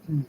Is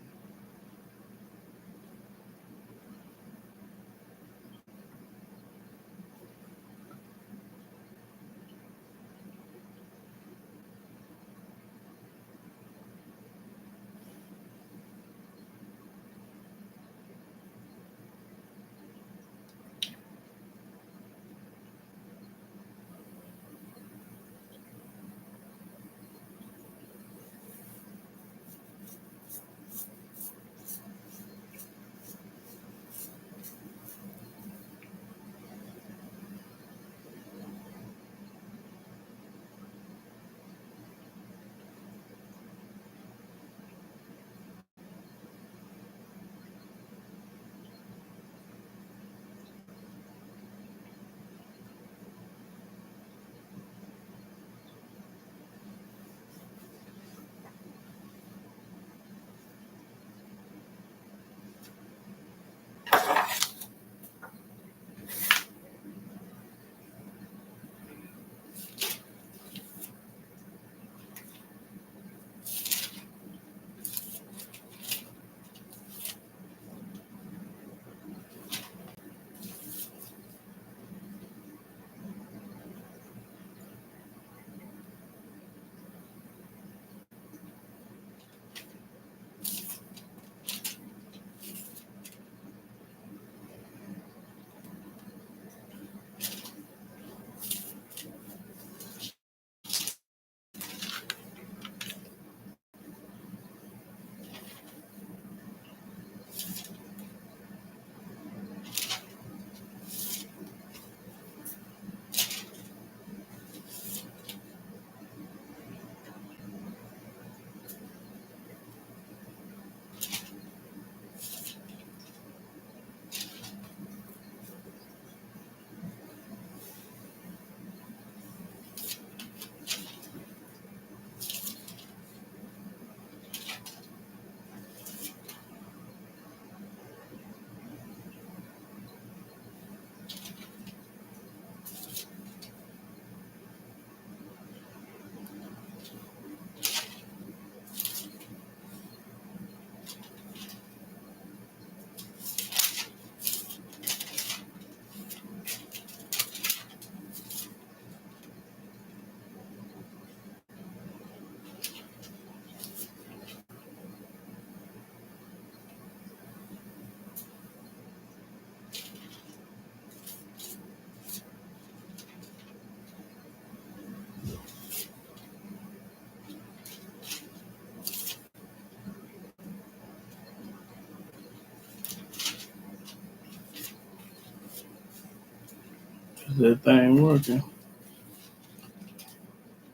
that thing working?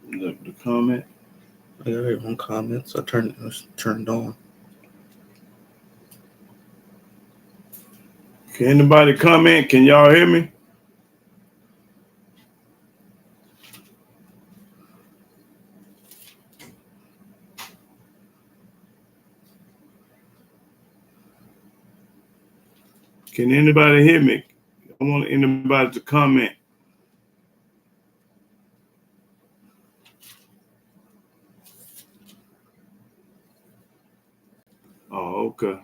The comment. I got everyone comments. It was turned on. Can anybody comment? Can y'all hear me? Can anybody hear me? I want anybody to comment. Oh, okay.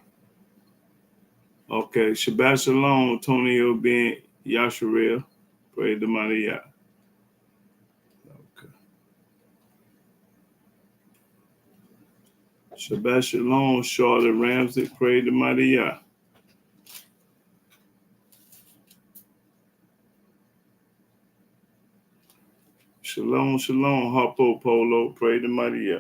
Okay. Shabbat Shalom, Antonio Ben Yasharel. Praise the mighty Yah. Okay. Shabbat Shalom, Charlotte Ramsey. Praise the mighty Yah. Shalom, shalom, Harpo Polo. Praise the mighty Yah.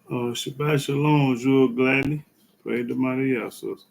Shabbat Shalom, Jewel Gladney. Praise the mighty Yah, sister.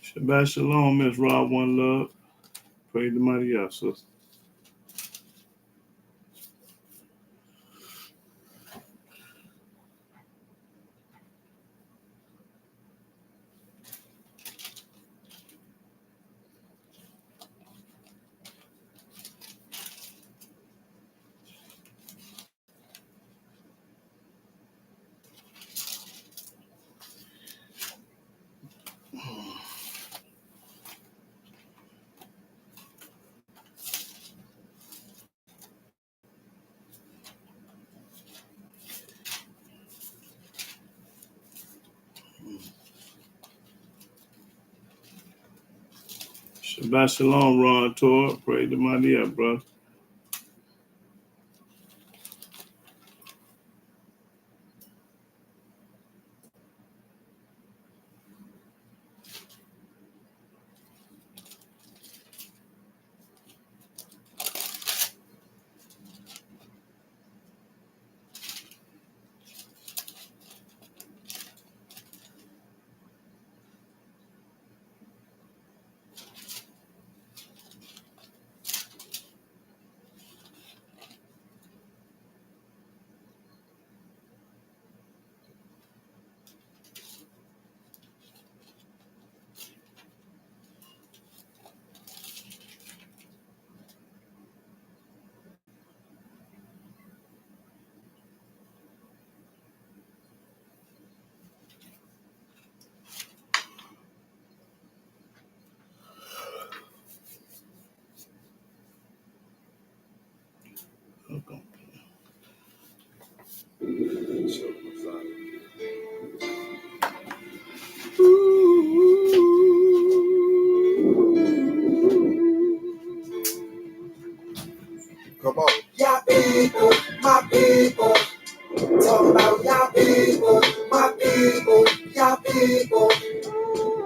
Shabbat Shalom, Miss Rob One Love. Praise the mighty Yah, sister. Shabbat Shalom, Ron Tor. Praise the mighty Yah, brother. Okay. Come on. Y'all people, my people. Talk about y'all people, my people, y'all people.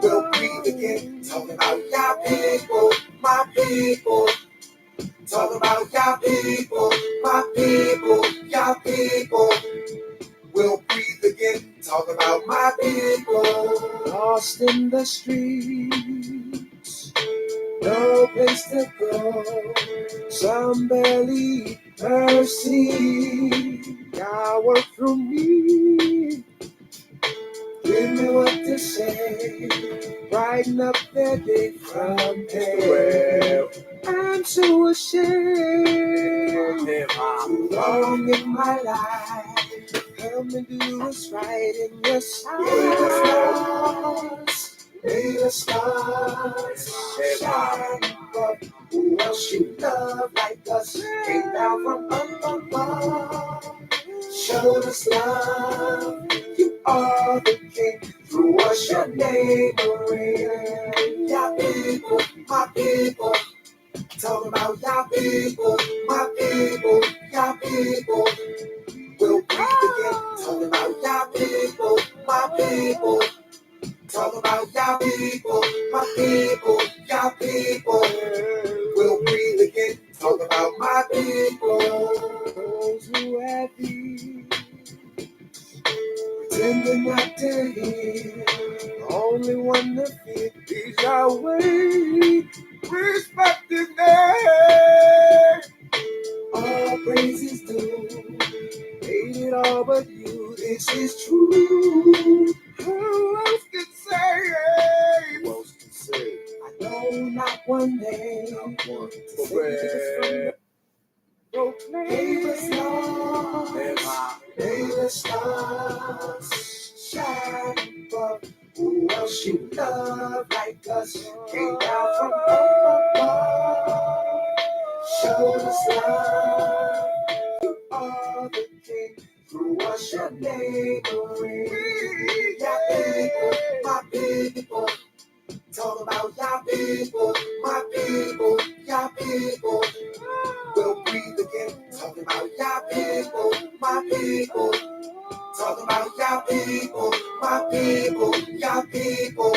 We'll breathe again. Talk about y'all people, my people. Talk about y'all people, my people, y'all people. We'll breathe again. Talk about my people. Lost in the streets, no place to go. Some barely mercy. God work through me. Give me what to say. Brighten up their day from hell. I'm to a shame. Too long in my life. Help me do what's right in your sight. May the stars shine, but who else you love like us? Came down from up above, showed us love. You are the king, through us your name will reign. Yeah, people, my people, talk about your people, my people, your people. We'll breathe again, talk about your people, my people. Talk about your people, my people, your people. We'll breathe again. Talk about my people. Those who have these, pretending not to hear. The only one to fear is Yahweh. Respect his name. All praises due. Made it all but you. This is true. Who else can say it? Who else can say it? I know not one name. Not one. To save us from proclaim. May the stars shine above. Who else you love like us? Came down from above. Showed us love. You are the king. Through us your name will ring. Your people, my people. Talk about your people, my people, your people. We'll breathe again. Talk about your people, my people. Talk about your people, my people, your people.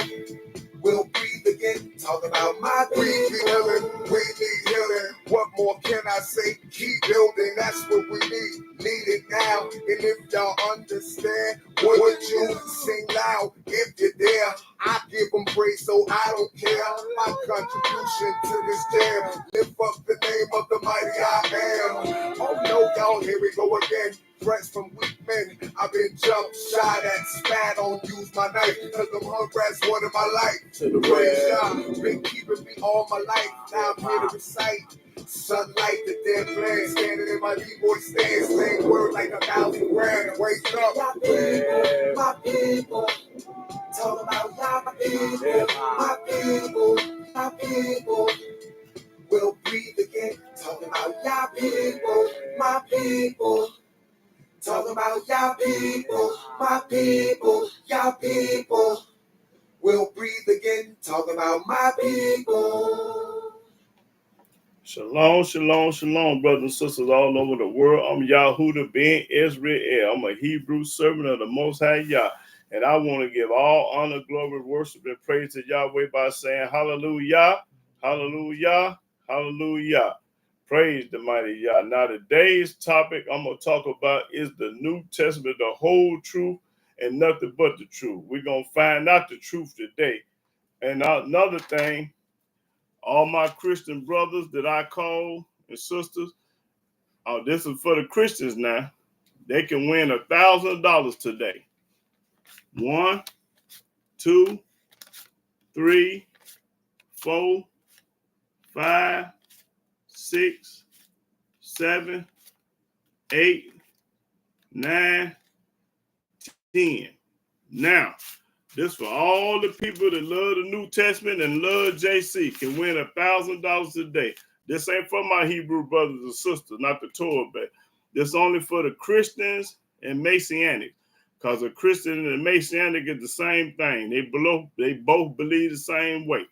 We'll breathe again. Talk about my people. We need healing. What more can I say? Keep building, that's what we need. Need it now. And if y'all understand, would you sing loud if you're there? I give them praise, so I don't care. My contribution to this jam. Lift up the name of the mighty I am. Oh no, y'all, here we go again. Threats from weak men. I've been jumped, shot at, spat on, used my knife. Cause I'm hungry as one of my life. To the praise God, been keeping me all my life. Now I'm here to recite. Sunlight, the dead plan. Standing in my B-boy stand. Saying word like 1,000 grand. Wake up. My people. Talk about your people. My people. My people. We'll breathe again. Talk about your people. My people. Talk about your people, my people, your people. We'll breathe again. Talk about my people. Shalom, shalom, shalom, brothers and sisters all over the world. I'm Yahuda ben Israel. I'm a Hebrew servant of the Most High Yah. And I want to give all honor, glory, worship, and praise to Yahweh by saying hallelujah, hallelujah, hallelujah. Praise the mighty Yah. Now, today's topic I'm going to talk about is the New Testament, the whole truth and nothing but the truth. We're going to find out the truth today. And another thing, all my Christian brothers that I call and sisters, this is for the Christians now. They can win $1,000 today. 1, 2, 3, 4, 5, 6, 7, 8, 9, 10. Now, this for all the people that love the New Testament and love JC can win $1,000 a day. This ain't for my Hebrew brothers and sisters, not the Torah, but this only for the Christians and Messianic. Because a Christian and a Messianic is the same thing. They both believe the same way.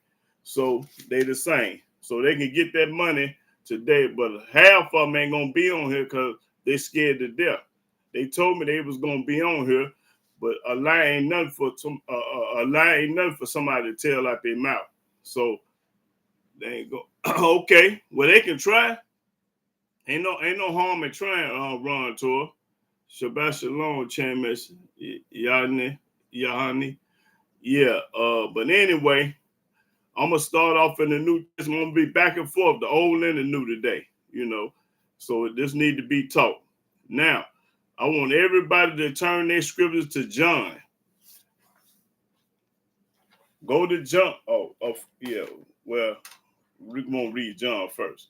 So they the same. So they can get that money today, but half of them ain't going to be on here because they scared to death. They told me they was going to be on here, but a lie ain't nothing for somebody to tell out their mouth. So they ain't go. Okay, well they can try. Ain't no harm in trying. Ron Tor, Shabbat Shalom, Chamesh, Yahani. Yeah. But anyway, I'm gonna start off in the New Testament. I'm gonna be back and forth, the old and the new today. So this need to be taught. Now, I want everybody to turn their scriptures to John. Go to John. Well, we're going to read John first.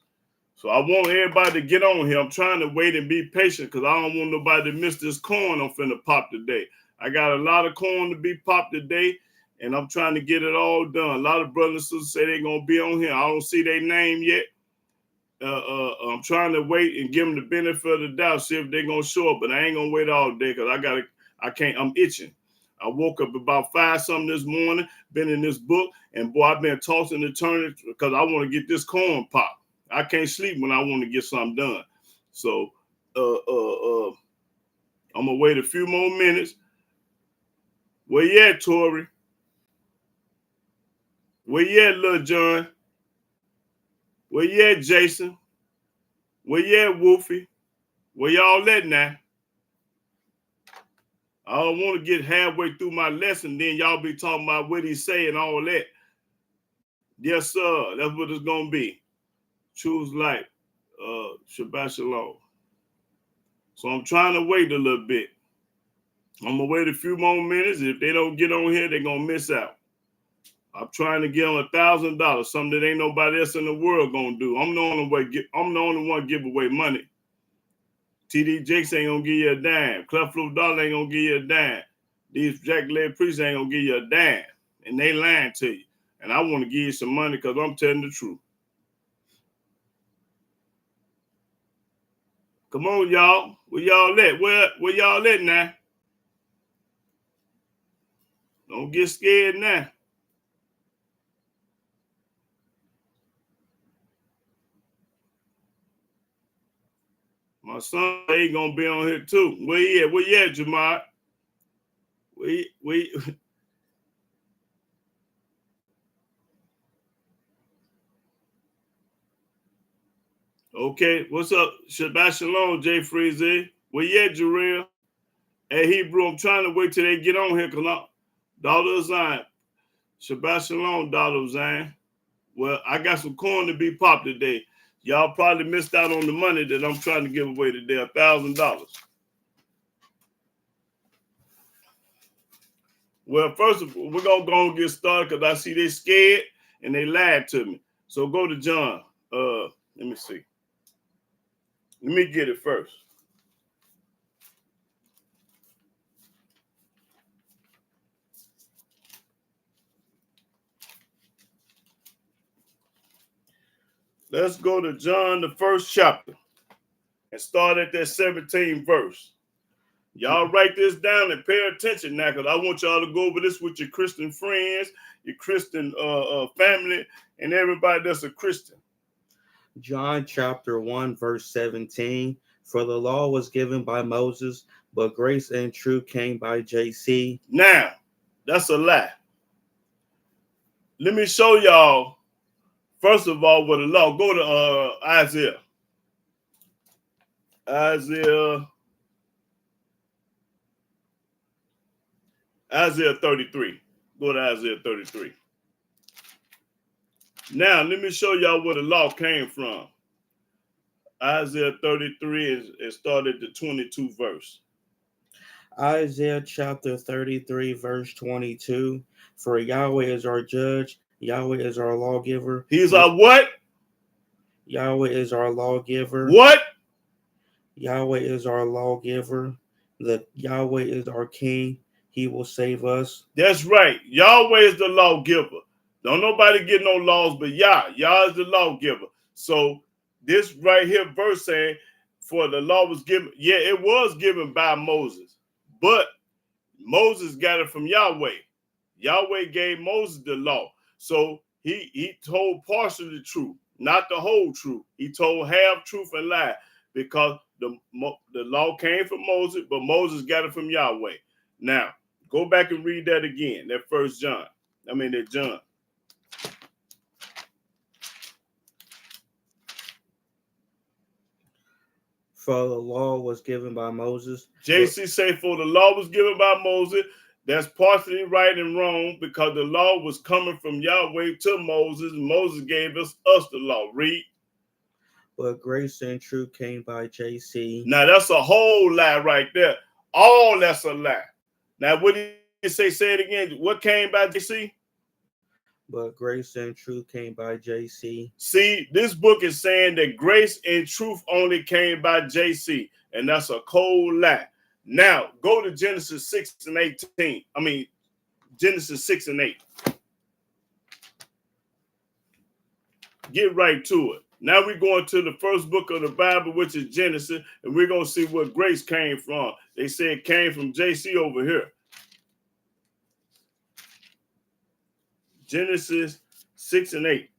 So I want everybody to get on here. I'm trying to wait and be patient because I don't want nobody to miss this corn I'm finna pop today. I got a lot of corn to be popped today, and I'm trying to get it all done. A lot of brothers and sisters say they're going to be on here. I don't see their name yet. I'm trying to wait and give them the benefit of the doubt, see if they're going to show up, but I ain't going to wait all day because I'm itching. I woke up about 5-something this morning, been in this book, and boy, I've been tossing and turning because I want to get this corn popped. I can't sleep when I want to get something done. So I'm gonna wait a few more minutes. Where you at, Tori? Where you at, Lil John? Where you at, Jason? Where you at, Wolfie? Where y'all at now? I don't want to get halfway through my lesson, then y'all be talking about what he say and all that. Yes, sir. That's what it's gonna be. Choose life. Shabbat shalom. So I'm trying to wait a little bit. I'm gonna wait a few more minutes. If they don't get on here, they're gonna miss out. I'm trying to get them $1,000, something that ain't nobody else in the world gonna do. I'm the only one give away money. TD Jakes ain't gonna give you a dime. Cleflo Dollar ain't gonna give you a dime. These jack-leg priests ain't gonna give you a dime. And they lying to you. And I want to give you some money because I'm telling the truth. Come on, y'all. Where y'all at? Where y'all at now? Don't get scared now. My son ain't gonna be on here too. Where you at? Where you at, Jamar? Okay, what's up? Shabbat shalom, Jay Freezy. Where you at, Jarrell? Hey, Hebrew, I'm trying to wait till they get on here because daughter of Zion. Shabbat shalom, daughter of Zion. Well, I got some corn to be popped today. Y'all probably missed out on the money that I'm trying to give away today, $1,000. Well, first of all, we're going to go and get started because I see they scared and they lied to me. So go to John. Let me see. Let me get it first. Let's go to John, the first chapter, and start at that 17th verse. Y'all write this down and pay attention now, because I want y'all to go over this with your Christian friends, your Christian family, and everybody that's a Christian. John chapter 1, verse 17. For the law was given by Moses, but grace and truth came by JC. Now, that's a lie. Let me show y'all, first of all, what the law. Go to Isaiah. Isaiah 33. Go to Isaiah 33. Now, let me show y'all where the law came from. Isaiah 33 and started the 22 verse. Isaiah chapter 33, verse 22. For Yahweh is our judge, Yahweh is our lawgiver. He's our what? Yahweh is our lawgiver. What? Yahweh is our lawgiver. The Yahweh is our king. He will save us. That's right. Yahweh is the lawgiver. Don't nobody get no laws but Yah. Yah is the lawgiver. So this right here verse saying, for the law was given. Yeah, it was given by Moses. But Moses got it from Yahweh. Yahweh gave Moses the law. So he told partially the truth, not the whole truth. He told half truth and lie, because the law came from Moses, but Moses got it from Yahweh. Now, go back and read that again, that that John. For the law was given by Moses. JC say, for the law was given by Moses. That's partially right and wrong, because the law was coming from Yahweh to Moses. And Moses gave us the law. Read. But grace and truth came by JC. Now, that's a whole lie right there. All that's a lie. Now, what did he say? Say it again. What came by JC? But grace and truth came by JC. See, this book is saying that grace and truth only came by JC, and that's a cold lie. Now, go to Genesis 6 and 18. Genesis 6 and 8. Get right to it. Now we're going to the first book of the Bible, which is Genesis, and we're going to see where grace came from. They say it came from JC over here. Genesis 6 and 8.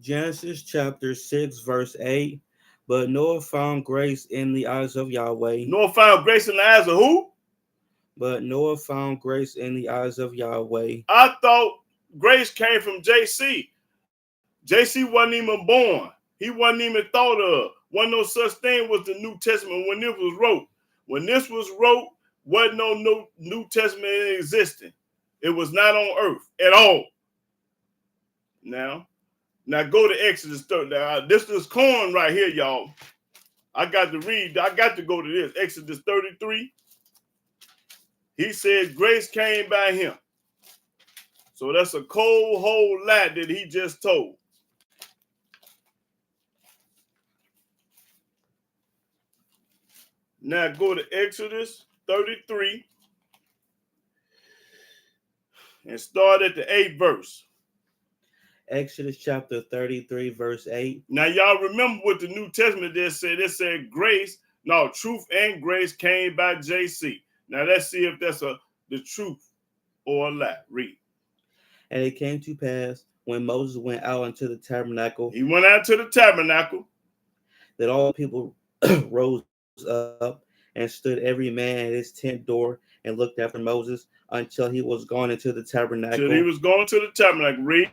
Genesis chapter 6, verse 8. But Noah found grace in the eyes of Yahweh. Noah found grace in the eyes of who? But Noah found grace in the eyes of Yahweh. I thought grace came from JC. JC wasn't even born. He wasn't even thought of. Wasn't no such thing was the New Testament when this was wrote. When this was wrote, wasn't no New Testament existing. It was not on earth at all. Now go to Exodus 30. This is corn right here, y'all. I got to read. I got to go to this. Exodus 33. He said grace came by him. So that's a cold, whole lie that he just told. Now go to Exodus 33 and start at the 8th verse. Exodus chapter 33, verse 8. Now y'all remember what the New Testament did said. It said truth and grace came by JC. Now let's see if that's the truth or a lie. Read. And it came to pass when Moses went out into the tabernacle. He went out to the tabernacle. That all people rose up and stood every man at his tent door and looked after Moses until he was gone into the tabernacle. Till he was going to the tabernacle. Read.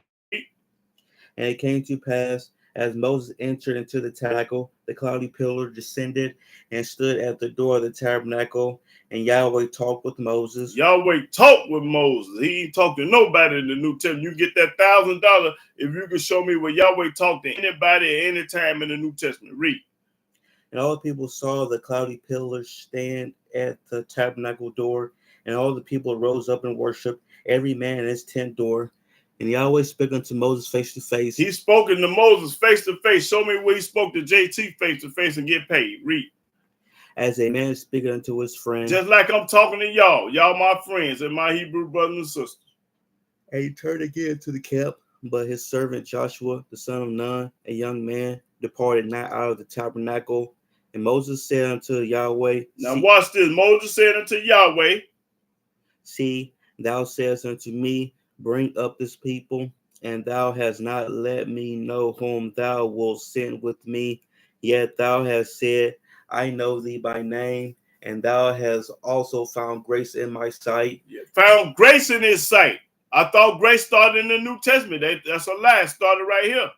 And it came to pass as Moses entered into the tabernacle, the cloudy pillar descended and stood at the door of the tabernacle, and Yahweh talked with Moses. Yahweh talked with Moses. He ain't talked to nobody in the New Testament. You get that $1,000 if you can show me where Yahweh talked to anybody at any time in the New Testament. Read. And all the people saw the cloudy pillar stand at the tabernacle door, and all the people rose up and worshiped, every man at his tent door. And Yahweh spoke unto Moses face to face. He spoke to Moses face to face. Show me where he spoke to JT face to face and get paid. Read. As a man speaking unto his friend. Just like I'm talking to y'all. Y'all my friends and my Hebrew brothers and sisters. And he turned again to the camp, but his servant Joshua, the son of Nun, a young man, departed not out of the tabernacle. And Moses said unto Yahweh. Now watch this. Moses said unto Yahweh. See, thou sayest unto me, bring up this people, and thou hast not let me know whom thou wilt send with me. Yet thou hast said, I know thee by name, and thou hast also found grace in my sight. Found grace in his sight. I thought grace started in the New Testament. That's a lie. It started right here.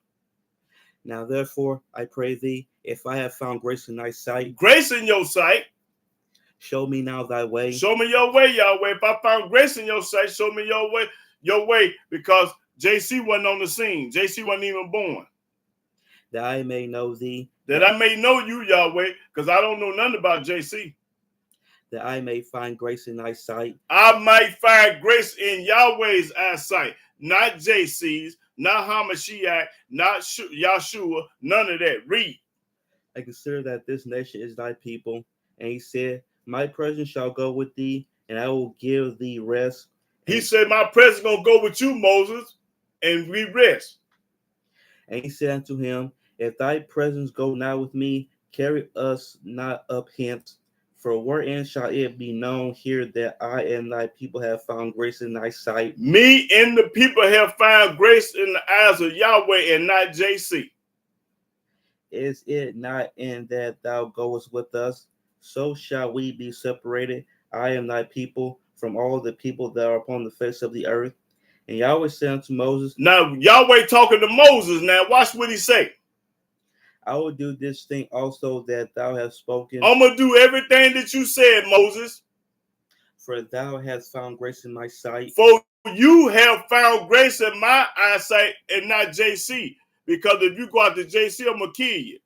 Now therefore, I pray thee, if I have found grace in thy sight. Grace in your sight. Show me now thy way. Show me your way, Yahweh. If I found grace in your sight, show me your way. Your way, because JC wasn't on the scene. JC wasn't even born. That I may know thee. That I may know you, Yahweh, because I don't know nothing about JC. That I may find grace in thy sight. I might find grace in Yahweh's eyesight, not JC's, not Hamashiach, not Yahshua, none of that. Read. I consider that this nation is thy people. And he said, my presence shall go with thee, and I will give thee rest. He said, my presence going to go with you, Moses, and we rest. And he said unto him, if thy presence go not with me, carry us not up hence. For wherein shall it be known here that I and thy people have found grace in thy sight? Me and the people have found grace in the eyes of Yahweh and not JC. Is it not in that thou goest with us? So shall we be separated, I and thy people, from all the people that are upon the face of the earth. And Yahweh said unto Moses. Now Yahweh talking to Moses. Now watch what he say. I will do this thing also that thou hast spoken. I'm going to do everything that you said, Moses. For thou hast found grace in my sight. For you have found grace in my eyesight and not JC. Because if you go out to JC, I'm going to kill you.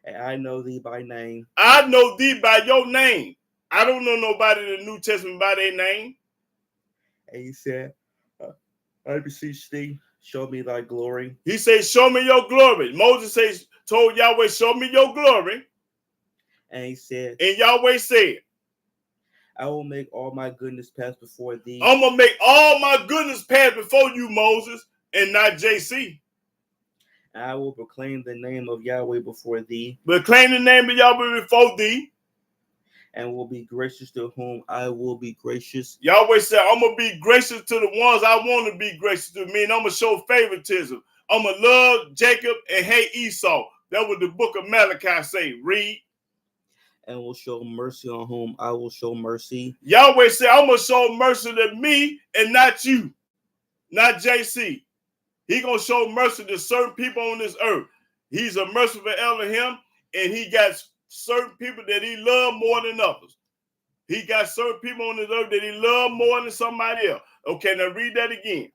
And I know thee by name. I know thee by your name. I don't know nobody in the New Testament by their name. And he said, I beseech thee, show me thy glory. He said, show me your glory. Moses told Yahweh, show me your glory. And he said, And Yahweh said, I will make all my goodness pass before thee. I'm going to make all my goodness pass before you, Moses, and not JC. And I will proclaim the name of Yahweh before thee. Proclaim the name of Yahweh before thee. And will be gracious to whom I will be gracious. Yahweh said, I'm going to be gracious to the ones I want to be gracious to. Me, and I'm going to show favoritism. I'm going to love Jacob and hate Esau. That what the book of Malachi say. Read. And will show mercy on whom I will show mercy. Yahweh said, I'm going to show mercy to me and not you, not JC. He going to show mercy to certain people on this earth. He's a merciful Elohim, and he got certain people that he love more than others. He got certain people on this earth that he love more than somebody else. Okay, now read that again.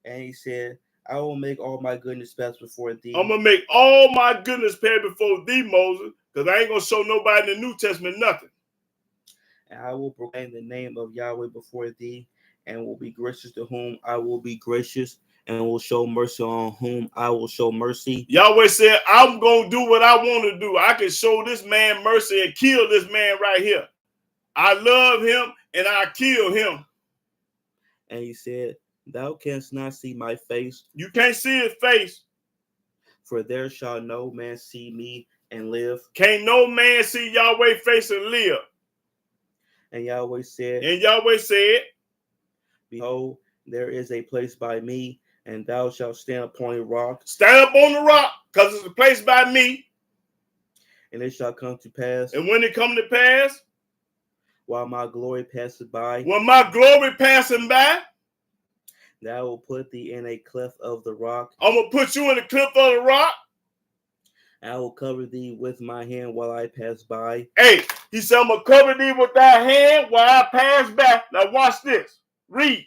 And he said, I will make all my goodness pass before thee. I'm going to make all my goodness pass before thee, Moses, because I ain't going to show nobody in the New Testament nothing. And I will proclaim the name of Yahweh before thee, and will be gracious to whom I will be gracious, and will show mercy on whom I will show mercy. Yahweh said, I'm going to do what I want to do. I can show this man mercy and kill this man right here. I love him, and I kill him. And he said, thou canst not see my face. You can't see his face. For there shall no man see me and live. Can't no man see Yahweh's face and live. And Yahweh said, behold, there is a place by me, and thou shalt stand upon a rock. Stand up on the rock, because it's a place by me. And it shall come to pass. And when it come to pass, while my glory passeth by, when my glory passing by, that I will put thee in a cleft of the rock. I'm going to put you in the cleft of the rock. I will cover thee with my hand while I pass by. Hey, he said, I'm going to cover thee with thy hand while I pass by. Now watch this. Read.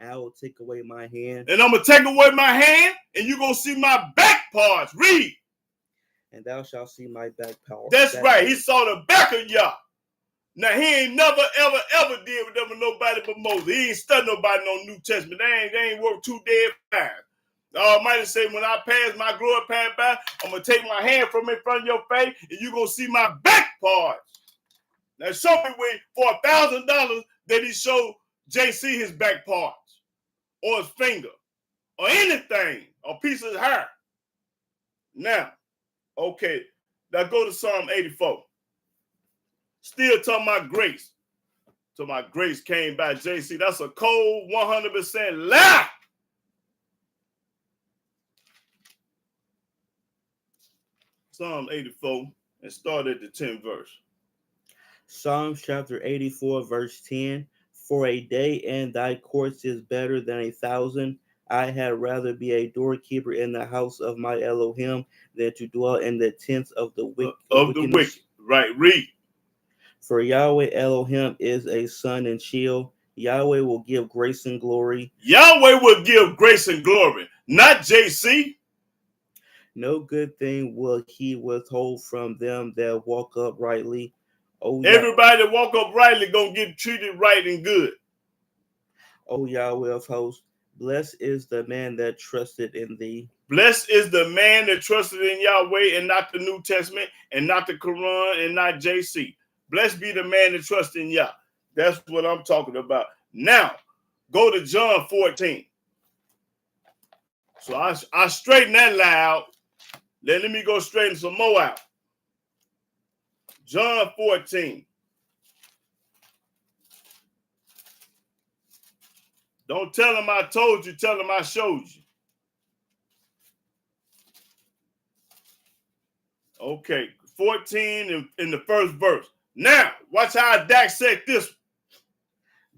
I will take away my hand. And I'm going to take away my hand, and you're going to see my back parts. Read. And thou shalt see my back parts. That's right. He saw the back of Yah. Now, he ain't never, ever did with them with nobody but Moses. He ain't studied nobody no New Testament. They ain't worked 2 dead fine. The Almighty said, when I pass my glory pass by, I'm going to take my hand from in front of your face, and you're going to see my back parts. Now, show me where for $1,000 that he showed JC his back parts, or his finger, or anything, or a piece of his hair. Now, okay, now go to Psalm 84. Still talking about grace. So my grace came by JC. That's a cold 100% lie. Psalm 84 and start at the 10th verse. Psalms chapter 84, verse 10. For a day in thy courts is better than 1,000. I had rather be a doorkeeper in the house of my Elohim than to dwell in the tents of the wicked. The wicked. Right, read. For Yahweh Elohim is a sun and shield. Yahweh will give grace and glory. Yahweh will give grace and glory, not JC. No good thing will he withhold from them that walk uprightly. Everybody that walk uprightly gonna get treated right and good. O Yahweh of hosts, blessed is the man that trusted in thee. Blessed is the man that trusted in Yahweh and not the New Testament and not the Quran and not JC. Blessed be the man that trusts in Yah. That's what I'm talking about. Now, go to John 14. So I straighten that lie out. Let me go straighten some more out. John 14. Don't tell him I told you, tell him I showed you. Okay, 14 in the first verse. Now, watch how I dissect this.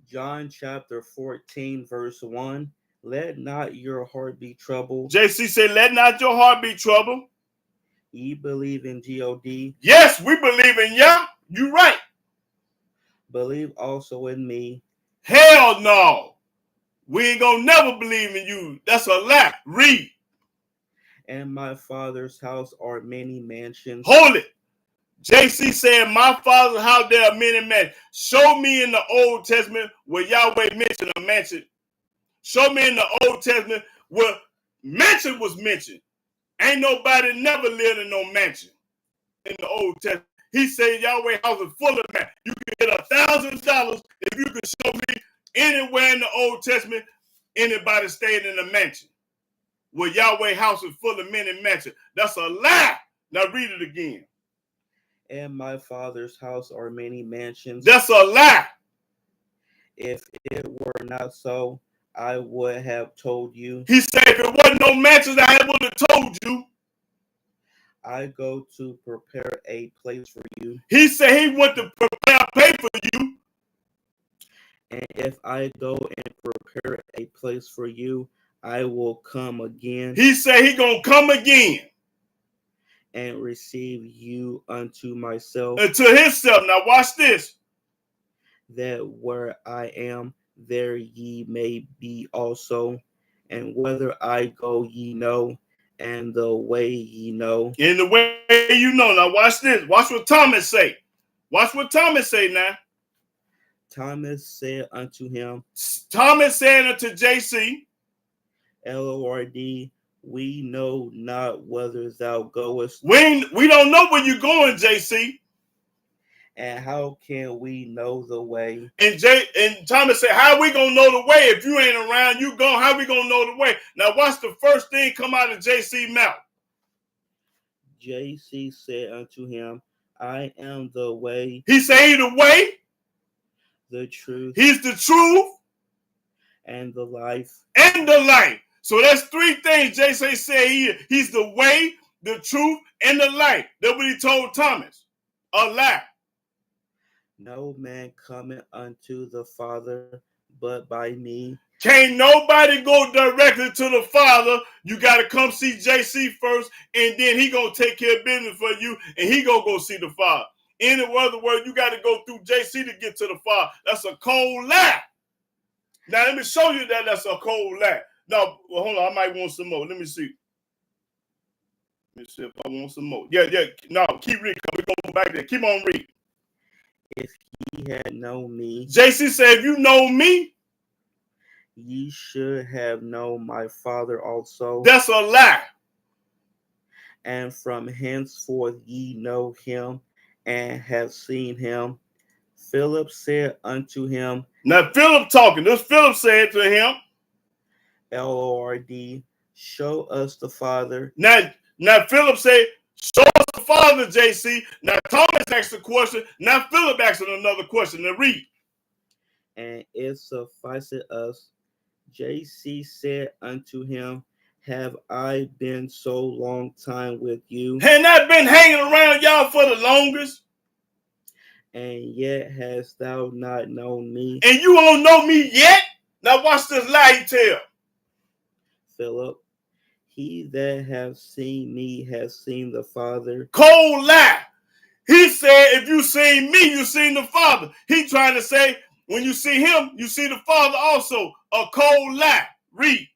John chapter 14, verse 1. Let not your heart be troubled. JC said, let not your heart be troubled. Ye believe in God. Yes, we believe in Yah. You right. Believe also in me. Hell no. We ain't gonna never believe in you. That's a lie. Read. In my Father's house are many mansions. Hold it. JC said, my Father's house there are many mansions. Show me in the Old Testament where Yahweh mentioned a mansion. Show me in the Old Testament where mansion was mentioned. Ain't nobody never lived in no mansion in the Old Testament. He said Yahweh house is full of man. You can get $1,000 if you can show me anywhere in the Old Testament anybody stayed in a mansion. Where Yahweh house is full of men and mansion. That's a lie. Now read it again. In my Father's house are many mansions. That's a lie. If it were not so, I would have told you. He said if it wasn't no mansions, I would have told you. I go to prepare a place for you. He said he went to prepare a place for you. And if I go and prepare a place for you, I will come again. He said he gonna come again. And receive you unto myself. To himself. Now watch this. That where I am, there ye may be also. And whither I go, ye know, and the way ye know. In the way you know. Now watch this. Watch what Thomas say. Watch what Thomas say now. Thomas said unto him. Thomas said unto JC. Lord, we know not whither thou goest. We don't know where you're going, JC. And how can we know the way? And Thomas said, how are we going to know the way? If you ain't around, you gone. How are we going to know the way? Now watch the first thing come out of JC mouth. JC said unto him, I am the way. He said he the way. The truth. He's the truth. And the life. And the life. So that's three things JC said he's the way, the truth, and the life. That's what he told Thomas. A lie. No man cometh unto the Father but by me. Can't nobody go directly to the Father. You got to come see JC first, and then he going to take care of business for you, and he going to go see the Father. In other words, you got to go through JC to get to the Father. That's a cold lie. Now, let me show you that that's a cold lie. No, well, hold on. I might want some more. Let me see. Let me see if I want some more. Yeah. No, keep reading. We're going to go back there. Keep on reading. If ye had known me. JC said, if you know me. Ye should have known my Father also. That's a lie. And from henceforth ye know him and have seen him. Philip said unto him. Now Philip talking. This Philip said to him. Lord, show us the Father. Now Philip said, show us the Father, JC. Now Thomas asked a question. Now Philip asked another question. Now read. And it sufficeth us. JC said unto him, have I been so long time with you? And I've been hanging around y'all for the longest. And yet hast thou not known me. And you don't know me yet? Now watch this lie he tell. Philip, he that hath seen me has seen the Father. Cold lie. He said, if you seen me, you seen the Father. He trying to say, when you see him, you see the Father also. A cold lie. Read.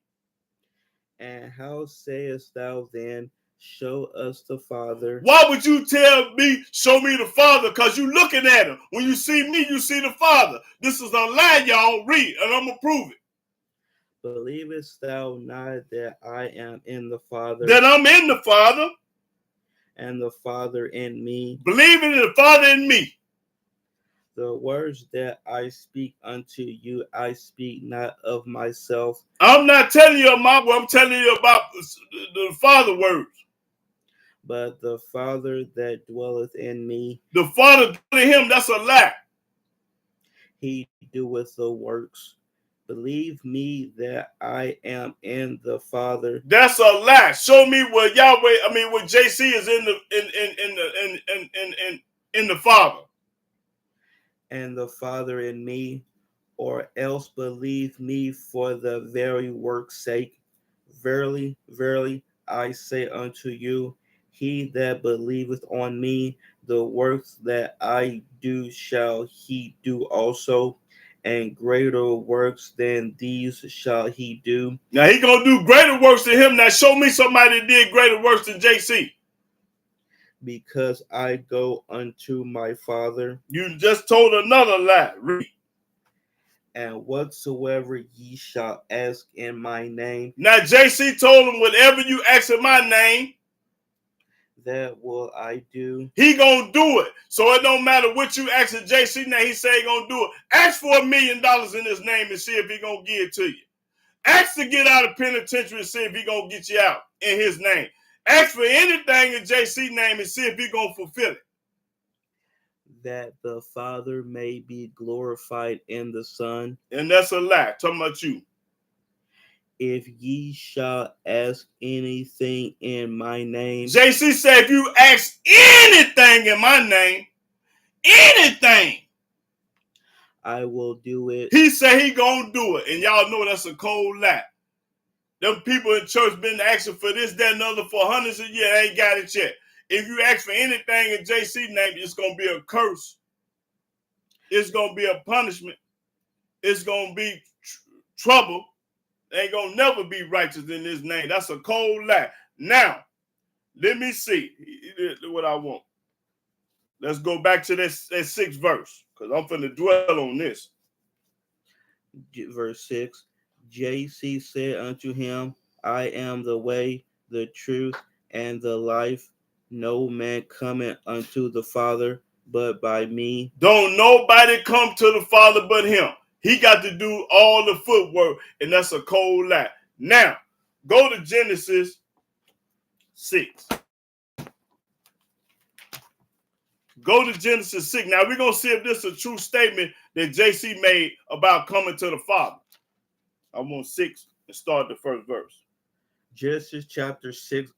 And how sayest thou then, show us the Father? Why would you tell me, show me the Father? Because you looking at him. When you see me, you see the Father. This is a lie, y'all. Read, and I'm going to prove it. Believest thou not that I am in the Father? That I'm in the Father. And the Father in me. Believe in the Father in me. The words that I speak unto you, I speak not of myself. I'm not telling you of my word. I'm telling you about the Father words. But the Father that dwelleth in me. The Father in him, that's a lie. He doeth the works. Believe me that I am in the Father. That's a lie. Show me where where JC is in the Father. And the Father in me, or else believe me for the very work's sake. Verily, verily, I say unto you, he that believeth on me, the works that I do shall he do also, and greater works than these shall he do. Now he gonna do greater works than him. Now show me somebody that did greater works than JC. Because I go unto my Father. You just told another lie. Read. and whatsoever ye shall ask in my name, Now, JC told him, whatever you ask in my name, that will I do. he gonna do it. So it don't matter what you ask in JC name, he say he gonna do it. Ask for $1 million in his name and see if he gonna give it to you. Ask to get out of penitentiary and see if he gonna get you out in his name. Ask for anything in JC name and see if he gonna fulfill it. That the Father may be glorified in the Son. And that's a lie. Talking about you. If ye shall ask anything in my name, JC said, if you ask anything in my name, anything, I will do it. he said he gonna do it. And y'all know that's a cold lie. Them people in church been asking for this, that, and other for hundreds of years. They ain't got it yet. If you ask for anything in JC name, it's gonna be a curse. It's gonna be a punishment. It's gonna be trouble. They ain't gonna never be righteous in his name. That's a cold lie. Now, let me see what I want. Let's go back to that 6th verse, because I'm finna dwell on this. Verse 6. JC said unto him, I am the way, the truth, and the life. No man cometh unto the Father but by me. Don't nobody come to the Father but him. He got to do all the footwork, and that's a cold lie. Now, go to Genesis 6. Go to Genesis 6. Now, we're going to see if this is a true statement that JC made about coming to the Father. I want 6 and start the first verse. Genesis chapter 6,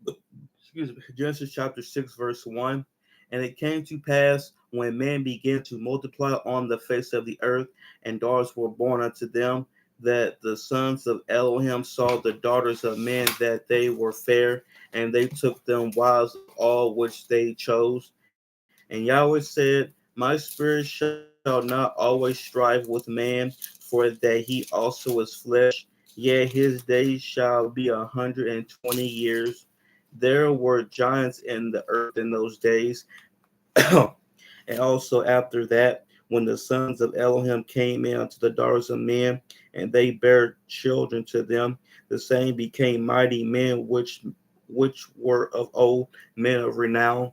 Genesis chapter 6, verse 1. And it came to pass when men began to multiply on the face of the earth, and daughters were born unto them, that the sons of Elohim saw the daughters of men, that they were fair, and they took them wives, all which they chose. And Yahweh said, my spirit shall not always strive with man, for that he also is flesh, yet his days shall be 120 years. There were giants in the earth in those days. And also after that, when the sons of Elohim came in unto the daughters of men, and they bare children to them, the same became mighty men, which were of old, men of renown.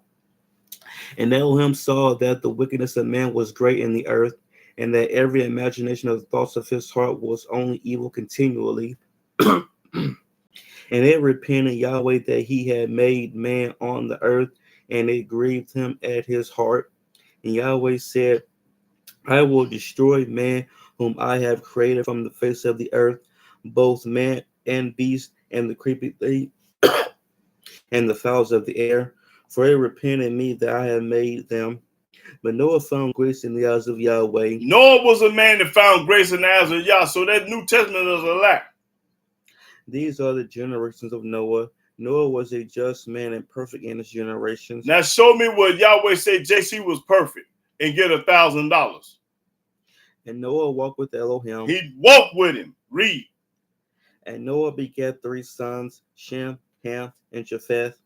And Elohim saw that the wickedness of man was great in the earth, and that every imagination of the thoughts of his heart was only evil continually. And it repented Yahweh that he had made man on the earth, and it grieved him at his heart. And Yahweh said, I will destroy man whom I have created from the face of the earth, both man and beast, and the creeping thing, and the fowls of the air. For it repented me that I have made them. But Noah found grace in the eyes of Yahweh. Noah was a man that found grace in the eyes of Yah. So that New Testament is a lie. These are the generations of Noah. Noah was a just man and perfect in his generations. Now show me where Yahweh said JC was perfect and get $1,000. And Noah walked with Elohim. He walked with him. Read. And Noah begat 3 sons, Shem, Ham, and Japheth.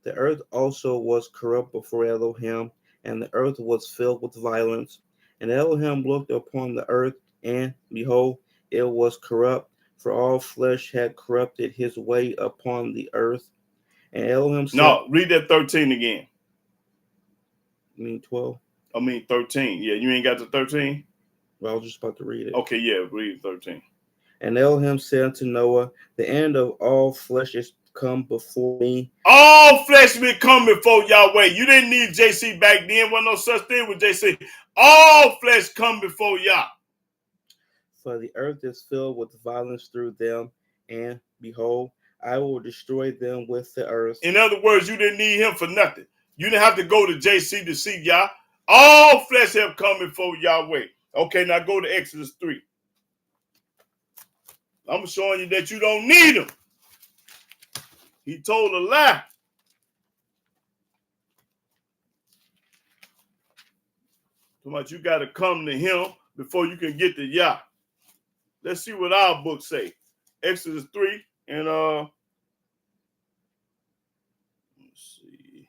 The earth also was corrupt before Elohim, and the earth was filled with violence. And Elohim looked upon the earth, and behold, it was corrupt, for all flesh had corrupted his way upon the earth. And Elohim said, No, read that 13 again. You mean 12? I mean 13. Yeah, you ain't got the 13? Well, I was just about to read it. Okay, yeah, read 13. And Elohim said unto Noah, the end of all flesh is come before me. All flesh will come before Yahweh. You didn't need JC back then. Wasn't no such thing with JC. All flesh come before Yah. For the earth is filled with violence through them, and behold, I will destroy them with the earth. In other words, you didn't need him for nothing. You didn't have to go to JC to see Yah. All flesh have come before Yahweh. Okay, now go to Exodus 3. I'm showing you that you don't need him. He told a lie. So much you got to come to him before you can get to Yah. Let's see what our book say. Exodus 3 and let's see.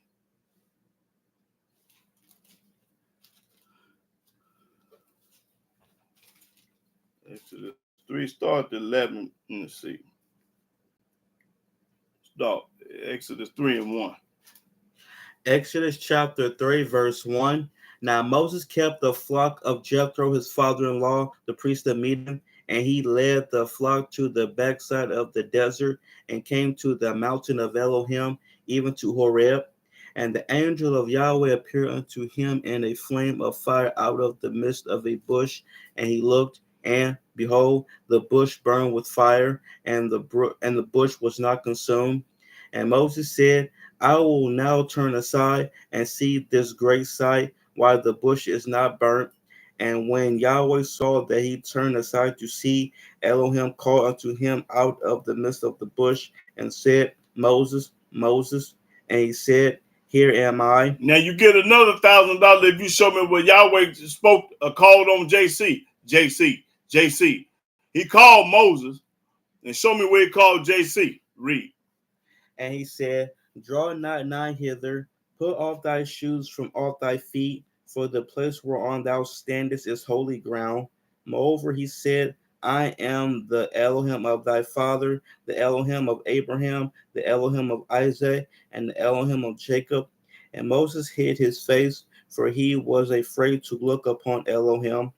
3, start at 11. Let's see. Start Exodus 3 and 1. Exodus chapter 3, verse 1. Now Moses kept the flock of Jethro, his father-in-law, the priest of Midian, and he led the flock to the backside of the desert and came to the mountain of Elohim, even to Horeb. And the angel of Yahweh appeared unto him in a flame of fire out of the midst of a bush. And he looked, and behold, the bush burned with fire, and the bush was not consumed. And Moses said, I will now turn aside and see this great sight, why the bush is not burnt. And when Yahweh saw that he turned aside to see, Elohim called unto him out of the midst of the bush and said, Moses, Moses. And he said, Here am I. Now you get another $1,000 if you show me where Yahweh spoke, called on JC. He called Moses, and show me where he called JC. Read. And he said, Draw not nigh hither, put off thy shoes from off thy feet, for the place whereon thou standest is holy ground. Moreover, he said, I am the Elohim of thy father, the Elohim of Abraham, the Elohim of Isaac, and the Elohim of Jacob. And Moses hid his face, for he was afraid to look upon Elohim.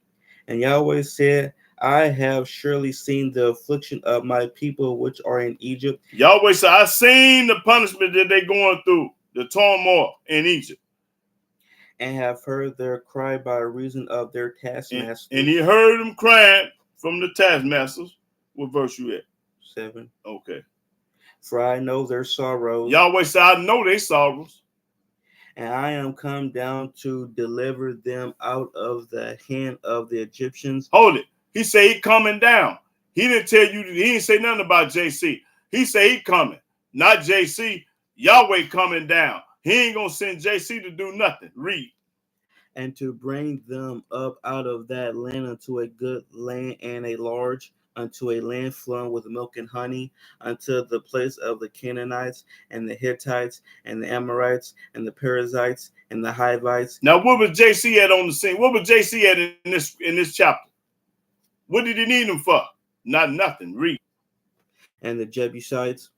And Yahweh said, I have surely seen the affliction of my people which are in Egypt. Yahweh said, I seen the punishment that they're going through, the turmoil in Egypt. And have heard their cry by reason of their taskmasters. And he heard them crying from the taskmasters. What verse you at? 7. Okay. For I know their sorrows. Yahweh said, I know their sorrows. And I am come down to deliver them out of the hand of the Egyptians. Hold it. He said he coming down. He didn't tell you, he didn't say nothing about JC. He said he coming, not JC. Yahweh coming down. He ain't going to send JC to do nothing. Read. And to bring them up out of that land unto a good land and a large, unto a land flowing with milk and honey, unto the place of the Canaanites and the Hittites and the Amorites and the Perizzites and the Hivites. Now, what was JC at on the scene? What was JC at in this chapter? What did he need him for? Not nothing. Read. And the Jebusites.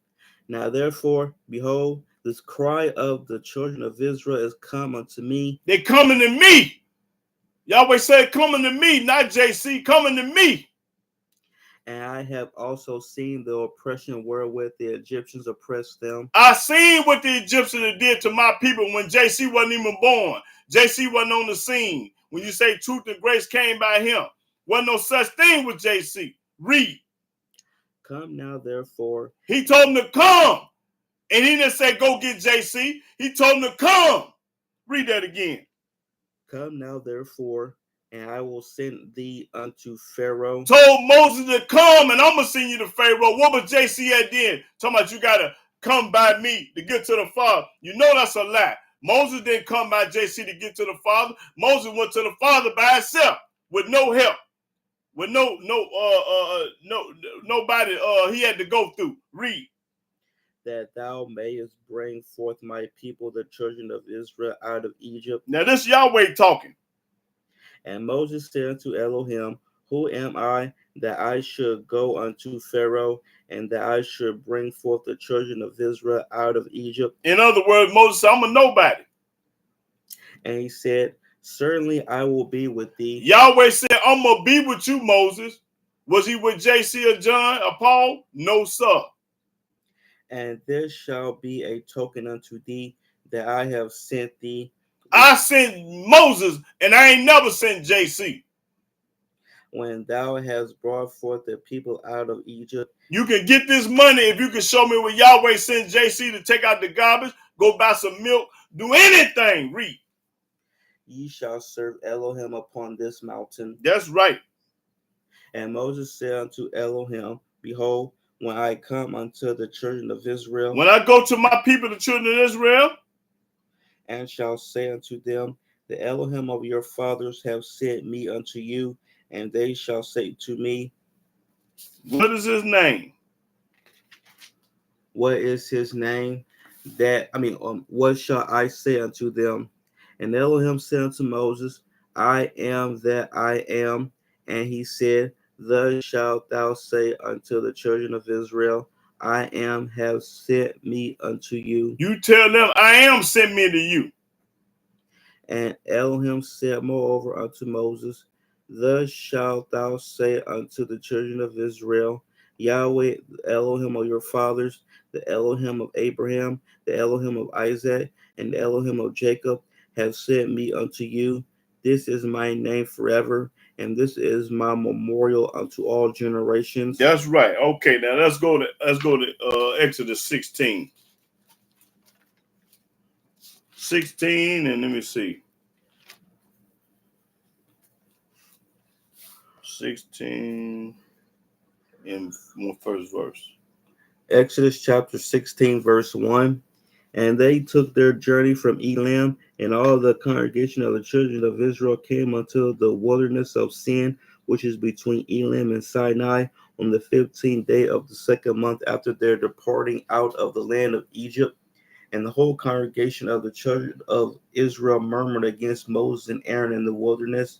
Now therefore, behold, this cry of the children of Israel is come unto me. They coming to me. Yahweh said, coming to me, not JC, coming to me. And I have also seen the oppression wherewith the Egyptians oppressed them. I seen what the Egyptians did to my people when JC wasn't even born. JC wasn't on the scene. When you say truth and grace came by him, wasn't no such thing with JC. Read. Come now, therefore. He told him to come. And he didn't say, go get JC. He told him to come. Read that again. Come now, therefore, and I will send thee unto Pharaoh. Told Moses to come, and I'm going to send you to Pharaoh. What was JC at then? Talking about you got to come by me to get to the Father. You know that's a lie. Moses didn't come by JC to get to the Father. Moses went to the Father by himself with no help. With nobody he had to go through. Read. That thou mayest bring forth my people, the children of Israel, out of Egypt. Now this Yahweh talking. And Moses said unto Elohim, Who am I that I should go unto Pharaoh, and that I should bring forth the children of Israel out of Egypt? In other words, Moses said, I'm a nobody. And he said, Certainly I will be with thee. Yahweh said, I'm going to be with you, Moses. Was he with JC or John or Paul? No, sir. And this shall be a token unto thee that I have sent thee. I sent Moses, and I ain't never sent JC. When thou hast brought forth the people out of Egypt. You can get this money if you can show me where Yahweh sent JC to take out the garbage, go buy some milk, do anything. Read. Ye shall serve Elohim upon this mountain. That's right. And Moses said unto Elohim, Behold, when I come unto the children of Israel, when I go to my people, the children of Israel, and shall say unto them, The Elohim of your fathers have sent me unto you, and they shall say to me, What is his name? What is his name? What shall I say unto them? And Elohim said unto Moses, I am that I am. And he said, Thus shalt thou say unto the children of Israel, I am have sent me unto you. You tell them, I am sent me to you. And Elohim said moreover unto Moses, Thus shalt thou say unto the children of Israel, Yahweh, the Elohim of your fathers, the Elohim of Abraham, the Elohim of Isaac, and the Elohim of Jacob, have sent me unto you. This is my name forever, and this is my memorial unto all generations. That's right. Okay, now let's go to Exodus 16. 16, and let me see. 16 in first verse. Exodus chapter 16, verse 1. And they took their journey from Elam, and all the congregation of the children of Israel came unto the wilderness of Sin, which is between Elam and Sinai, on the 15th day of the second month after their departing out of the land of Egypt. And the whole congregation of the children of Israel murmured against Moses and Aaron in the wilderness.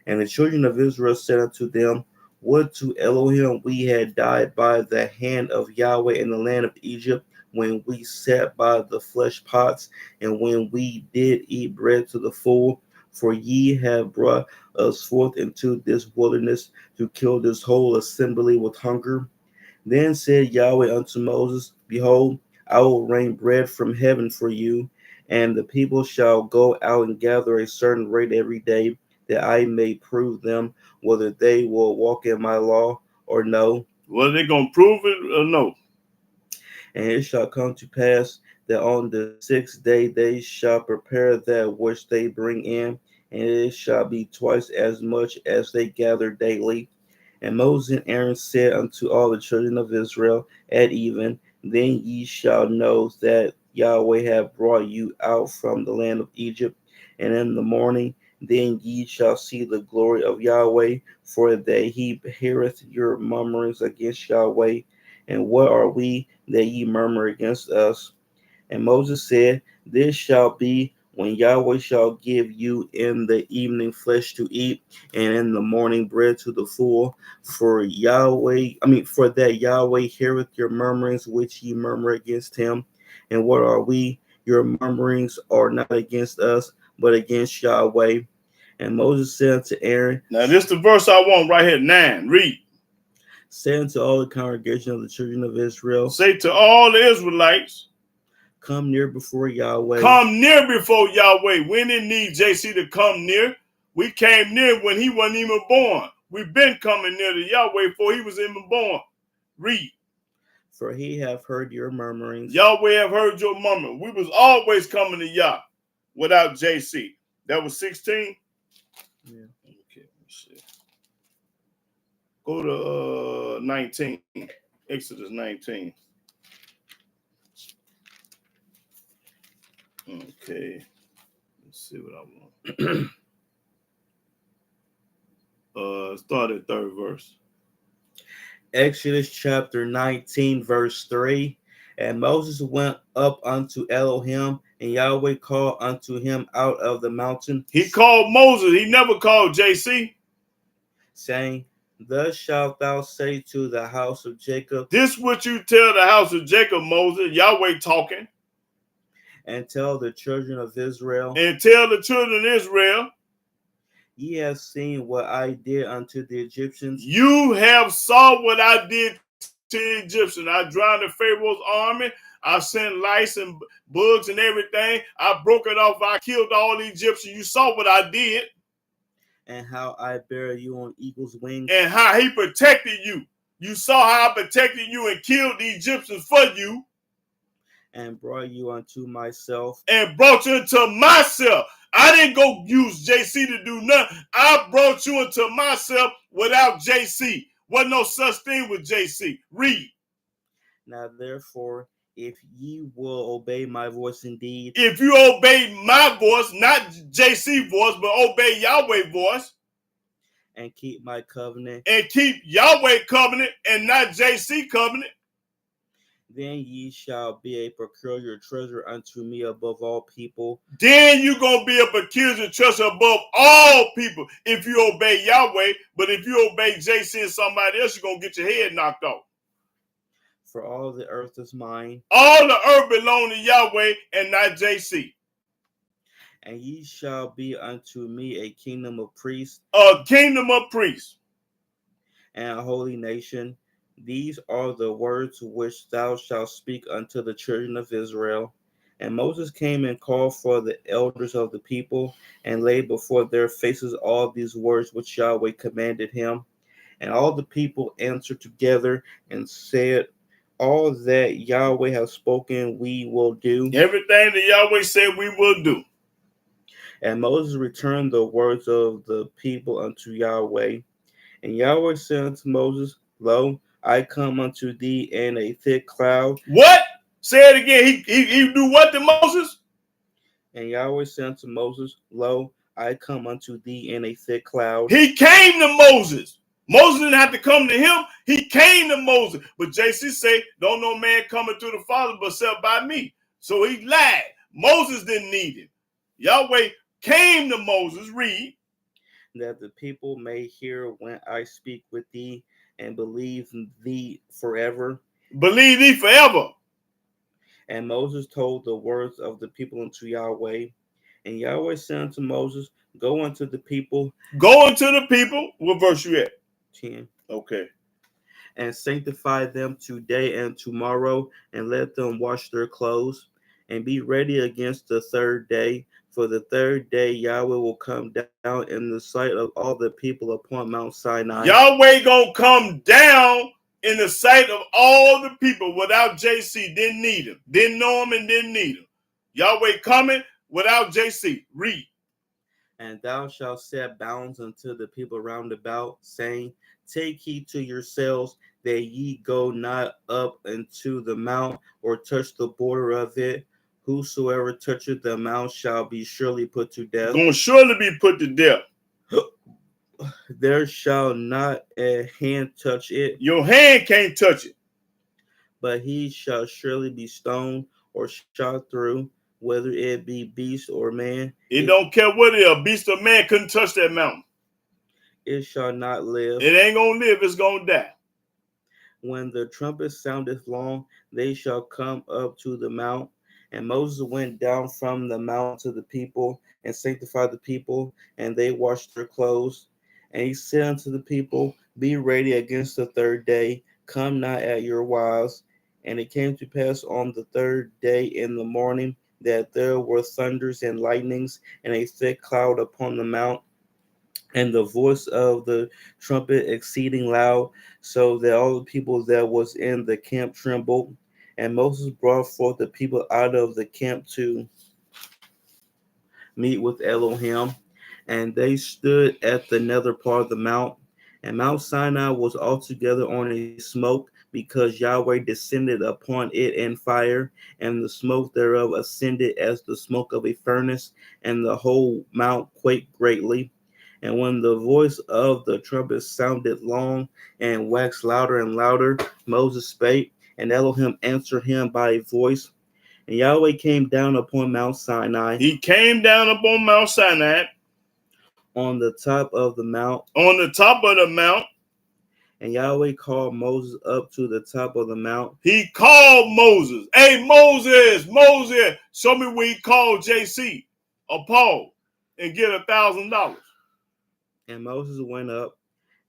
And the children of Israel said unto them, Would to Elohim we had died by the hand of Yahweh in the land of Egypt, when we sat by the flesh pots, and when we did eat bread to the full. For ye have brought us forth into this wilderness to kill this whole assembly with hunger. Then said Yahweh unto Moses, Behold, I will rain bread from heaven for you, and the people shall go out and gather a certain rate every day, that I may prove them whether they will walk in my law or no. Well, they going to prove it or no? And it shall come to pass that on the 6th day they shall prepare that which they bring in, and it shall be twice as much as they gather daily. And Moses and Aaron said unto all the children of Israel at even, Then ye shall know that Yahweh hath brought you out from the land of Egypt. And in the morning, then ye shall see the glory of Yahweh, for that he heareth your murmurings against Yahweh. And what are we that ye murmur against us? And Moses said, This shall be when Yahweh shall give you in the evening flesh to eat, and in the morning bread to the full. For that Yahweh heareth your murmurings which ye murmur against him. And what are we? Your murmurings are not against us, but against Yahweh. And Moses said unto Aaron, Now this is the verse I want right here. 9. Read. Say unto all the congregation of the children of Israel, Say to all the Israelites, Come near before Yahweh. Come near before Yahweh. We didn't need JC to come near. We came near when he wasn't even born. We've been coming near to Yahweh before he was even born. Read. For he have heard your murmurings. Yahweh have heard your murmur. We was always coming to Yah without JC. That was 16? Yeah. Okay, let me see. Go to 19. Exodus 19. Okay. Let's see what I want. Start at third verse. Exodus chapter 19, verse 3. And Moses went up unto Elohim, and Yahweh called unto him out of the mountain. He called Moses. He never called JC. Saying, Thus shalt thou say to the house of Jacob. This what you tell the house of Jacob, Moses. Yahweh talking. And tell the children of Israel. And tell the children of Israel. Ye have seen what I did unto the Egyptians. You have saw what I did to the Egyptians. I drowned the Pharaoh's army. I sent lice and bugs and everything. I broke it off. I killed all the Egyptians. You saw what I did. And how I bear you on eagle's wings. And how he protected you. You saw how I protected you and killed the Egyptians for you. And brought you unto myself. And brought you into myself. I didn't go use JC to do nothing. I brought you into myself without JC. Wasn't no such thing with JC. Read. Now therefore, if ye will obey my voice indeed. If you obey my voice, not JC voice, but obey Yahweh voice. And keep my covenant. And keep Yahweh covenant and not JC covenant. Then ye shall be a peculiar treasure unto me above all people. Then you're going to be a peculiar treasure above all people if you obey Yahweh. But if you obey JC and somebody else, you're going to get your head knocked off. For all the earth is mine. All the earth belongs to Yahweh and not JC. And ye shall be unto me a kingdom of priests. A kingdom of priests. And a holy nation. These are the words which thou shalt speak unto the children of Israel. And Moses came and called for the elders of the people, and laid before their faces all these words which Yahweh commanded him. And all the people answered together and said, all that Yahweh has spoken we will do. Everything that Yahweh said we will do. And Moses returned the words of the people unto Yahweh. And Yahweh said unto Moses, lo, I come unto thee in a thick cloud. What? Say it again. He do what to Moses? And Yahweh said unto Moses, lo, I come unto thee in a thick cloud. He came to Moses. Moses didn't have to come to him. He came to Moses. But JC say, don't no man coming to the Father but except by me. So he lied. Moses didn't need him. Yahweh came to Moses. Read. That the people may hear when I speak with thee, and believe thee forever. Believe thee forever. And Moses told the words of the people unto Yahweh. And Yahweh said unto Moses, go unto the people. Go unto the people. What verse you at? 10. Okay. And sanctify them today and tomorrow, and let them wash their clothes, and be ready against the third day. For the third day Yahweh will come down in the sight of all the people upon Mount Sinai. Yahweh gonna come down in the sight of all the people without JC. Didn't need him. Didn't know him and didn't need him. Yahweh coming without JC. Read. And thou shalt set bounds unto the people round about, saying, take heed to yourselves that ye go not up into the mount, or touch the border of it. Whosoever toucheth the mount shall be surely put to death. Gonna surely be put to death. There shall not a hand touch it. Your hand can't touch it. But he shall surely be stoned or shot through, whether it be beast or man. It don't care what it is. Beast or man couldn't touch that mountain. It shall not live. It ain't gonna live. It's gonna die. When the trumpet soundeth long, they shall come up to the mount. And Moses went down from the mount to the people, and sanctified the people, and they washed their clothes. And he said unto the people, be ready against the third day, come not at your wives. And it came to pass on the third day in the morning, that there were thunders and lightnings, and a thick cloud upon the mount, and the voice of the trumpet exceeding loud, so that all the people that was in the camp trembled. And Moses brought forth the people out of the camp to meet with Elohim, and they stood at the nether part of the mount. And Mount Sinai was altogether on a smoke, because Yahweh descended upon it in fire, and the smoke thereof ascended as the smoke of a furnace, and the whole mount quaked greatly. And when the voice of the trumpet sounded long and waxed louder and louder, Moses spake, and Elohim answered him by a voice. And Yahweh came down upon Mount Sinai. He came down upon Mount Sinai. On the top of the mount. On the top of the mount. And Yahweh called Moses up to the top of the mount. He called Moses. Hey, Moses, show me where he called JC or Paul and get $1,000. And Moses went up.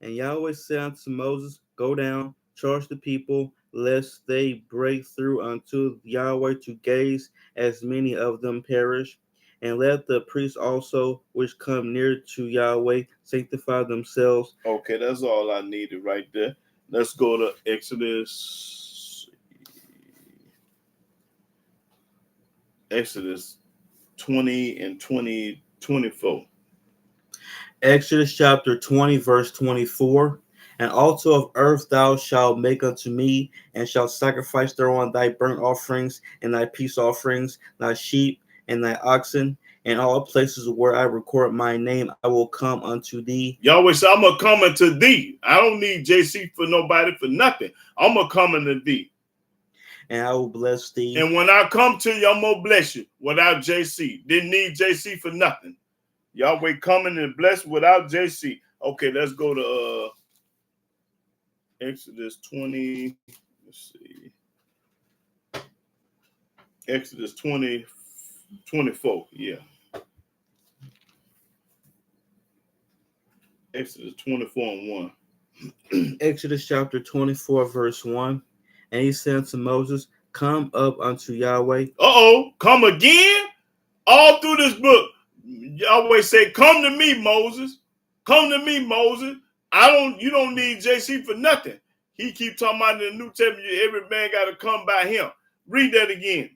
And Yahweh said unto Moses, go down, charge the people, lest they break through unto Yahweh to gaze, as many of them perish. And let the priests also, which come near to Yahweh, sanctify themselves. Okay, that's all I needed right there. Let's go to Exodus 20 and 24. Exodus chapter 20, verse 24. An altar of earth thou shalt make unto me, and shalt sacrifice thereon thy burnt offerings, and thy peace offerings, thy sheep, and thy oxen. In all places where I record my name, I will come unto thee. Yahweh said, I'm going to come unto thee. I don't need JC for nobody for nothing. I'm going to come unto thee. and I will bless thee. And when I come to you, I'm gonna bless you without JC. Didn't need JC for nothing. Yahweh coming and bless without JC. Okay, let's go to Exodus 20. Let's see. Exodus 20, 24. Yeah. Exodus 24 and 1. Exodus chapter 24, verse 1. And he said to Moses, come up unto Yahweh. Come again? All through this book, Yahweh said, come to me, Moses. Come to me, Moses. You don't need JC for nothing. He keep talking about in the New Testament, every man got to come by him. Read that again.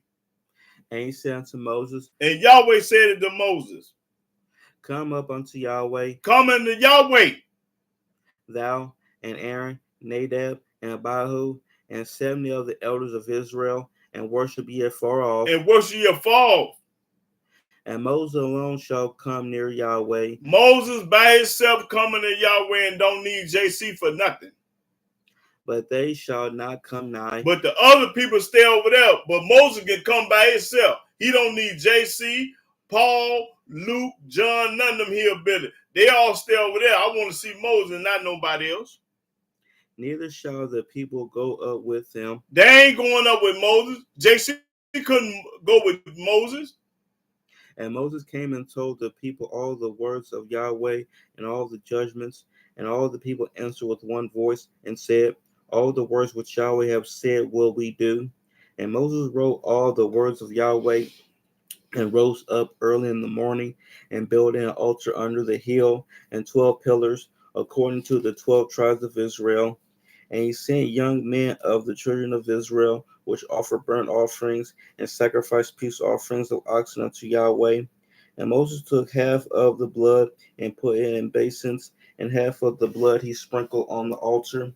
And he said unto Moses, and Yahweh said it to Moses, come up unto Yahweh. Come unto Yahweh. Thou and Aaron, Nadab and Abihu, and 70 of the elders of Israel, and worship ye afar off. And worship ye afar off. And Moses alone shall come near Yahweh. Moses by himself coming to Yahweh and don't need JC for nothing. But they shall not come nigh. But the other people stay over there. But Moses can come by himself. He don't need JC, Paul, Luke, John, none of them here ability. They all stay over there. I want to see Moses and not nobody else. Neither shall the people go up with him. They ain't going up with Moses. JC couldn't go with Moses. And Moses came and told the people all the words of Yahweh and all the judgments. And all the people answered with one voice and said, all the words which Yahweh have said will we do. And Moses wrote all the words of Yahweh and rose up early in the morning and built an altar under the hill and 12 pillars according to the 12 tribes of Israel. And he sent young men of the children of Israel, which offer burnt offerings and sacrifice peace offerings of oxen unto Yahweh. And Moses took half of the blood and put it in basins, and half of the blood he sprinkled on the altar.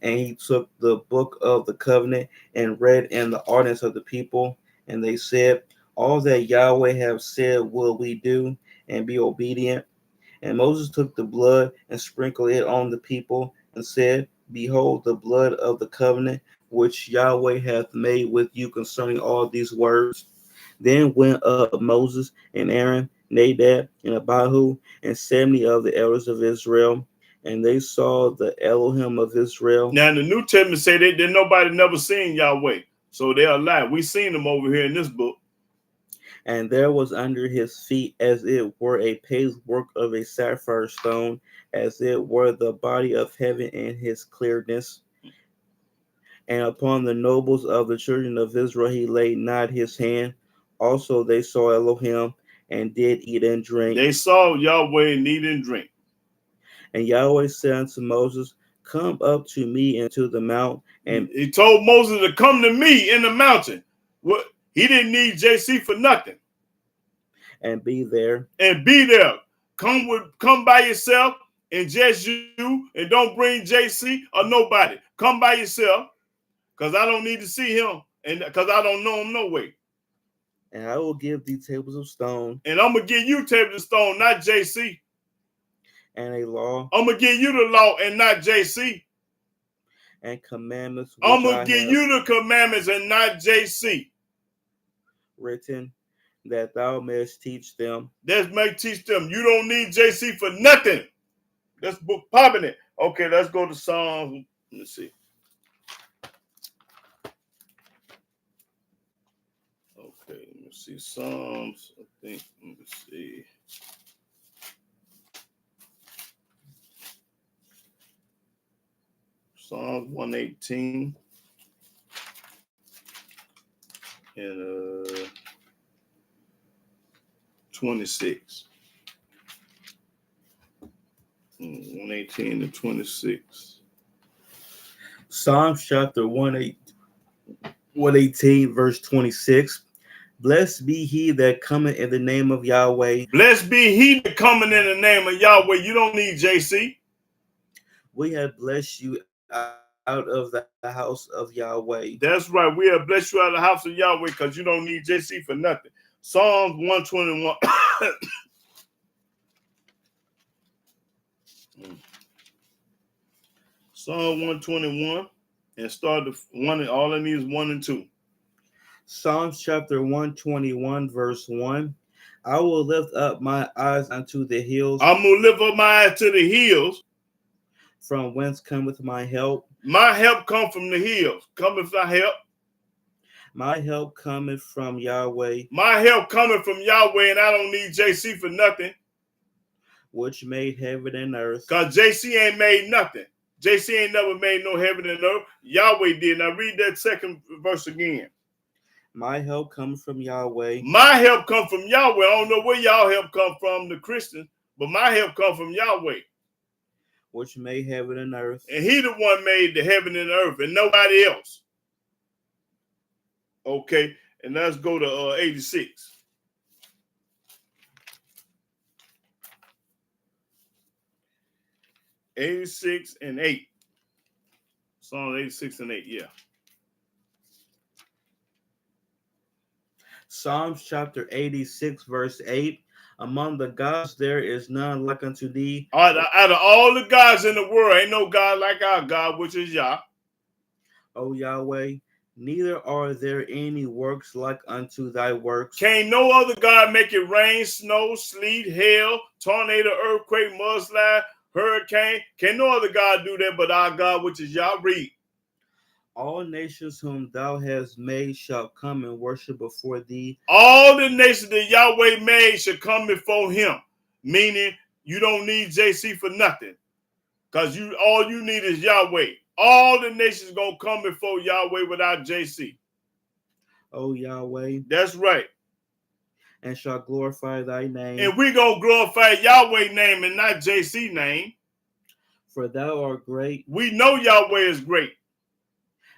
And he took the book of the covenant and read in the audience of the people. And they said, all that Yahweh have said will we do, and be obedient. And Moses took the blood and sprinkled it on the people, and said, behold, the blood of the covenant which Yahweh hath made with you concerning all these words. Then went up Moses and Aaron, Nadab and Abihu, and 70 of the elders of Israel, and they saw the Elohim of Israel. Now in the New Testament say that nobody never seen Yahweh, so they're alive. We seen them over here in this book. And there was under his feet as it were a paved work of a sapphire stone, as it were the body of heaven in his clearness. And upon the nobles of the children of Israel he laid not his hand. Also they saw Elohim and did eat and drink. They saw Yahweh and eat and drink. And Yahweh said unto Moses, come up to me into the mount. And he told Moses to come to me in the mountain. What? He didn't need JC for nothing. And be there. And be there. Come by yourself and just you, and don't bring JC or nobody. Come by yourself, because I don't need to see him, and because I don't know him no way. And I will give thee tables of stone. And I'm going to give you tables of stone, not JC. And a law. I'm going to give you the law and not JC. And commandments. I'm going to give you the commandments and not JC. Written that thou mayest teach them. That may teach them. You don't need JC for nothing. This book popping it. Okay, let's go to Psalms. Let's see. Okay, let me see. Psalms, I think. Let me see. Psalms 118. And 26. 118 to 26. Psalms chapter 118, verse 26. Blessed be he that cometh in the name of Yahweh. Blessed be he that cometh in the name of Yahweh. You don't need JC. We have blessed you out of the house of Yahweh. That's right. We have blessed you out of the house of Yahweh, because you don't need JC for nothing. Psalms 121. Psalm 121, and start the one. All I need is 1 and 2. Psalms chapter 121, verse 1. I will lift up my eyes unto the hills, I'm going to lift up my eyes to the hills. from whence cometh my help. My help come from the hills. Coming from help. My help cometh from Yahweh, My help coming from Yahweh, and I don't need JC for nothing. which made heaven and earth. Because JC ain't made nothing. JC ain't never made no heaven and earth. Yahweh did. Now read that second verse again. My help comes from Yahweh, My help come from Yahweh. I don't know where y'all help come from, the Christians, but my help come from Yahweh. which made heaven and earth. And he the one made the heaven and earth and nobody else. Okay, and let's go to 86. '86 and 8. Psalm 86 and 8, yeah. Psalms chapter 86, verse 8. Among the gods there is none like unto thee. Out of all the gods in the world, ain't no God like our God, which is Yah. O Yahweh, neither are there any works like unto thy works. Can't no other God make it rain, snow, sleet, hail, tornado, earthquake, mudslide, hurricane. Can't no other God do that but our God, which is Yah. Read. All nations whom thou hast made shall come and worship before thee. All the nations that Yahweh made should come before him. Meaning you don't need JC for nothing. Because all you need is Yahweh. All the nations gonna come before Yahweh without JC. O Yahweh, That's right. and shall glorify thy name. And we gonna glorify Yahweh name and not JC name. For thou art great, We know Yahweh is great.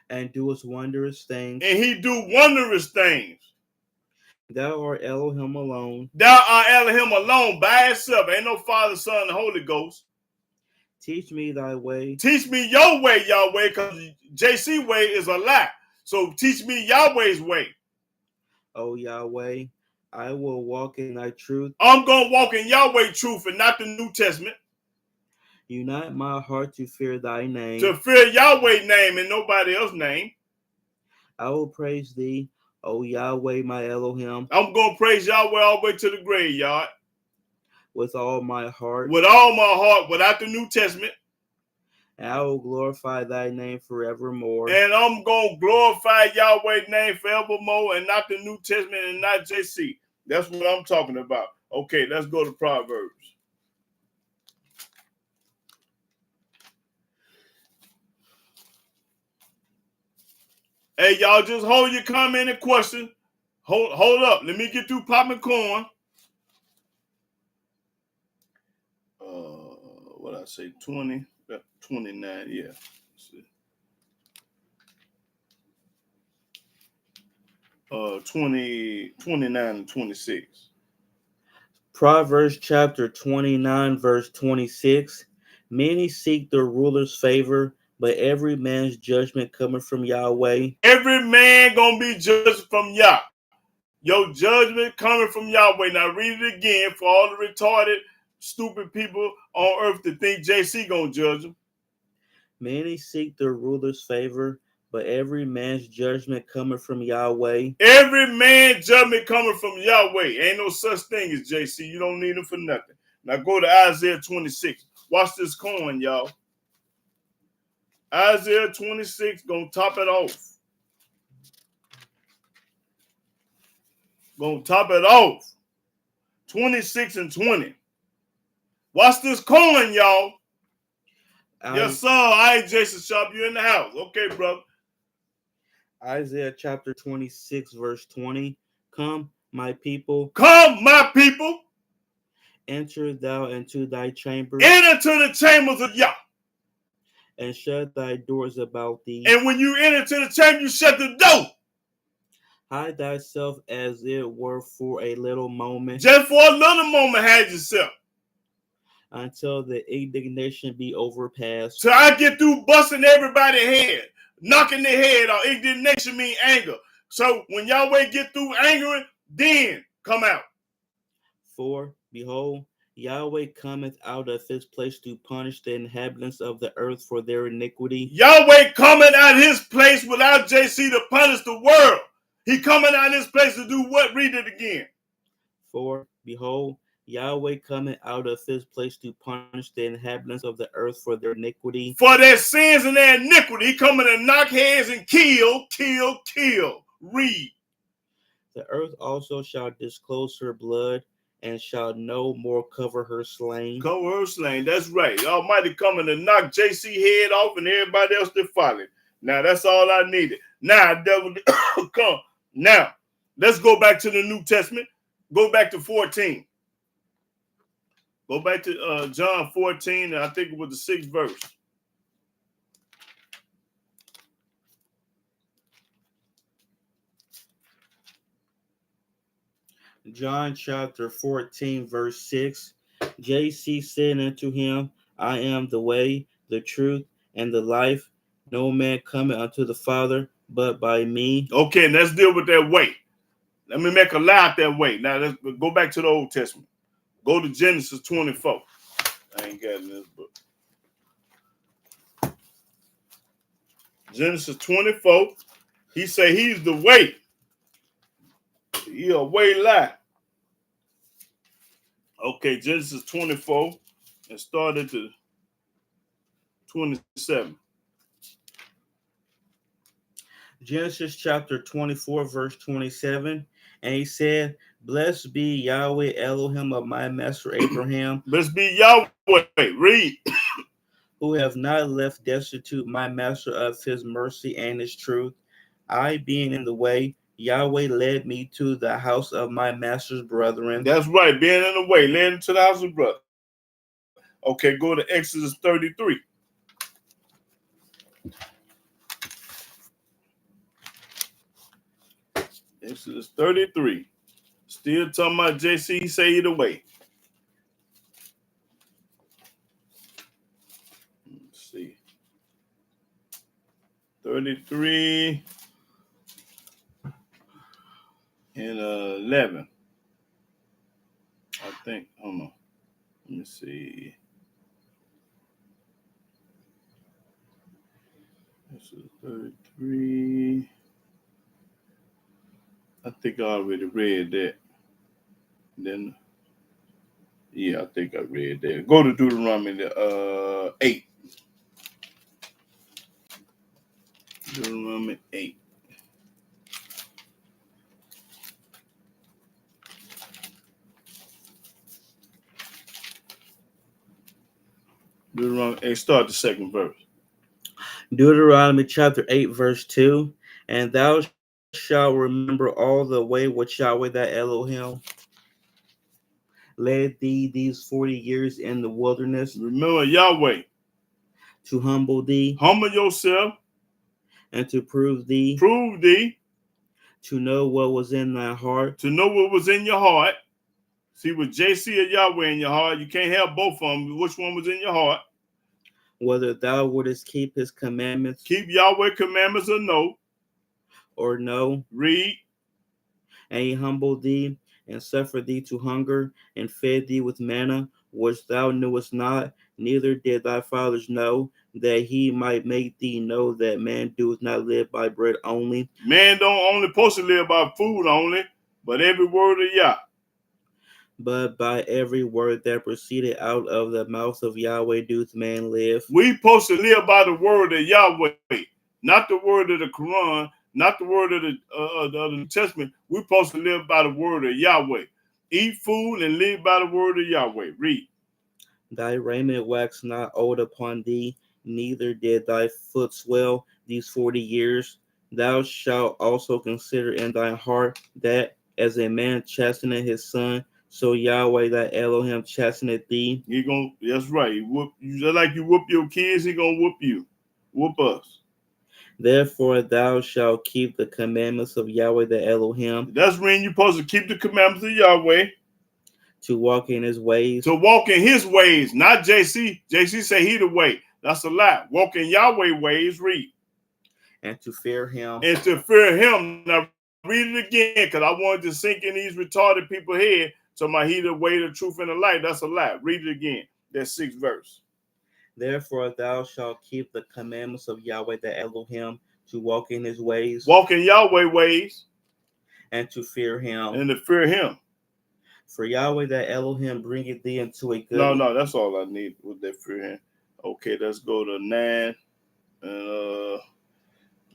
and doest wondrous things. And he do wondrous things. Thou art Elohim alone. Thou art Elohim alone by itself. Ain't no Father, Son, and Holy Ghost. Teach me thy way, Teach me your way, Yahweh, because JC way is a lie. So teach me Yahweh's way. O Yahweh. I will walk in thy truth. I'm going to walk in Yahweh truth and not the New Testament. Unite my heart to fear thy name. To fear Yahweh's name and nobody else's name. I will praise thee, O Yahweh, my Elohim, I'm going to praise Yahweh all the way to the graveyard. with all my heart. With all my heart, without the New Testament. And I will glorify thy name forevermore. And I'm going to glorify Yahweh's name forevermore and not the New Testament and not JC. That's what I'm talking about. Okay, let's go to Proverbs. Hey, y'all, just hold your comment and question. Hold up. Let me get through popping corn. What I say? 20, 29, yeah. Let's see. 29 and 26. Proverbs chapter 29, verse 26. Many seek the ruler's favor, but every man's judgment cometh from Yahweh. Every man gonna be judged from Yah. Your judgment coming from Yahweh. Now read it again for all the retarded, stupid people on earth to think JC gonna judge them. Many seek the ruler's favor, but every man's judgment cometh from Yahweh. Every man judgment coming from Yahweh. Ain't no such thing as JC. You don't need him for nothing. Now go to Isaiah 26. Watch this coin, y'all. Isaiah 26 gonna top it off. Gonna top it off. 26 and 20. Watch this coin, y'all. Yes, sir. I ain't Jason Sharp. You in the house. Okay, brother. Isaiah chapter 26, verse 20. Come, my people, Come, my people. enter thou into thy chambers, Enter to the chambers of Yah. and shut thy doors about thee. And when you enter to the chamber, you shut the door. Hide thyself as it were for a little moment, Just for a little moment, hide yourself. until the indignation be overpassed. So I get through busting everybody's head, knocking their head off. Indignation means anger. So when Yahweh get through angering, then come out. For, behold, Yahweh cometh out of his place to punish the inhabitants of the earth for their iniquity. Yahweh coming out his place without JC to punish the world. He coming out of this place to do what? Read it again. For behold, Yahweh coming out of his place to punish the inhabitants of the earth for their iniquity. For their sins and their iniquity. He coming to knock heads and kill. Read. The earth also shall disclose her blood, and shall no more cover her slain. Cover her slain. That's right. The Almighty coming to knock JC head off and everybody else that followed. Now that's all I needed. Now devil come. Now let's go back to the New Testament. Go back to 14. Go back to John 14, and I think it was the 6th verse. John chapter 14, verse 6. JC said unto him, I am the way, the truth, and the life. No man cometh unto the Father but by me. Okay, let's deal with that way. Let me make a lie out that way. Now let's go back to the Old Testament. Go to Genesis 24. I ain't got it in this book. Genesis 24. He say he's the way. He a way lie. Okay, Genesis 24 and start at the 27. Genesis chapter 24, verse 27. And he said, Blessed be Yahweh Elohim of my master Abraham. Blessed be Yahweh. Read. Who have not left destitute my master of his mercy and his truth. I being in the way, Yahweh led me to the house of my master's brethren. That's right, being in the way, led him to the house of brother. Okay, go to Exodus 33. Exodus 33. Still talking about JC, he say either way. Let's see. 33 and 11. I think, hold on. Let me see. This is 33. I think I already read that. Then, yeah, I think I read that. Go to Deuteronomy 8. Deuteronomy 8. Deuteronomy 8, start the 2nd verse. Deuteronomy chapter 8, verse 2. And thou shalt remember all the way which Yahweh thy Elohim led thee these 40 years in the wilderness. Remember Yahweh. To humble thee. Humble yourself. And to prove thee. Prove thee. To know what was in thy heart. To know what was in your heart. See, with JC or Yahweh in your heart, you can't have both of them. Which one was in your heart? Whether thou wouldest keep his commandments. Keep Yahweh commandments or no. Or no. Read. And he humbled thee and suffered thee to hunger and fed thee with manna, which thou knewest not, neither did thy fathers know, that he might make thee know that man doeth not live by bread only. Man don't only supposed to live by food only, but every word of Yah. But by every word that proceeded out of the mouth of Yahweh doeth man live. We supposed to live by the word of Yahweh, not the word of the Quran, not the word of the New Testament. We're supposed to live by the word of Yahweh. Eat food and live by the word of Yahweh. Read. Thy raiment waxed not old upon thee, neither did thy foot swell these 40 years. Thou shalt also consider in thy heart that as a man chasteneth his son, so Yahweh thy Elohim chasteneth thee. That's right. He whoop you just like you whoop your kids, he gonna whoop you. Whoop us. Therefore thou shalt keep the commandments of Yahweh the Elohim. That's when you're supposed to keep the commandments of Yahweh. To walk in his ways. To walk in his ways, not JC. JC say he the way. That's a lie. Walk in Yahweh ways, read. And to fear him. And to fear him. Now read it again, because I wanted to sink in these retarded people's head. So my he the way, the truth, and the light. That's a lie. Read it again. That 6th verse. Therefore thou shalt keep the commandments of Yahweh the Elohim, to walk in his ways. Walk in Yahweh ways. and to fear him. And to fear him. For Yahweh that Elohim bringeth thee into a good. No, that's all I need with that fear him. Okay, let's go to 9 and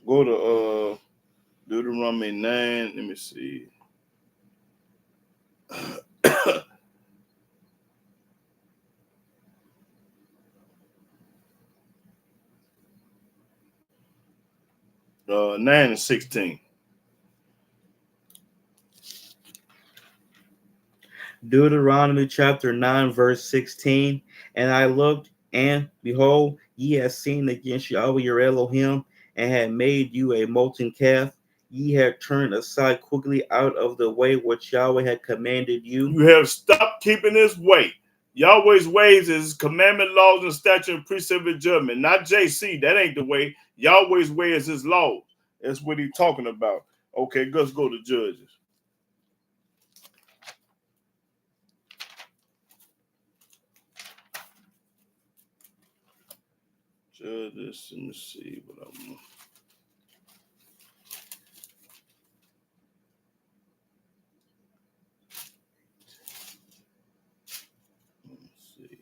go to Deuteronomy 9. Let me see. 9 and 16. Deuteronomy chapter 9, verse 16. And I looked, and behold, ye had sinned against Yahweh your Elohim, and had made you a molten calf. Ye had turned aside quickly out of the way which Yahweh had commanded you. You have stopped keeping his way. Yahweh's ways is commandment, laws, and statute, and precept and judgment. Not JC. That ain't the way. Yahweh's way is his laws. That's what he's talking about. Okay, let's go to Judges. Judges, let me see what I'm. Let's see.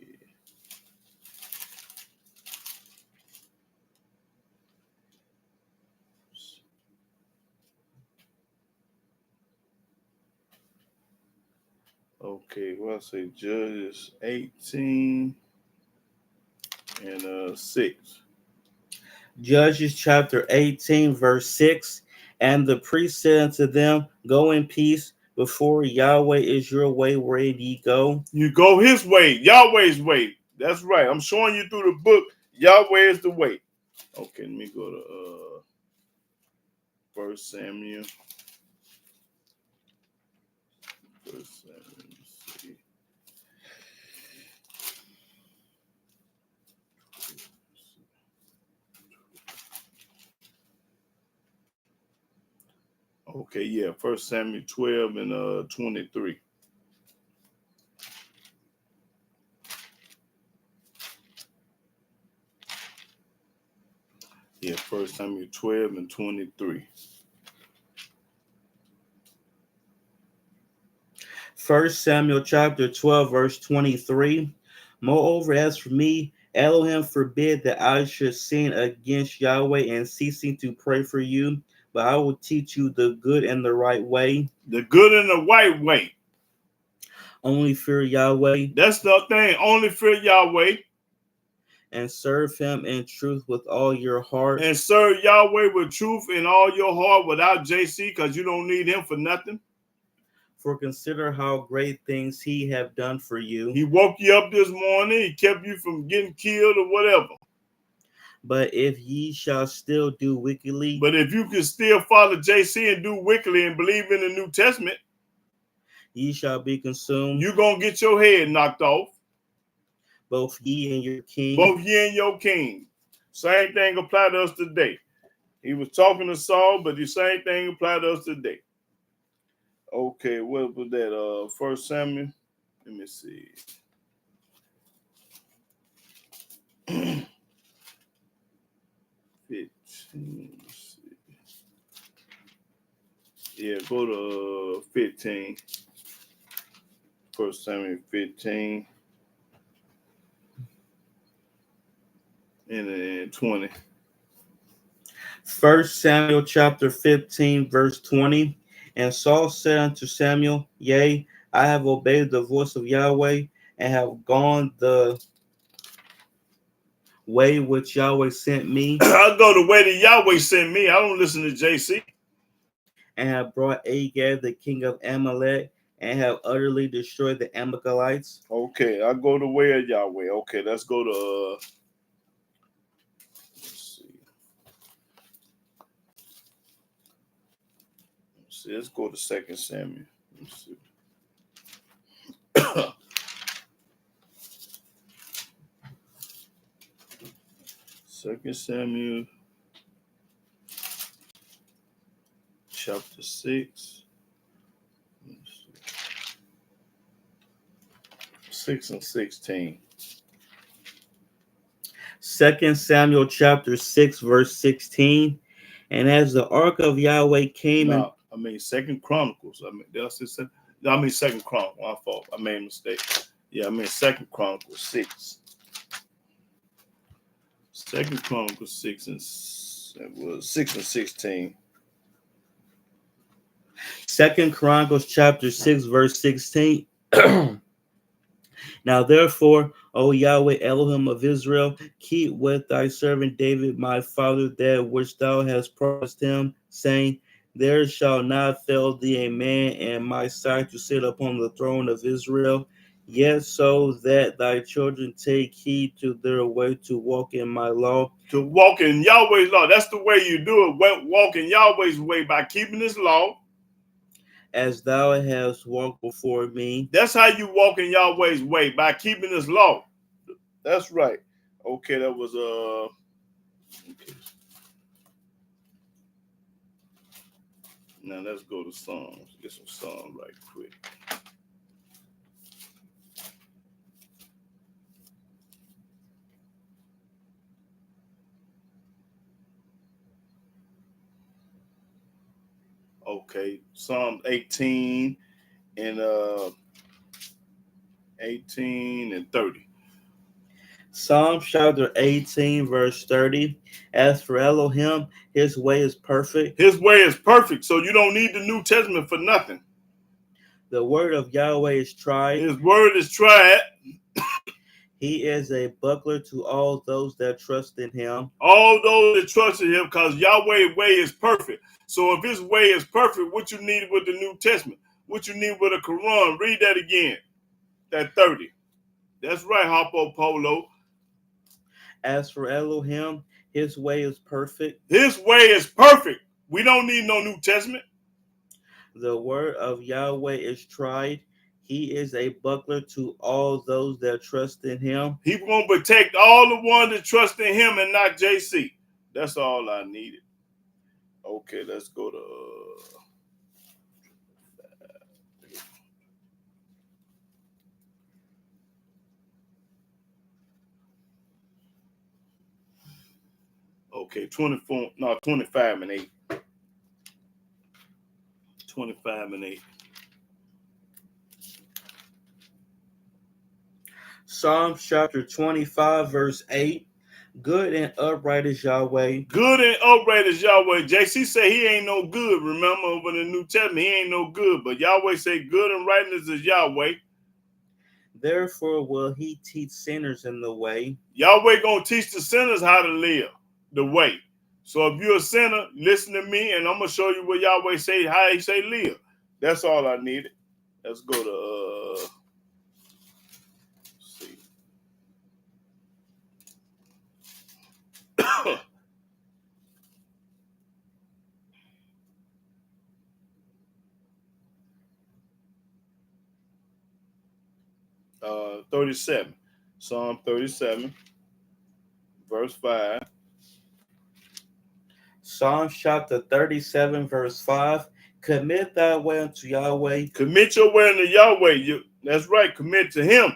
Okay, well, I say Judges 18 and 6. Judges chapter 18, verse 6. And the priest said unto them, Go in peace, before Yahweh is your way, where ye go. You go his way, Yahweh's way. That's right. I'm showing you through the book. Yahweh is the way. Okay, let me go to 1 Samuel. 1 Samuel, let's see. Okay, yeah, 1 Samuel 12 and 23. Yeah, 1 Samuel 12 and 23. 1 Samuel chapter 12, verse 23. Moreover, as for me, Elohim forbid that I should sin against Yahweh in ceasing to pray for you, but I will teach you the good and the right way. The good and the right way. Only fear Yahweh. That's the thing. Only fear Yahweh. And serve him in truth with all your heart. And serve Yahweh with truth in all your heart without JC, because you don't need him for nothing. For consider how great things he have done for you. He woke you up this morning. He kept you from getting killed or whatever. But if ye shall still do wickedly. But if you can still follow JC and do wickedly and believe in the New Testament, ye shall be consumed. You're going to get your head knocked off. Both ye and your king. Both ye and your king. Same thing apply to us today. He was talking to Saul, but the same thing apply to us today. Okay, what was that? 1 Samuel. Let me see. Yeah, go to 15. 1 Samuel 15. And then 20. 1 Samuel chapter 15, verse 20. And Saul said unto Samuel, Yea, I have obeyed the voice of Yahweh, and have gone the way which Yahweh sent me. I go the way that Yahweh sent me. I don't listen to JC. And have brought Agag, the king of Amalek, and have utterly destroyed the Amalekites. Okay, I go the way of Yahweh. Okay, let's go to let's go to 2 Samuel. Let's see. 2 Samuel chapter 6. 6 and 16. 2 Samuel chapter 6, verse 16. And as the ark of Yahweh came Now, Second Chronicles. Second Chronicles. My fault. I made a mistake. Yeah, Second Chronicles 6. Second Chronicles 6 and 16. Second Chronicles chapter 6, verse 16. Now therefore, O Yahweh Elohim of Israel, keep with thy servant David my father that which thou hast promised him, saying, there shall not fail thee a man in my sight to sit upon the throne of Israel, yet so that thy children take heed to their way to walk in my law. To walk in Yahweh's law. That's the way you do it. Walk in Yahweh's way by keeping his law. As thou hast walked before me. That's how you walk in Yahweh's way, by keeping his law. That's right. Okay, that was okay. Now let's go to Psalms. Get some Psalms right quick. Okay, Psalm 18 and 30. Psalm chapter 18, verse 30. As for Elohim, his way is perfect. His way is perfect, so you don't need the New Testament for nothing. The word of Yahweh is tried. His word is tried. He is a buckler to all those that trust in him. All those that trust in him, because Yahweh's way is perfect. So if his way is perfect, what you need with the New Testament? What you need with the Quran? Read that again. That 30. That's right, Harpo Polo. As for Elohim, his way is perfect. His way is perfect. We don't need no New Testament. The word of Yahweh is tried. He is a buckler to all those that trust in him. He's going to protect all the ones that trust in him and not JC. That's all I needed. Okay, let's go to... Okay, 25 and 8. 25 and 8. Psalm chapter 25, verse 8. Good and upright is Yahweh. Good and upright is Yahweh. JC say he ain't no good. Remember, over the New Testament, he ain't no good. But Yahweh say good and rightness is Yahweh. Therefore will he teach sinners in the way. Yahweh gonna teach the sinners how to live the way. So if you're a sinner, listen to me, and I'm gonna show you what Yahweh say, how he say live. That's all I needed. Let's go to let's see. 37. Psalm 37, verse 5. Psalm chapter 37, verse 5. Commit thy way unto Yahweh. Commit your way unto Yahweh. That's right. Commit to him.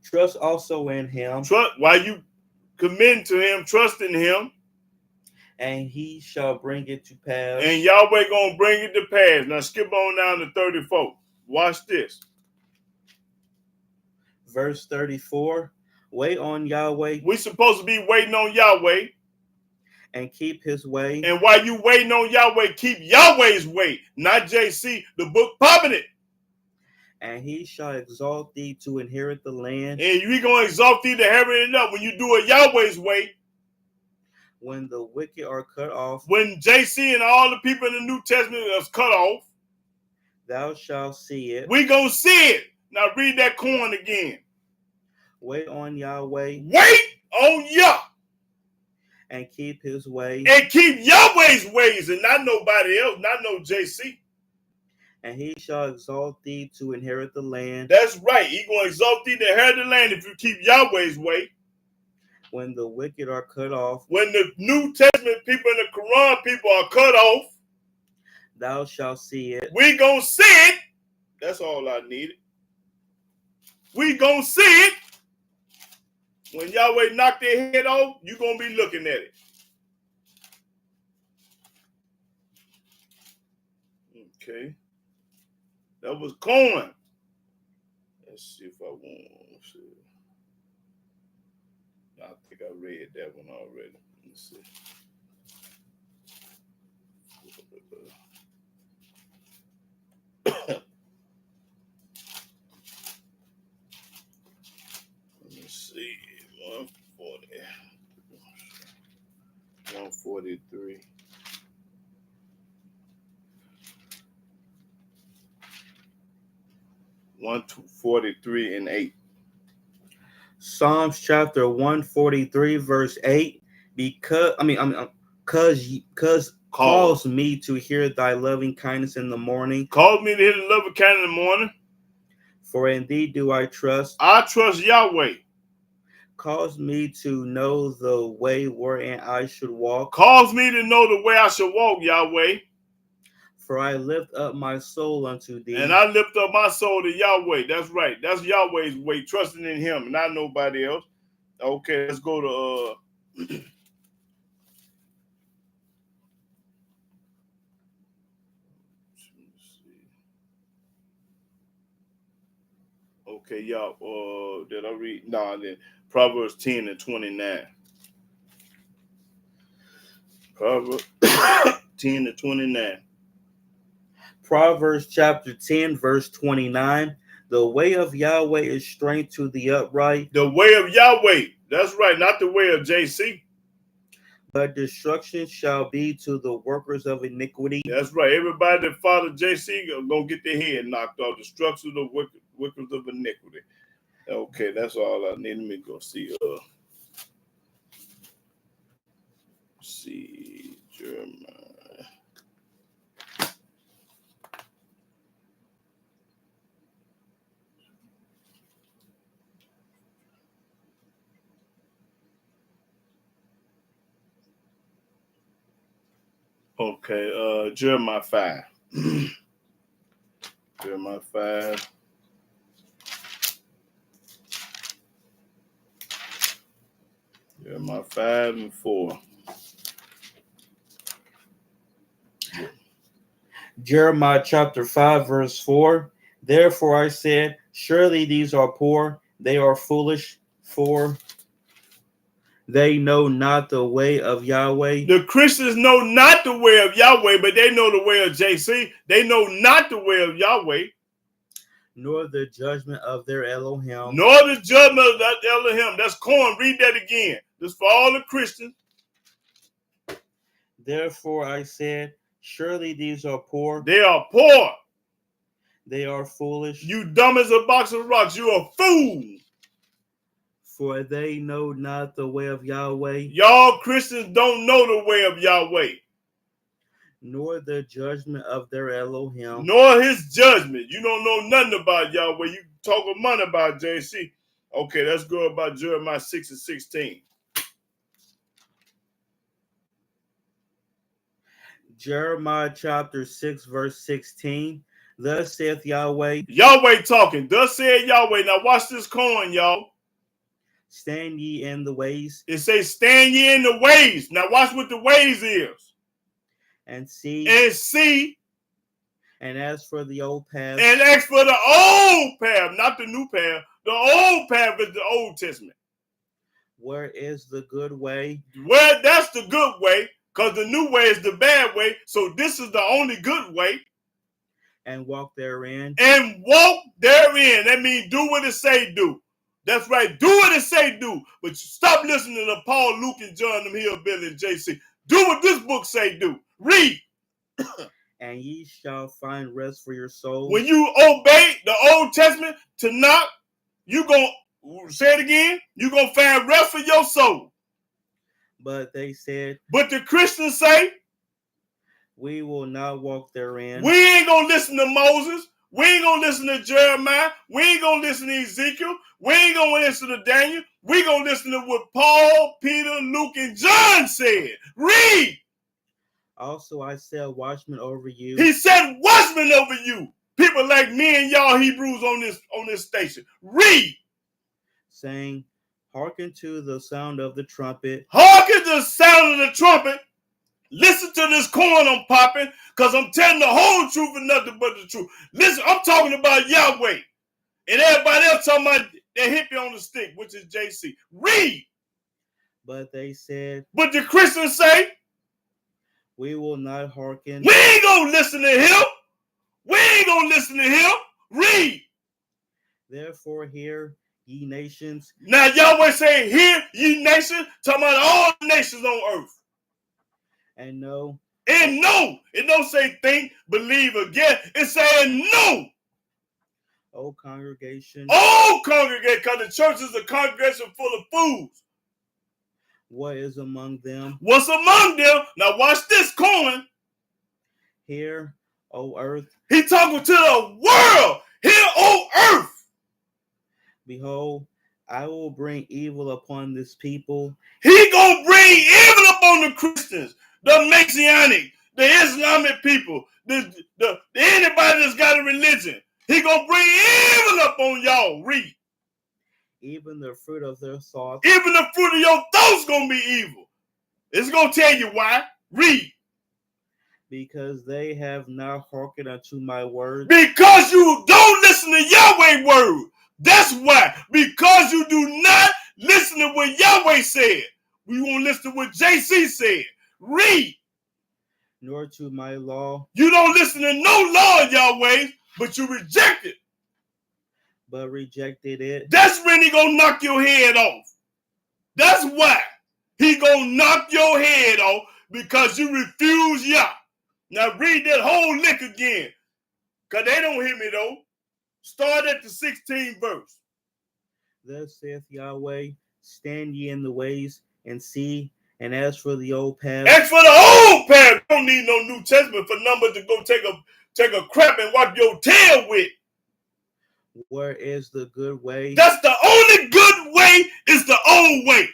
Trust also in him. Trust while you commit to him, trust in him. And he shall bring it to pass. And Yahweh gonna bring it to pass. Now skip on down to 34. Watch this. Verse 34. Wait on Yahweh. We supposed to be waiting on Yahweh. And keep his way. And while you waiting on Yahweh, keep Yahweh's way, not JC, the book popping it. And he shall exalt thee to inherit the land. And we gonna exalt thee to inherit it up when you do it Yahweh's way. When the wicked are cut off. When JC and all the people in the New Testament is cut off. Thou shalt see it. We gonna see it. Now read that corn again. Wait on Yahweh. Wait on Yah. And keep his way. And keep Yahweh's ways and not nobody else, not no JC. And he shall exalt thee to inherit the land. That's right. He gonna exalt thee to inherit the land if you keep Yahweh's way. When the wicked are cut off. When the New Testament people and the Quran people are cut off. Thou shalt see it. We gonna see it. That's all I needed. We gonna see it. When Yahweh knock their head off, you gonna be looking at it. Okay. That was corn. Let's see if I want to. I think I read that one already. Let's see. Let me see. 140. 143. One 43 and 8. Psalms chapter 143 verse 8. Cause cause me to hear thy loving kindness in the morning. Cause me to hear the love of kind in the morning. For in thee do I trust. I trust Yahweh. Cause me to know the way wherein I should walk. Cause me to know the way I should walk, Yahweh. For I lift up my soul unto thee. And I lift up my soul to Yahweh. That's right. That's Yahweh's way, trusting in him, and not nobody else. Okay, let's go to okay, y'all. Did I read? No, then Proverbs 10 and 29. Proverbs 10 and 29. Proverbs chapter 10 verse 29. The way of Yahweh is strength to the upright. The way of Yahweh. That's right, not the way of JC. But destruction shall be to the workers of iniquity. That's right. Everybody that follow JC are going to get their head knocked off. Destruction of the workers of iniquity. Okay, that's all I need. Let me go see. See Jeremiah. Okay, Jeremiah 5. Jeremiah 5. Jeremiah 5 and 4. Jeremiah chapter 5 verse 4. Therefore I said, surely these are poor, they are foolish, for they know not the way of Yahweh. The Christians know not the way of Yahweh, but they know the way of JC. They know not the way of Yahweh. Nor the judgment of their Elohim. Nor the judgment of that Elohim. That's corn. Read that again. This for all the Christians. Therefore I said, surely these are poor. They are poor. They are foolish. You dumb as a box of rocks. You a fool. For they know not the way of Yahweh. Y'all Christians don't know the way of Yahweh. Nor the judgment of their Elohim. Nor his judgment. You don't know nothing about Yahweh. You talk a money about JC. Okay, let's go about Jeremiah 6 and 16. Jeremiah chapter 6 verse 16. Thus saith Yahweh. Yahweh talking. Thus saith Yahweh. Now watch this coin, y'all. Stand ye in the ways. It says, stand ye in the ways. Now watch what the ways is. And see. And see. And as for the old path. And ask for the old path, not the new path. The old path is the Old Testament. Where is the good way? Well, that's the good way, because the new way is the bad way. So this is the only good way. And walk therein. And walk therein. That means do what it say do. That's right. Do what it say do. But stop listening to Paul, Luke, and John, them Hillbilly and JC. Do what this book say do. Read. And ye shall find rest for your souls. When you obey the Old Testament to knock, you going to say it again. You going to find rest for your soul. But they said. But the Christians say. We will not walk therein. We ain't going to listen to Moses. We ain't going to listen to Jeremiah. We ain't going to listen to Ezekiel. We ain't going to listen to Daniel. We going to listen to what Paul, Peter, Luke, and John said. Read. Also, I said watchmen over you. He said watchmen over you. People like me and y'all Hebrews on this station. Read. Saying, hearken to the sound of the trumpet. Hearken to the sound of the trumpet. Listen to this corn I'm popping, because I'm telling the whole truth and nothing but the truth. Listen, I'm talking about Yahweh. And everybody else talking about that hippie on the stick, which is JC. Read. But they said, But the Christians say, we will not hearken. we ain't gonna listen to him. We ain't gonna listen to him. Read. Therefore hear, ye nations, Now Yahweh saying, hear ye nations, talking about all nations on earth. and know, And no, it don't say think, believe again. It's saying no. O congregation, All congregate, because the church is a congregation full of fools. what is among them? What's among them? Now watch this coin. Hear, O earth, He talking to the world. Here, O earth. behold, I will bring evil upon this people, He gonna bring evil upon the Christians, the Messianic, the Islamic people, the anybody that's got a religion. He gonna bring evil upon y'all. Read. even the fruit of their thoughts, Even the fruit of your thoughts gonna be evil. It's gonna tell you why. Read. because they have not hearkened unto my words, Because you don't listen to Yahweh's word. That's why. Because you do not listen to what Yahweh said. We won't listen to what JC said. Read. nor to my law, You don't listen to no law, Yahweh, but you reject it. but rejected it, That's when he gonna knock your head off. That's why he gonna knock your head off, because you refuse Yah. Now read that whole lick again, because they don't hear me though. Start at the 16th verse. Thus saith Yahweh, stand ye in the ways and see, and as for the old path, As for the old path, don't need no New Testament for numbers to go take a crap and wipe your tail with. where is the good way, That's the only good way, is the old way.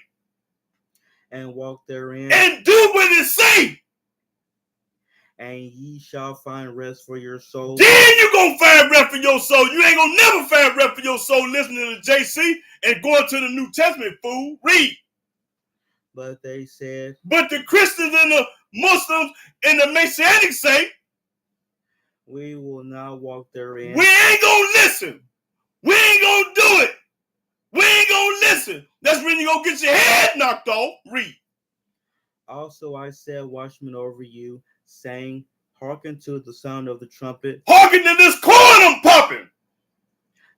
and walk therein, And do what it say. and ye shall find rest for your souls. Then you gonna find rest for your soul. You ain't gonna never find rest for your soul listening to JC and going to the New Testament, fool. Read. But they said, But the Christians and the Muslims and the Messianic say, we will not walk therein, we ain't gonna listen. We ain't gonna do it. We ain't gonna listen. That's when you gonna get your head knocked off. Read. Also I said, watchmen over you, saying, hearken to the sound of the trumpet. Hearken to this corn I'm popping.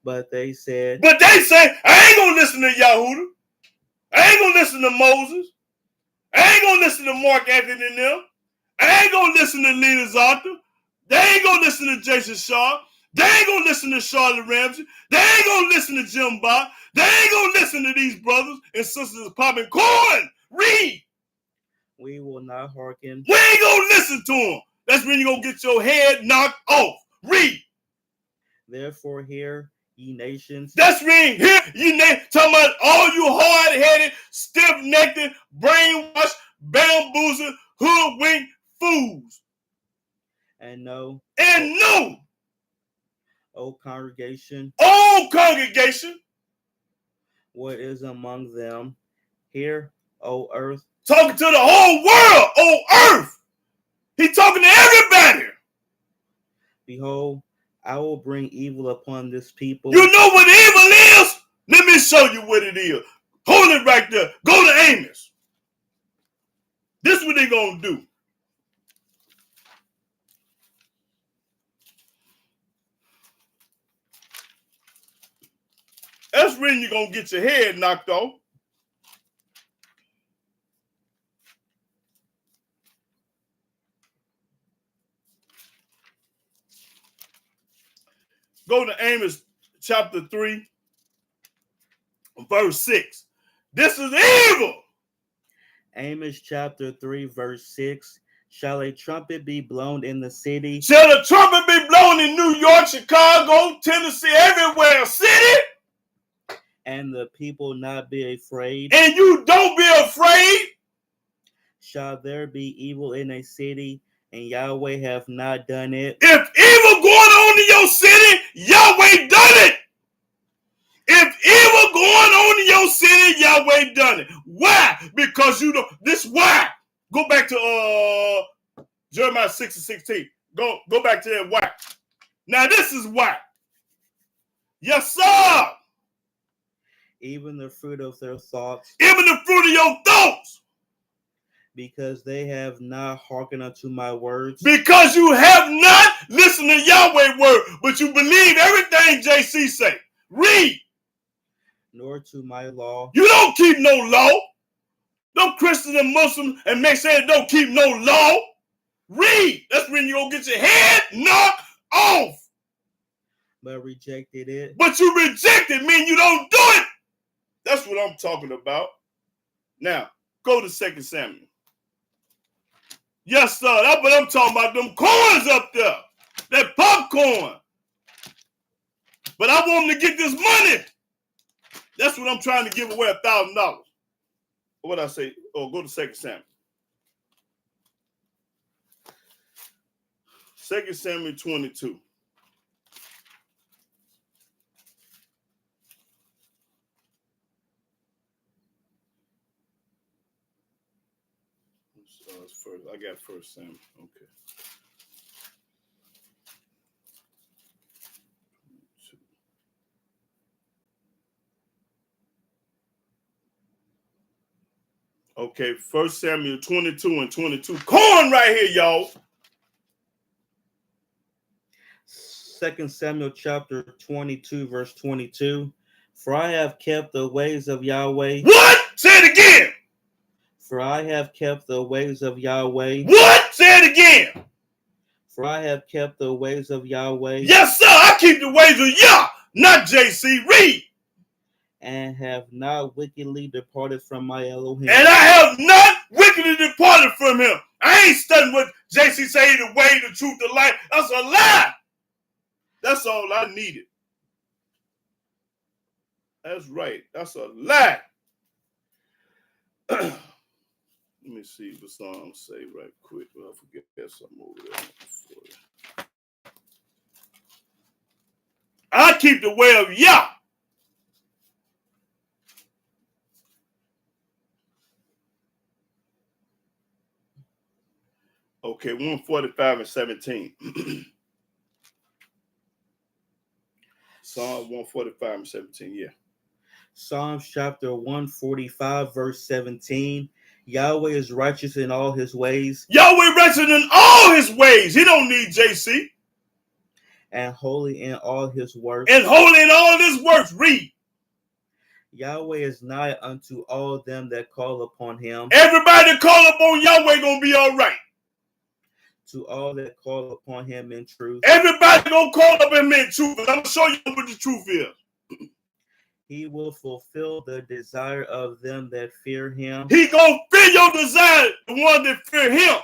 But they said, But they say, I ain't gonna listen to Yahudah. I ain't gonna listen to Moses. I ain't gonna listen to Mark Anthony and them. I ain't gonna listen to Lena Zarta. They ain't gonna listen to Jason Shaw. They ain't gonna listen to Charlotte Ramsey. They ain't gonna listen to Jim Bob. They ain't gonna listen to these brothers and sisters popping corn. Read. we will not hearken, We ain't gonna listen to them. That's when you're gonna get your head knocked off. Read. therefore hear, ye nations, That's when here you talking about all you hard-headed, stiff-necked, brainwashed, bamboozled, hoodwinked fools. and know, And no, O congregation, all congregation, what is among them. Hear, O earth, talking to the whole world, on earth. He talking to everybody. behold, I will bring evil upon this people, You know what evil is? Let me show you what it is. Hold it right there. Go to Amos. This is what they gonna do. That's when you're gonna get your head knocked off. Go to Amos chapter 3, verse 6. This is evil. Amos chapter 3, verse 6. Shall a trumpet be blown in the city, Shall the trumpet be blown in New York, Chicago, Tennessee, everywhere, city? and the people not be afraid? And you don't be afraid? Shall there be evil in a city, and Yahweh have not done it? If evil going on in your city, Yahweh done it. If evil going on in your city, Yahweh done it. Why? Because you don't. This why? Go back to Jeremiah 6:16. Go back to that why. Now this is why. Yes, sir. even the fruit of their thoughts, Even the fruit of your thoughts. because they have not hearkened unto my words, Because you have not listened to Yahweh's word, but you believe everything JC say. Read. nor to my law, You don't keep no law. No Christians and Muslims and make say don't keep no law. Read. That's when you gonna get your head knocked off. but rejected it, But you reject it, mean you don't do it. That's what I'm talking about. Now, go to 2 Samuel. Yes, sir. That's what I'm talking about. Them coins up there. That popcorn. But I want them to get this money. That's what I'm trying to give away, $1,000. What I say? Oh, go to 2 Samuel. 2 Samuel 22. First, I got 1 Samuel. Okay. Okay, 1 Samuel 22 and 22. Corn right here, y'all. 2 Samuel chapter 22, verse 22. For I have kept the ways of Yahweh. What? Say it again. For I have kept the ways of Yahweh. What? Say it again. For I have kept the ways of Yahweh. Yes, sir. I keep the ways of Yah, not JC. Read. And have not wickedly departed from my Elohim. And I have not wickedly departed from him. I ain't studying what JC say, the way, the truth, the life. That's a lie. That's all I needed. That's right. That's a lie. Let me see what song say right quick. I forget something over there. I keep the way of Yah. Okay, 145 and 17. Psalm 145 and 17, yeah. Psalms chapter 145, verse 17. Yahweh is righteous in all his ways. Yahweh righteous in all his ways. He don't need JC. And holy in all his works. And holy in all his works. Read. Yahweh is nigh unto all them that call upon him. Everybody that call upon Yahweh gonna be all right. To all that call upon him in truth. Everybody gonna call up him in truth. I'm gonna show you what the truth is. He will fulfill the desire of them that fear him. He gonna fill your desire, the one that fear him.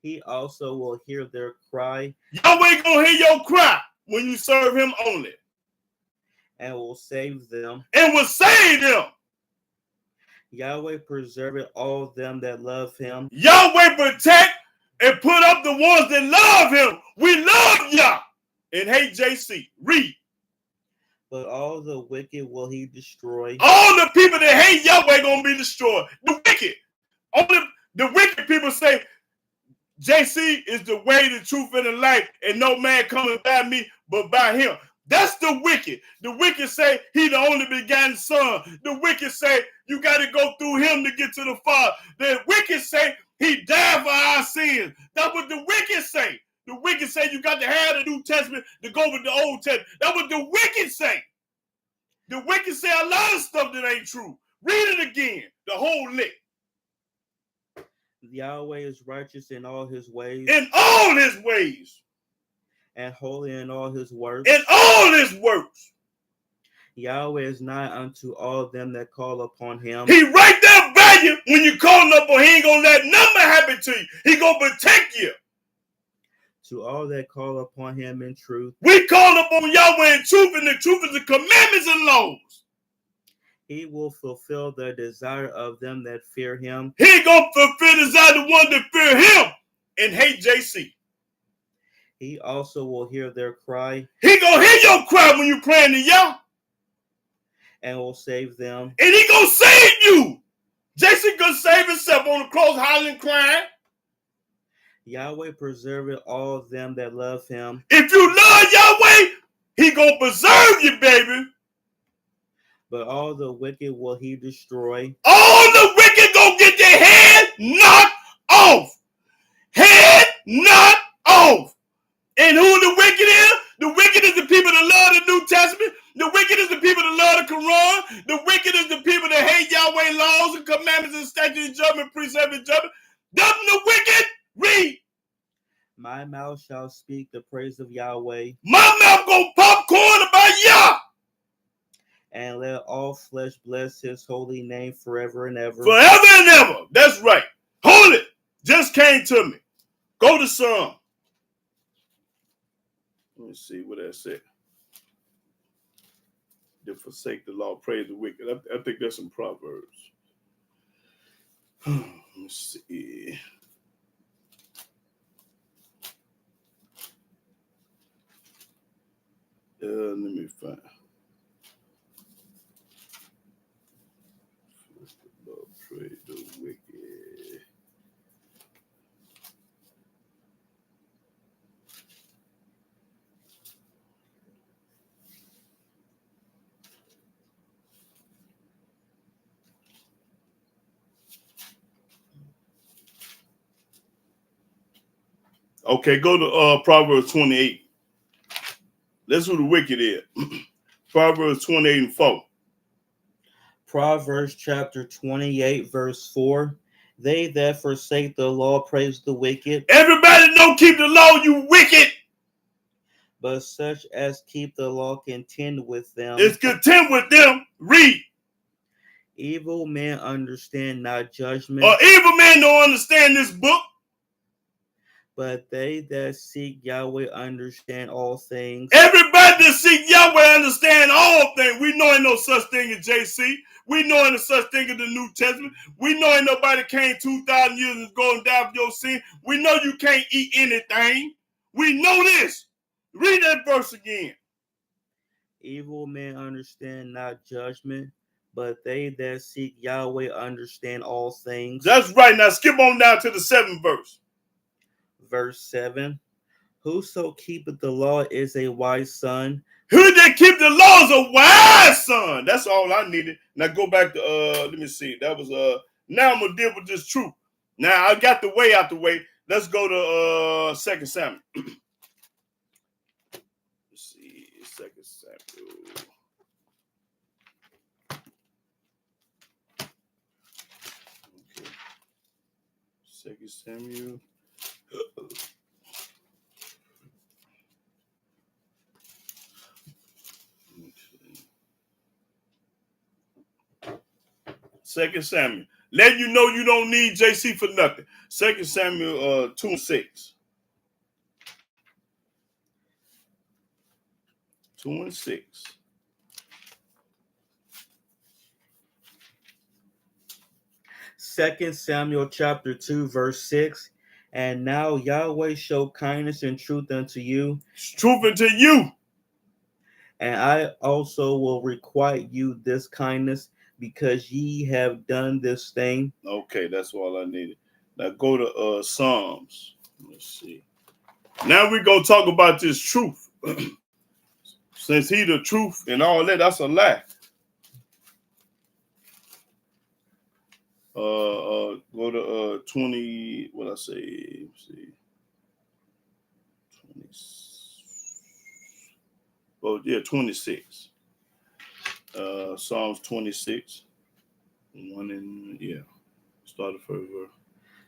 He also will hear their cry. Yahweh gonna hear your cry when you serve him only. And will save them. And will save them. Yahweh preserveth all them that love him. Yahweh protect and put up the ones that love him. We love Yah and hate JC. Read. But all the wicked will he destroy. All the people that hate Yahweh gonna be destroyed. The wicked. Only the wicked people say JC is the way, the truth, and the life, and no man cometh by me but by him. That's the wicked. The wicked say he the only begotten son. The wicked say you got to go through him to get to the Father. The wicked say he died for our sins. That's what the wicked say. The wicked say you got to have the New Testament to go with the Old Testament. That's what the wicked say. The wicked say a lot of stuff that ain't true. Read it again. The whole lick. Yahweh is righteous in all his ways. In all his ways. And holy in all his works. In all his works. Yahweh is nigh unto all them that call upon him. He right there by you when you calling up, or he ain't gonna let nothing happen to you. He gonna protect you. To all that call upon him in truth. We call upon Yahweh in truth, and the truth is the commandments and laws. He will fulfill the desire of them that fear him. He gonna fulfill the desire of the one that fear him and hate JC. He also will hear their cry. He gonna hear your cry when you praying to Yah. And will save them. And he gonna save you. JC could save himself on the cross, hollering, crying. Yahweh preserveth all them that love him. If you love Yahweh, he gonna preserve you, baby. But all the wicked will he destroy. All the wicked gonna get their head knocked off. Head knocked off. And who the wicked is? The wicked is the people that love the New Testament. The wicked is the people that love the Quran. The wicked is the people that hate Yahweh laws and commandments and statutes and judgment, precepts and judgment. Them the wicked. Read. My mouth shall speak the praise of Yahweh, My mouth gonna popcorn about Yah. and let all flesh bless his holy name forever and ever. Forever and ever. That's right. Hold it. Just came to me. Go to Psalm. Let me see what that said. To forsake the law, praise the wicked. I think that's some Proverbs. Let me see. Let me find. Praise the wicked. Okay, go to Proverbs 28. That's who the wicked is. Proverbs 28 and 4. Proverbs chapter 28, verse 4. They that forsake the law praise the wicked, Everybody don't keep the law, you wicked. but such as keep the law contend with them. It's content with them. Read. Evil men understand not judgment, Evil man don't understand this book. but they that seek Yahweh understand all things. Everybody that seek Yahweh understand all things. We know ain't no such thing as JC. We know ain't no such thing as the New Testament. We know ain't nobody came 2,000 years and going down for your sin. We know you can't eat anything. We know this. Read that verse again. Evil men understand not judgment, but they that seek Yahweh understand all things. That's right. Now skip on down to the 7th verse. Verse 7. Whoso keepeth the law is a wise son. Who that keep the laws a wise son. That's all I needed. Now go back to let me see. That was now I'm gonna deal with this truth. Now I got the way out the way. Let's go to 2 Samuel. Let's see, 2 Samuel. Okay. 2 Samuel. 2 Samuel. Let you know you don't need JC for nothing. 2 Samuel 2 and 6. 2 and 6. Second Samuel chapter 2, verse 6. And now Yahweh show kindness and truth unto you, Truth unto you. and I also will requite you this kindness, because ye have done this thing. Okay, that's all I needed. Now go to Psalms. Let's see. Now we're gonna talk about this truth. Since he the truth and all that, that's a lie. Go to 20. What I say? Let's see. 20. Oh yeah, 26. Psalms 26. 1 and yeah. Start the first verse.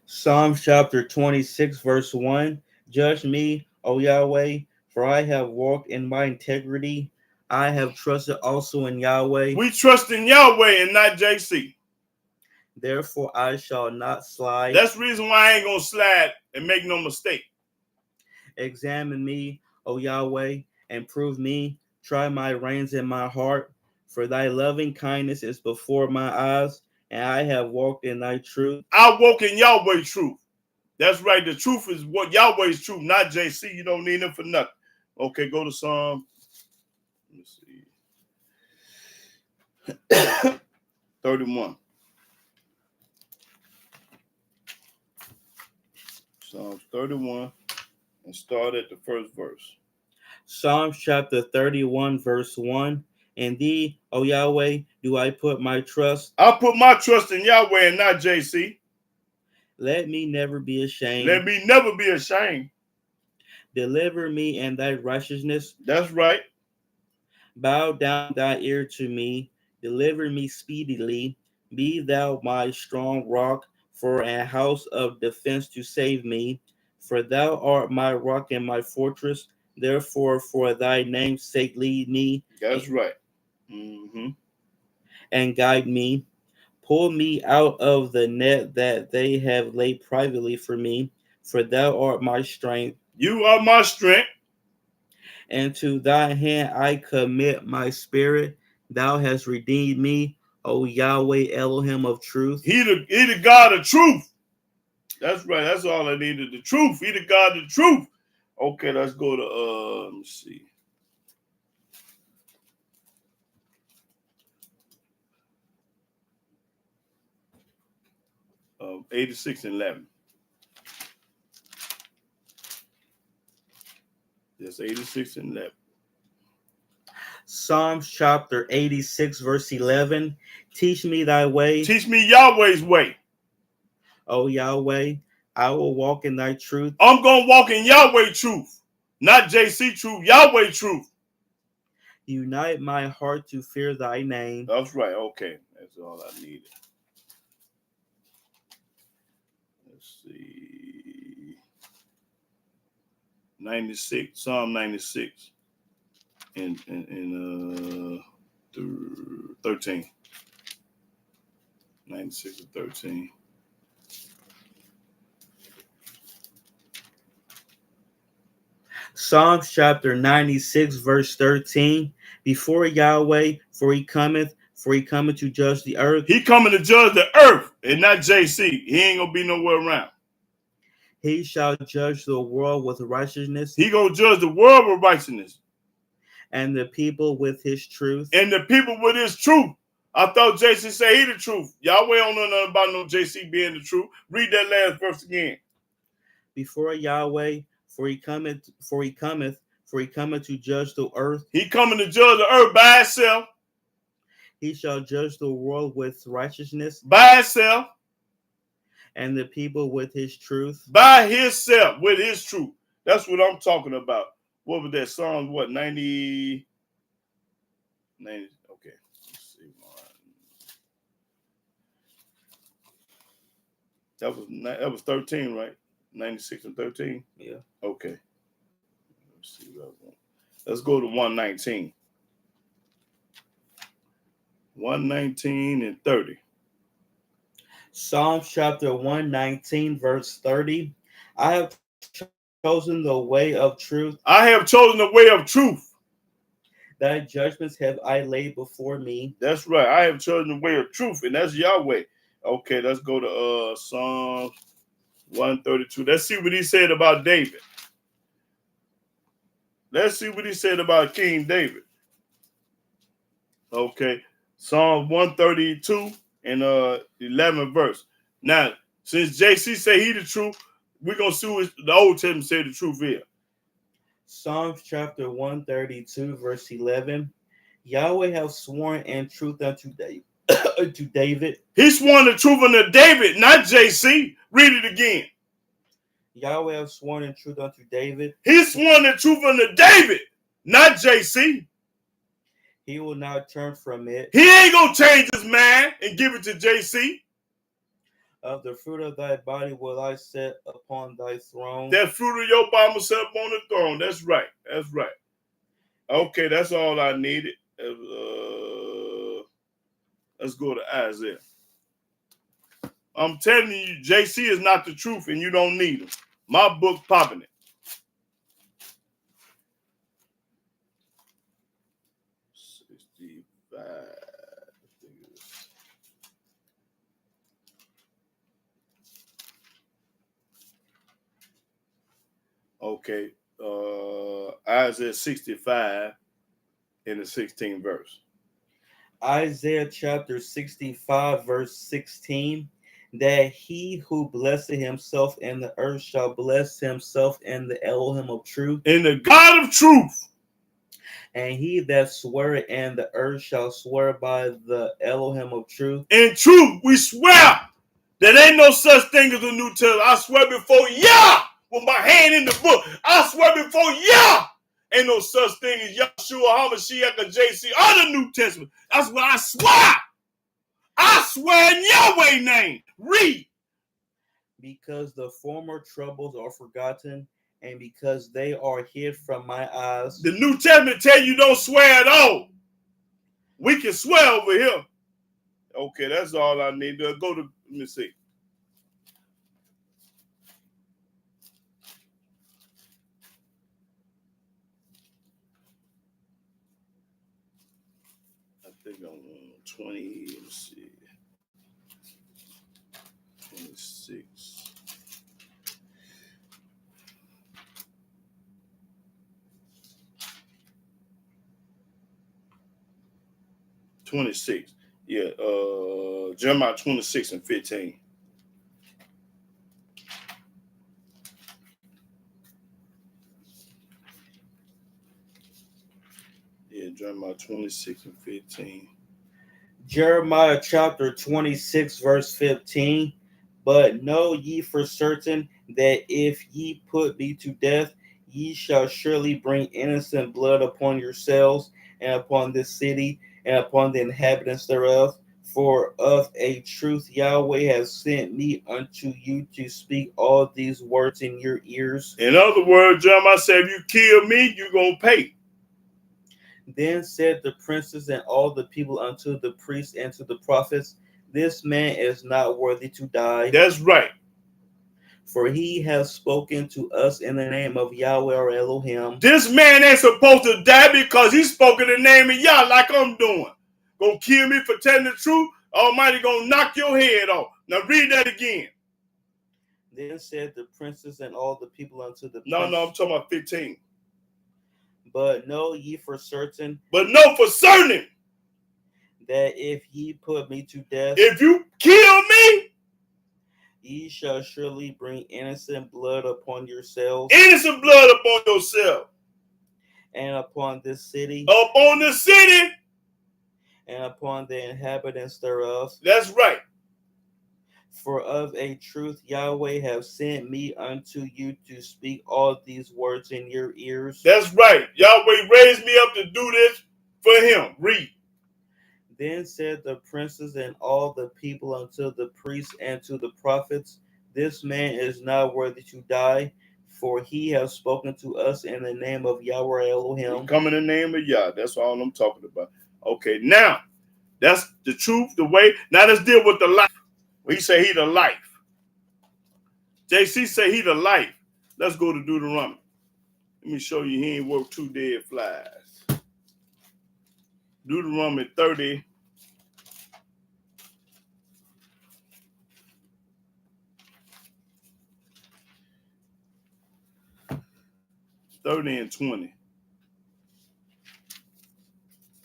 Psalms chapter 26, verse 1. Judge me, O Yahweh, for I have walked in my integrity. I have trusted also in Yahweh. We trust in Yahweh and not JC. Therefore I shall not slide. That's the reason why I ain't gonna slide and make no mistake. Examine me, O Yahweh, and prove me. Try my reins and my heart. For thy loving kindness is before my eyes, and I have walked in thy truth. I walk in Yahweh's truth. That's right. The truth is what Yahweh's truth, not JC. You don't need him for nothing. Okay, go to Psalm. Let me see. 31. Psalms 31 and start at the first verse. Psalms chapter 31, verse 1. In thee, O Yahweh, do I put my trust. I put my trust in Yahweh and not JC. Let me never be ashamed. Let me never be ashamed. Deliver me in thy righteousness. That's right. Bow down thy ear to me. Deliver me speedily. Be thou my strong rock, for a house of defense to save me. For thou art my rock and my fortress. Therefore, for thy name's sake, lead me. That's right. Mm-hmm. And guide me. Pull me out of the net that they have laid privately for me. For thou art my strength. You are my strength. And to thy hand I commit my spirit. Thou hast redeemed me, O Yahweh Elohim of truth. He the God of truth. That's right. That's all I needed. The truth. He the God of truth. Okay, let's go to let me see. 86 and 11. Yes, 86 and 11. Psalms chapter 86, verse 11. Teach me thy way, Teach me Yahweh's way. O Yahweh. I will walk in thy truth. I'm going to walk in Yahweh truth. Not JC truth, Yahweh truth. Unite my heart to fear thy name. That's right. Okay. That's all I needed. Let's see. 96, Psalm 96 and 13. 96 and 13. Psalms chapter 96, verse 13. Before Yahweh, for he cometh to judge the earth. He coming to judge the earth and not JC. He ain't gonna be nowhere around. He shall judge the world with righteousness. He gonna judge the world with righteousness. And the people with his truth. And the people with his truth. I thought JC said he the truth. Yahweh don't know nothing about no JC being the truth. Read that last verse again. Before Yahweh, for he cometh to judge the earth. He coming to judge the earth by himself. He shall judge the world with righteousness. By himself. And the people with his truth. By himself, with his truth. That's what I'm talking about. What was that Psalms? What, 90? Okay. Let's see. That was 13, right? 96 and 13? Yeah. Okay. Let's see what I want. Let's go to 119. 119 and 30. Psalms chapter 119, verse 30. I have chosen the way of truth. I have chosen the way of truth. Thy judgments have I laid before me. That's right. I have chosen the way of truth, and that's Yahweh. Okay, let's go to Psalms 132. Let's see what he said about David. Let's see what he said about King David. Okay, Psalm 132 and 11 verse. Now, since JC say he the truth, we're going to see what the Old Testament say the truth is. Psalms chapter 132, verse 11. Yahweh hath sworn in truth unto David. To David. He sworn the truth unto David, not JC. Read it again. Yahweh hath sworn in truth unto David. He sworn the truth unto David, not JC. He will not turn from it. He ain't gonna change his mind and give it to JC. Of the fruit of thy body will I set upon thy throne. That fruit of your body will set upon the throne. That's right. That's right. Okay, that's all I needed. Let's go to Isaiah. I'm telling you, JC is not the truth, and you don't need him. My book popping it. Okay, Isaiah 65 in the 16th verse. Isaiah chapter 65, verse 16. that he who blessed himself in the earth shall bless himself in the Elohim of truth, In the God of truth. and he that sweareth in the earth shall swear by the Elohim of truth. In truth, we swear there ain't no such thing as a New Testament. I swear before Yah, with my hand in the book, I swear before Yah, ain't no such thing as Yahshua HaMashiach or JC or the New Testament. That's what I swear. I swear in Yahweh's name. Read. Because the former troubles are forgotten, and because they are hid from my eyes. The New Testament tell you don't swear at all. We can swear over here. Okay, that's all I need to go to. Let me see. I think I'm on 20. Let's see. 26. Yeah, Jeremiah 26 and 15. Yeah, Jeremiah 26 and 15. Jeremiah chapter 26, verse 15. But know ye for certain that if ye put me to death, ye shall surely bring innocent blood upon yourselves and upon this city and upon the inhabitants thereof. For of a truth Yahweh has sent me unto you to speak all these words in your ears. In other words, Jeremiah said, if you kill me, you're going to pay. Then said the princes and all the people unto the priests and to the prophets, this man is not worthy to die. That's right. For he has spoken to us in the name of Yahweh or Elohim. This man ain't supposed to die because he spoke in the name of Yah like I'm doing. Gonna kill me for telling the truth? Almighty gonna knock your head off. Now read that again. Then said the princes and all the people unto the No, I'm talking about 15. But know ye for certain But know for certain, that if ye put me to death, if you kill me, ye shall surely bring innocent blood upon yourselves innocent blood upon yourself, and upon this city, upon the city. and upon the inhabitants thereof. That's right. For of a truth Yahweh have sent me unto you to speak all these words in your ears. That's right. Yahweh raised me up to do this for him. Read. Then said the princes and all the people unto the priests and to the prophets, this man is not worthy to die, for he has spoken to us in the name of Yahweh Elohim. Come in the name of Yah. That's all I'm talking about. Okay, now, that's the truth, the way. Now let's deal with the life. He say he the life. JC say he the life. Let's go to Deuteronomy. Let me show you he ain't worth two dead flies. Deuteronomy 30. And 20.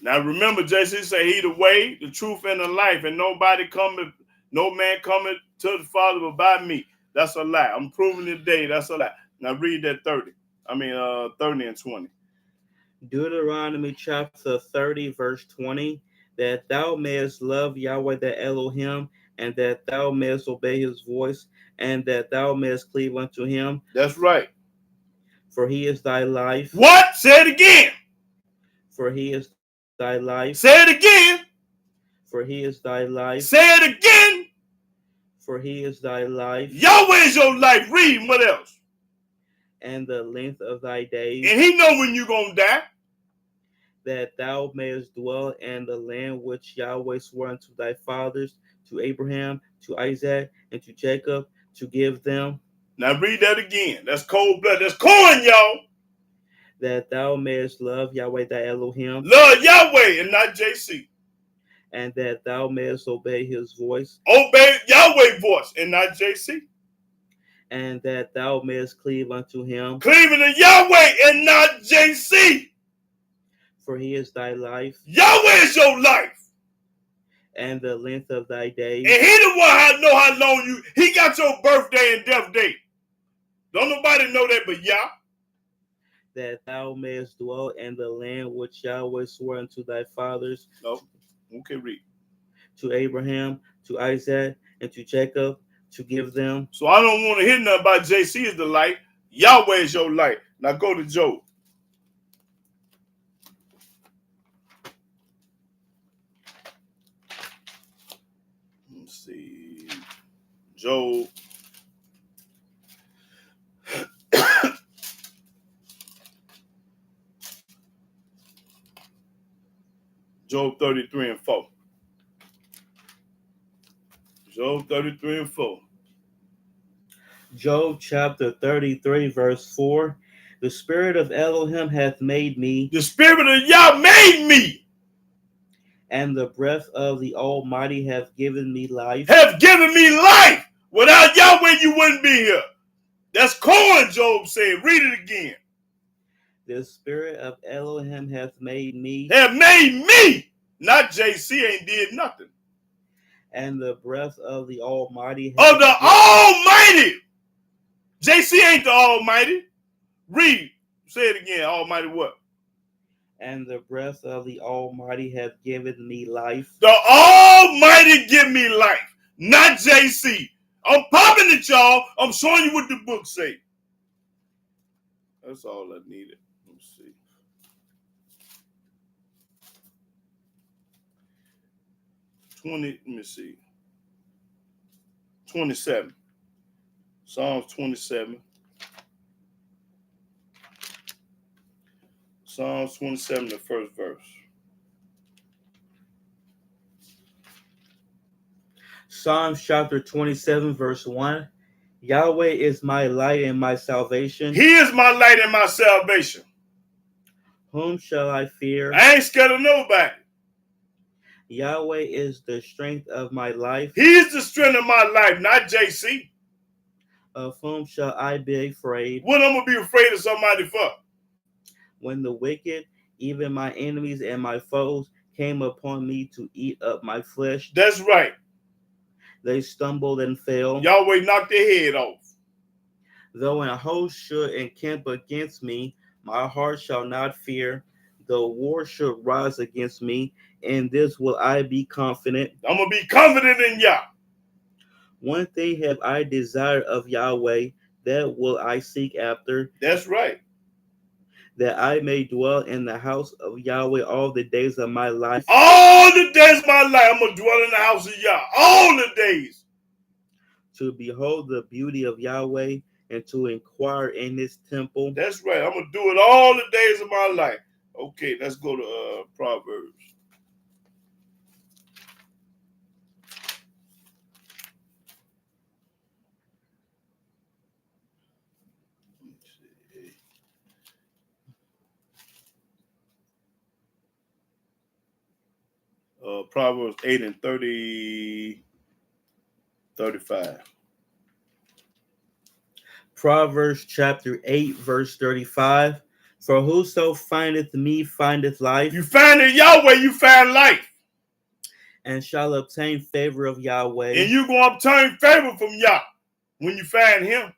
Now remember, JC say he the way, the truth, and the life, and no man coming to the Father but by me. That's a lie. I'm proving today that's a lie. Now read that 30 and 20. Deuteronomy chapter 30, verse 20, that thou mayest love Yahweh the Elohim, and that thou mayest obey his voice, and that thou mayest cleave unto him. That's right. For he is thy life. What? Say it again. For he is thy life. Say it again. For he is thy life. Say it again. For he is thy life. Yahweh is your life. Read. What else? And the length of thy days. And he know when you're going to die. That thou mayest dwell in the land which Yahweh swore unto thy fathers, to Abraham, to Isaac, and to Jacob, to give them. Now read that again. That's cold blood. That's corn, y'all. That thou mayest love Yahweh thy Elohim. Love Yahweh and not JC. And that thou mayest obey his voice. Obey Yahweh's voice and not JC. And that thou mayest cleave unto him. Cleaving to Yahweh and not JC. For he is thy life. Yahweh is your life. and the length of thy days, And he the one I know how long you. He got your birthday and death date. Don't nobody know that but Yah. that thou mayest dwell in the land which Yahweh swore unto thy fathers, No. Okay, read. to Abraham, to Isaac, and to Jacob, to give them. So I don't want to hear nothing about JC is the light. Yahweh is your light. Now go to Job. Let's see. Job. Job 33 and 4. Job 33 and 4. Job chapter 33, verse 4. The spirit of Elohim hath made me, The spirit of Yah made me, and the breath of the Almighty hath given me life. have given me life. Without Yahweh, you wouldn't be here. That's corn, Job said. Read it again. The spirit of Elohim hath made me, Have made me. Not JC ain't did nothing. and the breath of the Almighty Of hath the given- Almighty. JC ain't the Almighty. Read. Say it again. Almighty what? and the breath of the Almighty hath given me life. The Almighty give me life. Not JC. I'm popping it, y'all. I'm showing you what the book say. That's all I needed. Let's see. Let me see. 27. Psalms 27. Psalms 27, the first verse. Psalms chapter 27, verse 1. Yahweh is my light and my salvation. He is my light and my salvation. Whom shall I fear? I ain't scared of nobody. Yahweh is the strength of my life. He is the strength of my life, not JC. Of whom shall I be afraid? What I'm going to be afraid of somebody for? When the wicked, even my enemies and my foes, came upon me to eat up my flesh, That's right. they stumbled and fell. Yahweh knocked their head off. Though an host should encamp against me, my heart shall not fear. Though war should rise against me, in this will I be confident. I'm going to be confident in Yah. One thing have I desired of Yahweh, that will I seek after, That's right. that I may dwell in the house of Yahweh all the days of my life, All the days of my life, I'm going to dwell in the house of Yah. All the days. to behold the beauty of Yahweh and to inquire in his temple. That's right. I'm going to do it all the days of my life. Okay, let's go to Proverbs. Proverbs 8 and 35. Proverbs chapter 8, verse 35. For whoso findeth me findeth life, You find in Yahweh, you find life. and shall obtain favor of Yahweh. And you're going to obtain favor from Yah when you find him.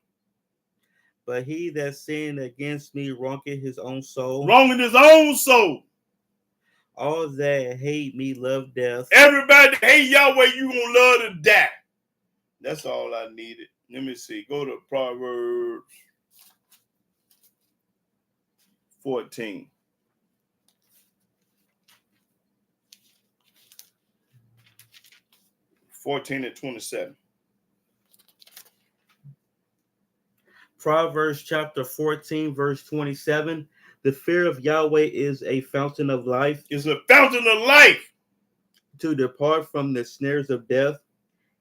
But he that sinned against me wrongeth his own soul. Wrong in his own soul. All that hate me love death. Everybody that hate Yahweh, you going to love to die. That's all I needed. Let me see. Go to Proverbs 14. And 27. Proverbs chapter 14, verse 27. The fear of Yahweh is a fountain of life, It's a fountain of life. to depart from the snares of death.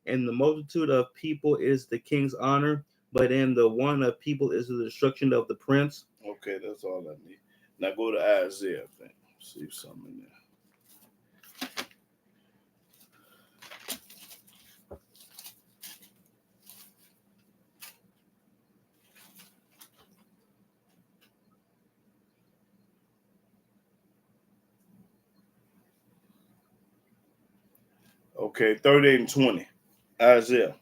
And the multitude of people is the king's honor, but in the one of people is the destruction of the prince. Okay, that's all I need. Now go to Isaiah. I think. See something in there. Okay, 38 and 20. Isaiah.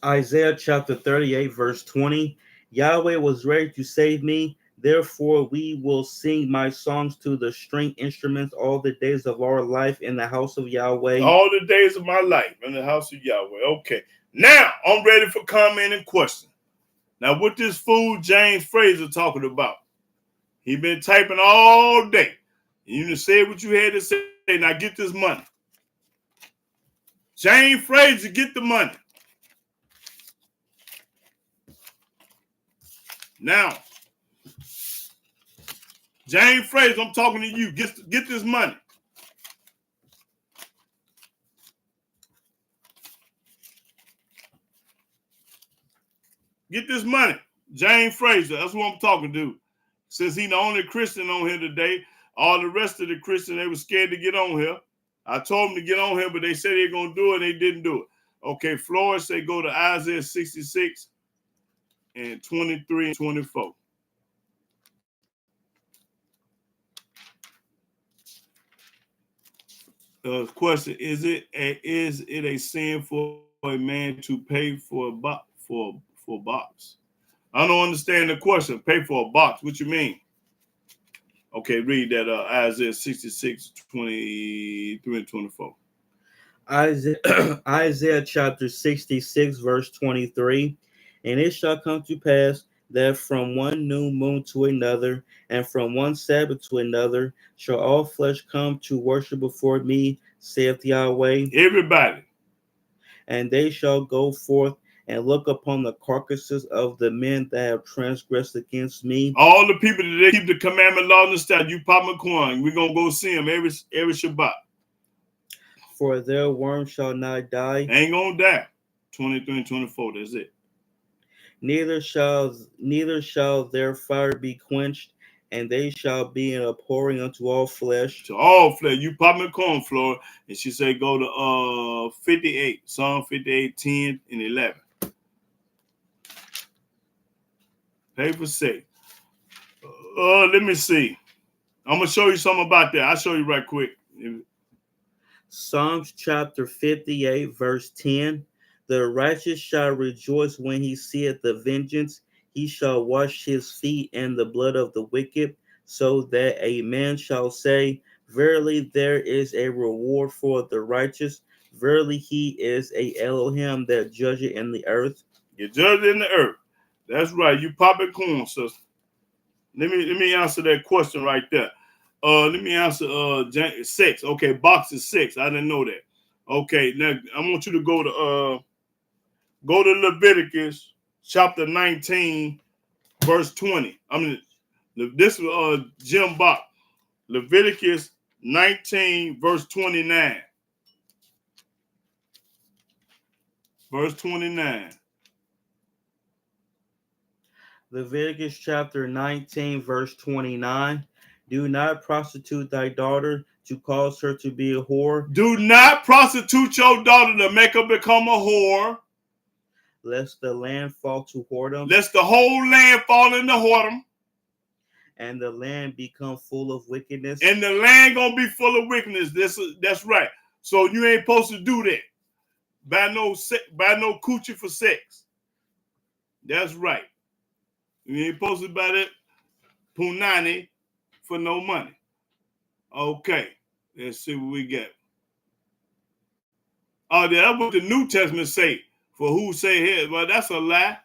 Isaiah chapter 38, verse 20. Yahweh was ready to save me. Therefore, we will sing my songs to the string instruments all the days of our life in the house of Yahweh. All the days of my life in the house of Yahweh. Okay. Now, I'm ready for comment and question. Now, what this fool James Fraser talking about? He been typing all day. You done said what you had to say. Now, get this money. James Fraser, get the money. Now, James Fraser, I'm talking to you. Get this money. Get this money. James Fraser, that's who I'm talking to. Since he's the only Christian on here today, all the rest of the Christians, they were scared to get on here. I told them to get on here, but they said they're going to do it, and they didn't do it. Okay, Flores say go to Isaiah 66 and 23 and 24. Question: Is it a sin for a man to pay for a box? For a box? I don't understand the question. Pay for a box? What you mean? Okay, read that Isaiah 66, 23 and 24. Isaiah chapter 66, verse 23. And it shall come to pass that from one new moon to another, and from one Sabbath to another, shall all flesh come to worship before me, saith Yahweh. Everybody. And they shall go forth and look upon the carcasses of the men that have transgressed against me. All the people that they keep the commandment, law, and statute, you Pop McQuan, we're going to go see them every Shabbat. For their worm shall not die. Ain't going to die. 23 and 24, that's it. Neither shall their fire be quenched, and they shall be an abhorring unto all flesh. To all flesh. You Pop McQuan, Flora, and she said go to 58, Psalm 58, 10 and 11. Pay for sake. Let me see. I'm going to show you something about that. I'll show you right quick. Psalms chapter 58, verse 10. The righteous shall rejoice when he seeth the vengeance. He shall wash his feet in the blood of the wicked, so that a man shall say, verily there is a reward for the righteous. Verily he is a Elohim that judgeth in the earth. You judge in the earth. That's right. You pop it corn, sister. Let me answer that question right there. Let me answer 6. Okay, box is 6. I didn't know that. Okay, now I want you to go to Leviticus chapter 19, verse 20. I mean, this is Jim Bach. Leviticus 19, verse 29. Verse 29. Leviticus chapter 19, verse 29. Do not prostitute thy daughter to cause her to be a whore. Do not prostitute your daughter to make her become a whore. Lest the land fall to whoredom. Lest the whole land fall into whoredom. And the land become full of wickedness. And the land gonna be full of wickedness. That's right. So you ain't supposed to do that. Buy no coochie for sex. That's right. You ain't supposed to buy that punani for no money. Okay, let's see what we got. Oh, that's what the New Testament say. For who say hell? Well, that's a lie.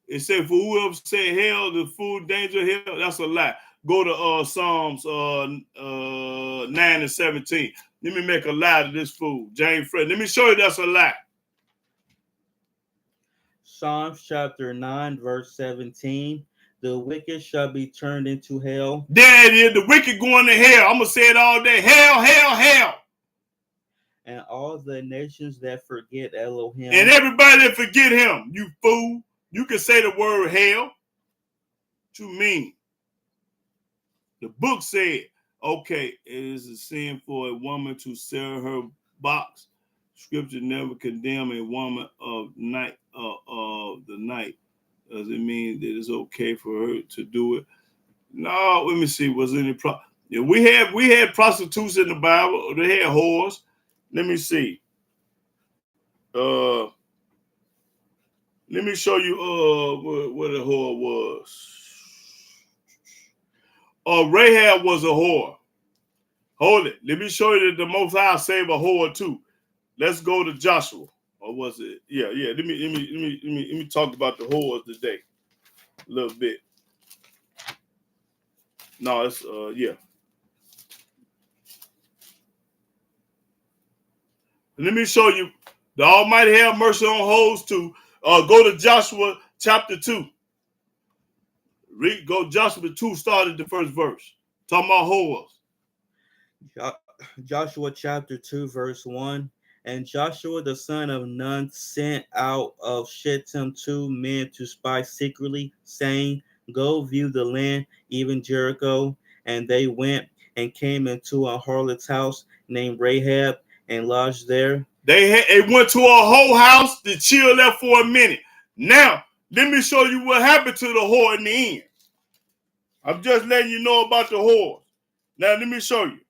It said for whoever say hell, the full danger of hell, that's a lie. Go to Psalms 9 and 17. Let me make a lie to this fool, James Fred. Let me show you that's a lie. Psalms chapter 9, verse 17. The wicked shall be turned into hell. There it is. The wicked going to hell. I'm going to say it all day. Hell, hell, hell. And all the nations that forget Elohim. And everybody that forget him, you fool. You can say the word hell. What you mean? The book said, okay, it is a sin for a woman to sell her box. Scripture never condemn a woman of the night. Does it mean that it's okay for her to do it? No, let me see. Was any yeah, we had prostitutes in the Bible. They had whores. Let me see. Let me show you what a whore was. Rahab was a whore. Hold it. Let me show you that the Most High saved a whore too. Let's go to Joshua. Or was it? Yeah. Let me talk about the whores today a little bit. No, it's yeah. Let me show you. The Almighty have mercy on whores too. Go to Joshua chapter 2. Go Joshua 2, started the first verse. Talking about whores. Joshua chapter 2, verse 1. And Joshua the son of Nun sent out of Shittim 2 men to spy secretly, saying, Go view the land, even Jericho. And they went and came into a harlot's house named Rahab and lodged there. They went to a whole house to chill there for a minute. Now, let me show you what happened to the whore in the end. I'm just letting you know about the whore. Now, let me show you.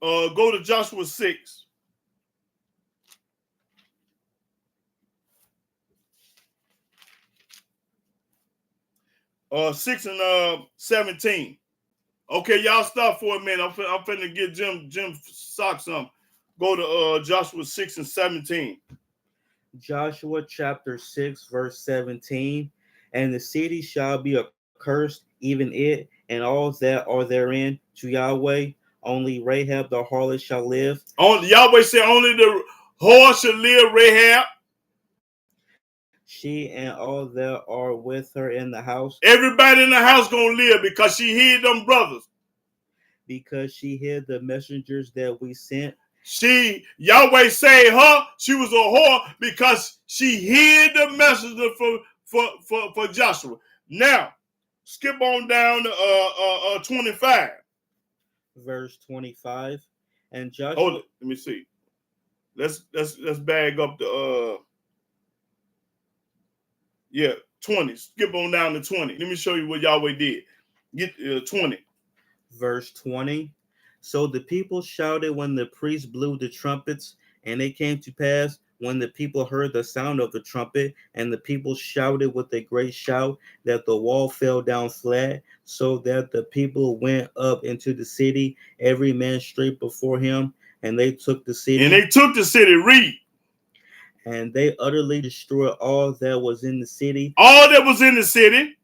Go to Joshua 6. Six and 17. Okay, y'all stop for a minute. I'm finna get Jim Sock some. Go to Joshua 6 and 17. Joshua chapter 6, verse 17. And the city shall be accursed, even it and all that are therein, to Yahweh. Only Rahab the harlot shall live. Yahweh said only the whore shall live, Rahab. She and all that are with her in the house. Everybody in the house gonna live because she hid them brothers. Because she hid the messengers that we sent. Yahweh saved her. She was a whore because she hid the messenger for Joshua. Now, skip on down to 25. Verse 25. And Joshua. Hold it. Let me see. Let's bag up the 20. Skip on down to 20. Let me show you what Yahweh did. Get 20. Verse 20. So the people shouted when the priests blew the trumpets, and it came to pass when the people heard the sound of the trumpet, and the people shouted with a great shout, that the wall fell down flat, so that the people went up into the city, every man straight before him, and they took the city. Read. And they utterly destroyed all that was in the city. All that was in the city.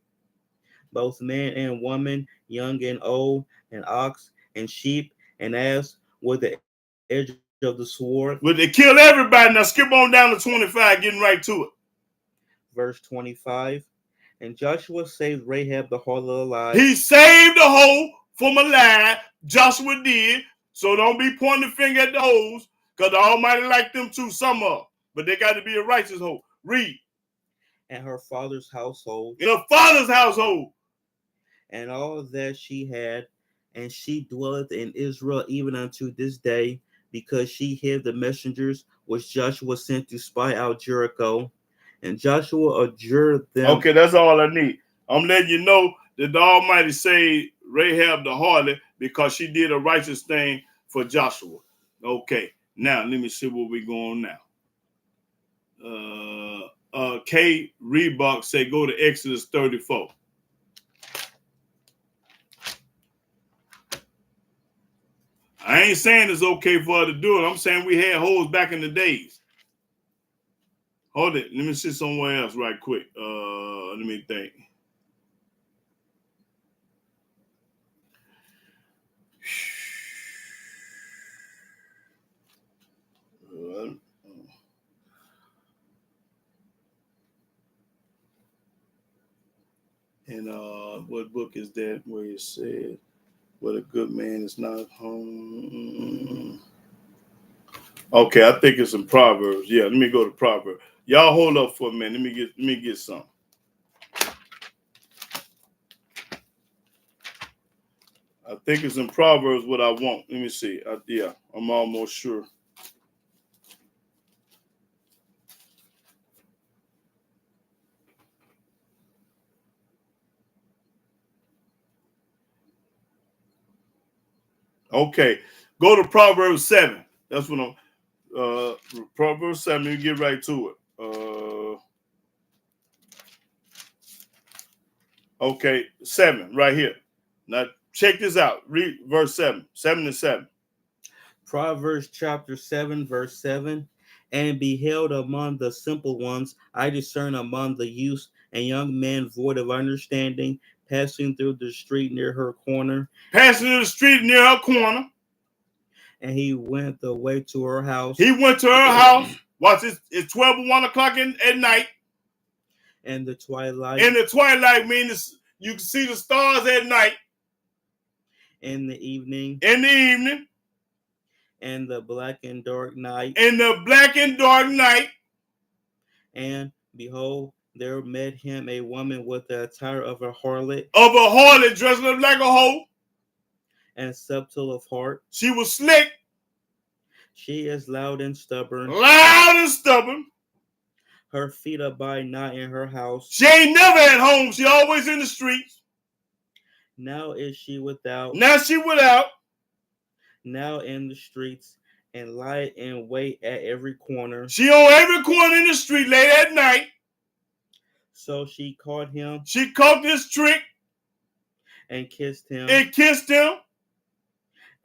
Both man and woman, young and old, and ox and sheep and ass, with the edge of the sword. Well, they killed everybody. Now skip on down to 25, getting right to it. Verse 25. And Joshua saved Rahab the harlot alive. He saved the hoe from alive. Joshua did. So don't be pointing the finger at the hoes, because the Almighty like them too, some of. But they got to be a righteous hoe. Read. And her father's household. In her father's household. And all that she had, and she dwelleth in Israel even unto this day, because she hid the messengers which Joshua sent to spy out Jericho. And Joshua adjured them. Okay, that's all I need. I'm letting you know that the Almighty saved Rahab the harlot because she did a righteous thing for Joshua. Okay, now let me see what we're going now. K. Reebok say go to Exodus 34. I ain't saying it's okay for her to do it. I'm saying we had hoes back in the days. Hold it. Let me see somewhere else right quick. Let me think. And what book is that where it said, "What a good man is not home"? Okay, I think it's in Proverbs. Yeah, let me go to Proverbs. Y'all hold up for a minute. Let me get some. I think it's in Proverbs what I want. Let me see. Yeah, I'm almost sure. Okay, go to Proverbs 7. That's what I'm. Proverbs 7. Let me get right to it. Okay, 7 right here. Now check this out. Read verse 7. 7 and 7. Proverbs chapter 7, verse 7. And beheld among the simple ones, I discern among the youths and young men void of understanding, passing through the street near her corner. Passing through the street near her corner. And he went the way to her house. He went to her house. Watch this. It's 12 or 1 o'clock at night. And the twilight. And the twilight means you can see the stars at night. In the evening. In the evening. And the black and dark night. In the black and dark night. And behold, there met him a woman with the attire of a harlot. Of a harlot, dressed up like a hoe. And subtle of heart. She was slick. She is loud and stubborn. Loud and stubborn. Her feet abide not in her house. She ain't never at home. She always in the streets. Now is she without. Now she without. Now in the streets, and lie in wait at every corner. She on every corner in the street late at night. So she caught him. She caught this trick. And kissed him. And kissed him.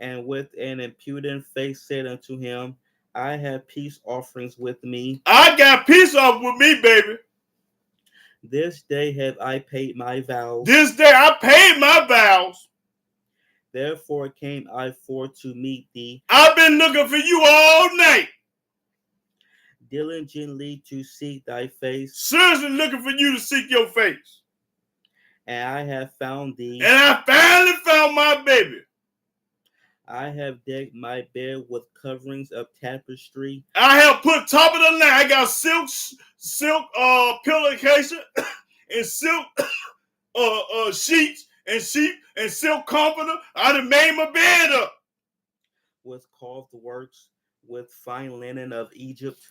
And with an impudent face said unto him, I have peace offerings with me. I got peace offerings with me, baby. This day have I paid my vows. This day I paid my vows. Therefore came I forth to meet thee. I've been looking for you all night. Diligently to seek thy face. Seriously looking for you to seek your face. And I have found thee. And I finally found my baby. I have decked my bed with coverings of tapestry. I have put top of the line. I got silk pillowcase and silk sheets and sheep and silk comforter. I done made my bed up. With carved works, with fine linen of Egypt.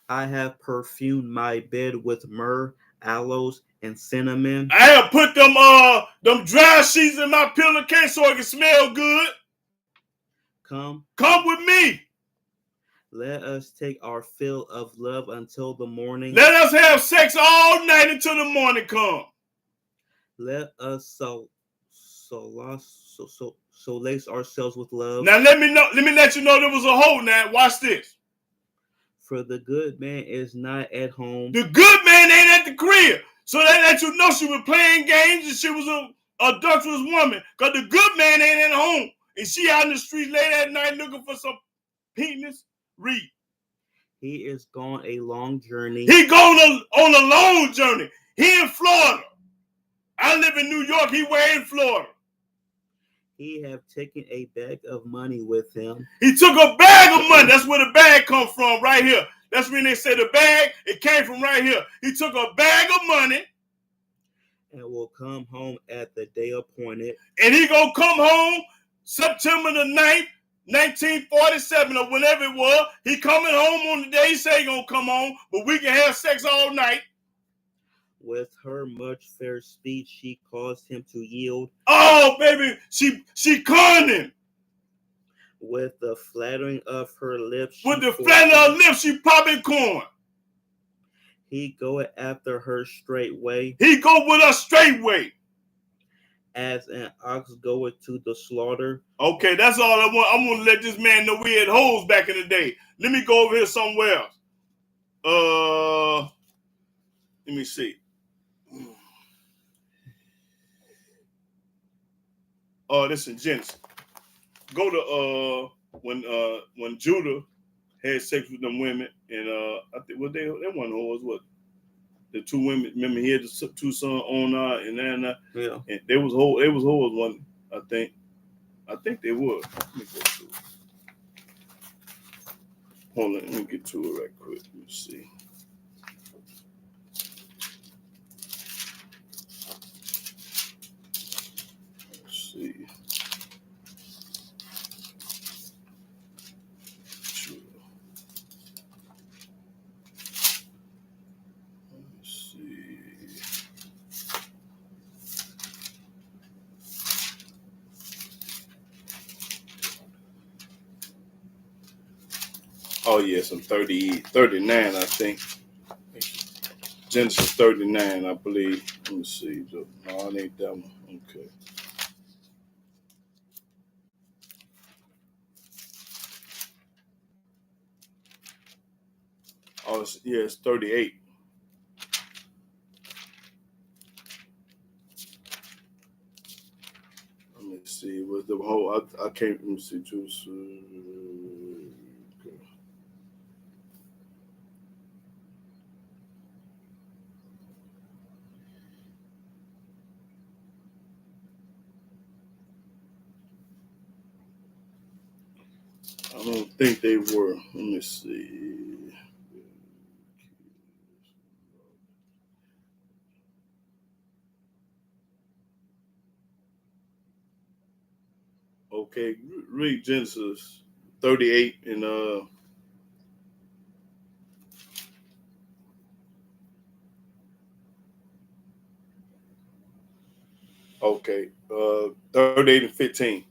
I have perfumed my bed with myrrh, aloes, and cinnamon. I have put them dry sheets in my pillowcase so it can smell good. Come with me. Let us take our fill of love until the morning. Let us have sex all night until the morning come. Let us solace ourselves with love. Now let me let you know there was a hole now. Watch this. For the good man is not at home. The good man ain't at the crib. So that let you know she was playing games and she was a adulterous woman. Because the good man ain't at home. And she out in the streets late at night looking for some penis. Read. He is gone a long journey. He gone on a long journey. He in Florida. I live in New York. He way in Florida. He have taken a bag of money with him. He took a bag of money. That's where the bag come from, right here. That's when they say the bag, it came from right here. He took a bag of money. And will come home at the day appointed. And he gonna come home September the 9th, 1947 or whenever it was. He coming home on the day he say he gonna come home, but we can have sex all night. With her much fair speech, she caused him to yield. Oh, baby, she conned him. With the flattering of her lips. With the flattering of her lips, she popping corn. He goeth after her straightway. He go with her straightway. As an ox goeth to the slaughter. Okay, that's all I want. I'm gonna let this man know we had hoes back in the day. Let me go over here somewhere else. Let me see. This in Genesis. Go to when Judah had sex with them women, and I think they weren't hoes, what? The two women. Remember, he had the two sons, Onan and Anna. Yeah. And they was hoes one. I think they were. Let me go to it. Hold on, let me get to it right quick. Let me see. Let's see. Oh yes, I'm 39, I think. Genesis 39, I believe. Let me see. No, it ain't that one. Okay. Oh, it's 38. Let me see. Was the whole? I can't. Let me see. Juice. Okay. I don't think they were. Let me see. Okay, read Genesis 38 and okay, 38 and 15.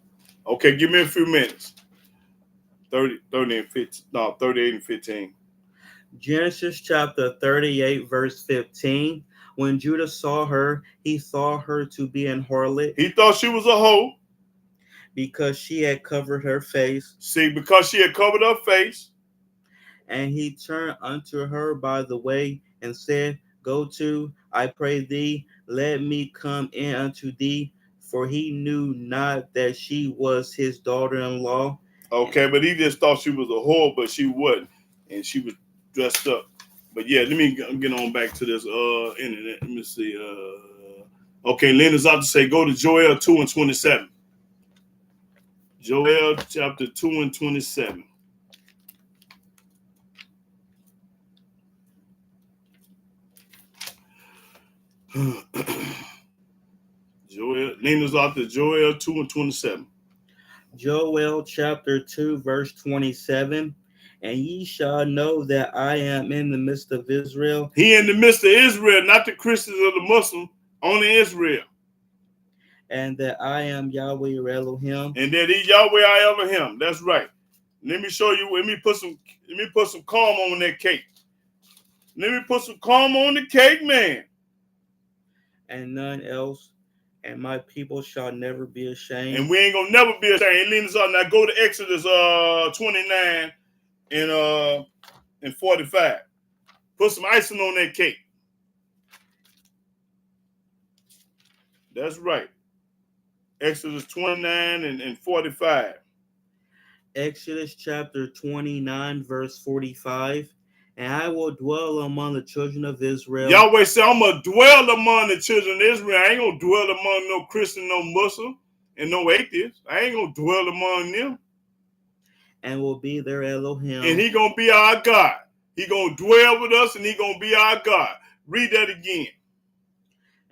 Okay, give me a few minutes. 30 and 15. No, 38 and 15. Genesis chapter 38, verse 15. When Judah saw her, he thought her to be an harlot He thought she was a hoe. because she had covered her face. See, because she had covered her face. And he turned unto her by the way and said, Go to, I pray thee, let me come in unto thee. For he knew not that she was his daughter-in-law. Okay, but he just thought she was a whore, but she wasn't. And she was dressed up. But yeah, let me get on back to this internet. Let me see. Okay, Lena's out to say, go to Joel 2 and 27. Joel chapter 2 and 27. Joel, Lena's out to Joel 2 and 27. Joel chapter 2, verse 27. And ye shall know that I am in the midst of Israel. He in the midst of Israel, not the Christians or the Muslims, only Israel. And that I am Yahweh your Elohim. And that he Yahweh I Elohim. That's right. Let me show you. Let me put some calm on that cake. Let me put some calm on the cake, man. And none else. And my people shall never be ashamed. And we ain't gonna never be ashamed. Now go to Exodus 29 and 45. Put some icing on that cake. That's right. Exodus 29 and 45. Exodus chapter 29, verse 45. And I will dwell among the children of Israel. Yahweh said, I'm going to dwell among the children of Israel. I ain't going to dwell among no Christian, no Muslim, and no atheist. I ain't going to dwell among them. And will be their Elohim. And he going to be our God. He going to dwell with us, and he going to be our God. Read that again.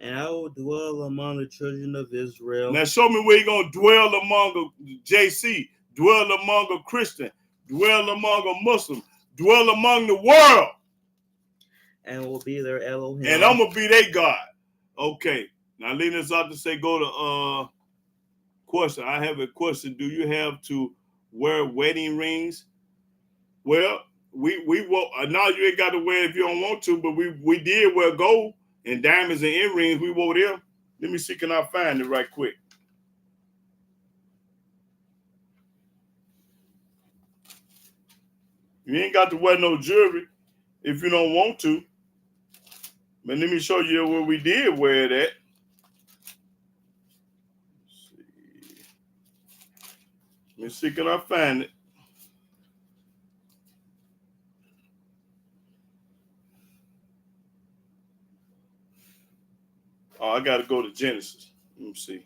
And I will dwell among the children of Israel. Now show me where you're going to dwell among a JC, dwell among a Christian, dwell among a Muslim, dwell among the world. And will be their Elohim. And I'm going to be their God. Okay. Now leading us out to say, go to question. I have a question. Do you have to wear wedding rings? Well, we now you ain't got to wear it if you don't want to, but we did wear gold and diamonds and earrings. We wore them. Let me see, can I find it right quick? You ain't got to wear no jewelry if you don't want to. But let me show you where we did wear that. Let me see, can I find it? Oh, I got to go to Genesis. Let me see.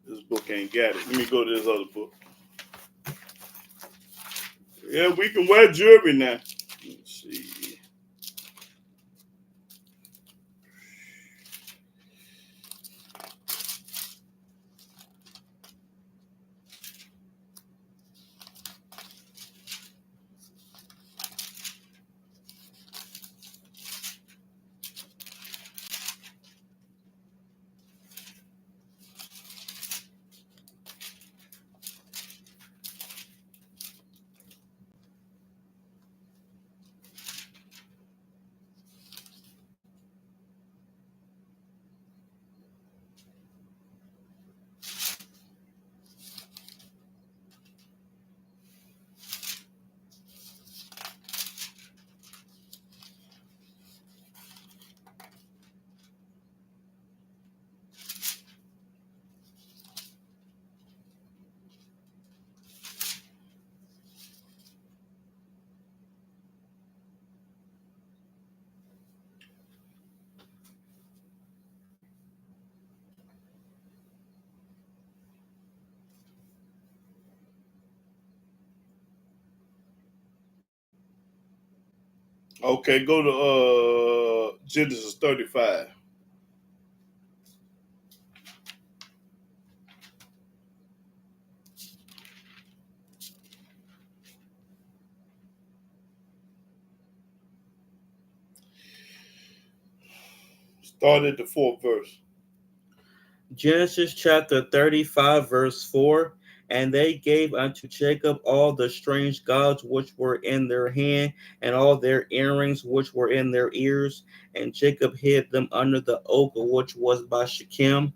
This book ain't got it. Let me go to this other book. Yeah, we can wear jewelry now. Let's see. Okay, go to Genesis 35. Start at the 4th verse. Genesis chapter 35, verse 4. And they gave unto Jacob all the strange gods which were in their hand, and all their earrings which were in their ears. And Jacob hid them under the oak which was by Shechem.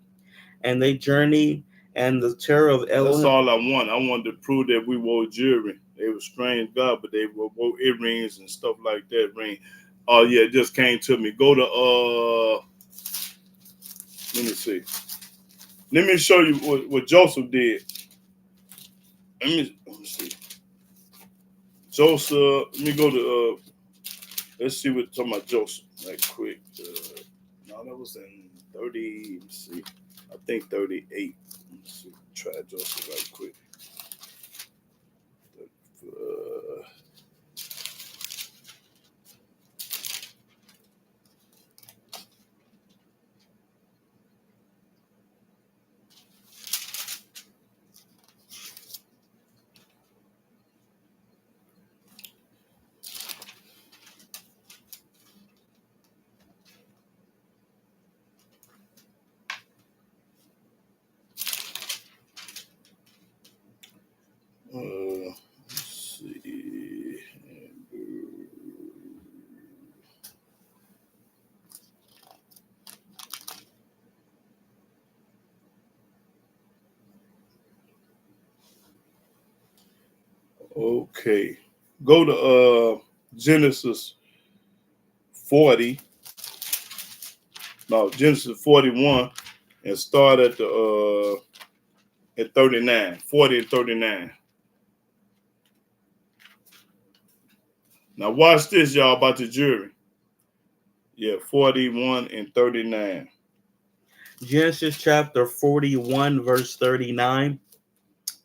And they journeyed, and the terror of That's Elohim. all I want. I wanted to prove that we wore jewelry. They were strange God, but they wore earrings and stuff like that. Ring. Oh yeah, it just came to me. Go to let me see. Let me show you what Joseph did. Let me see. Joseph. Let me go to. Let's see what talking about Joseph. Right quick. No, that was in 30. Let's see. I think 38. Let's see. Try Joseph right quick. Let's see. Okay. Go to Genesis 40. No, Genesis 41 and start at the at 39. 40 and 39. Now watch this, y'all, about the jury. Yeah, 41 and 39. Genesis chapter 41, verse 39.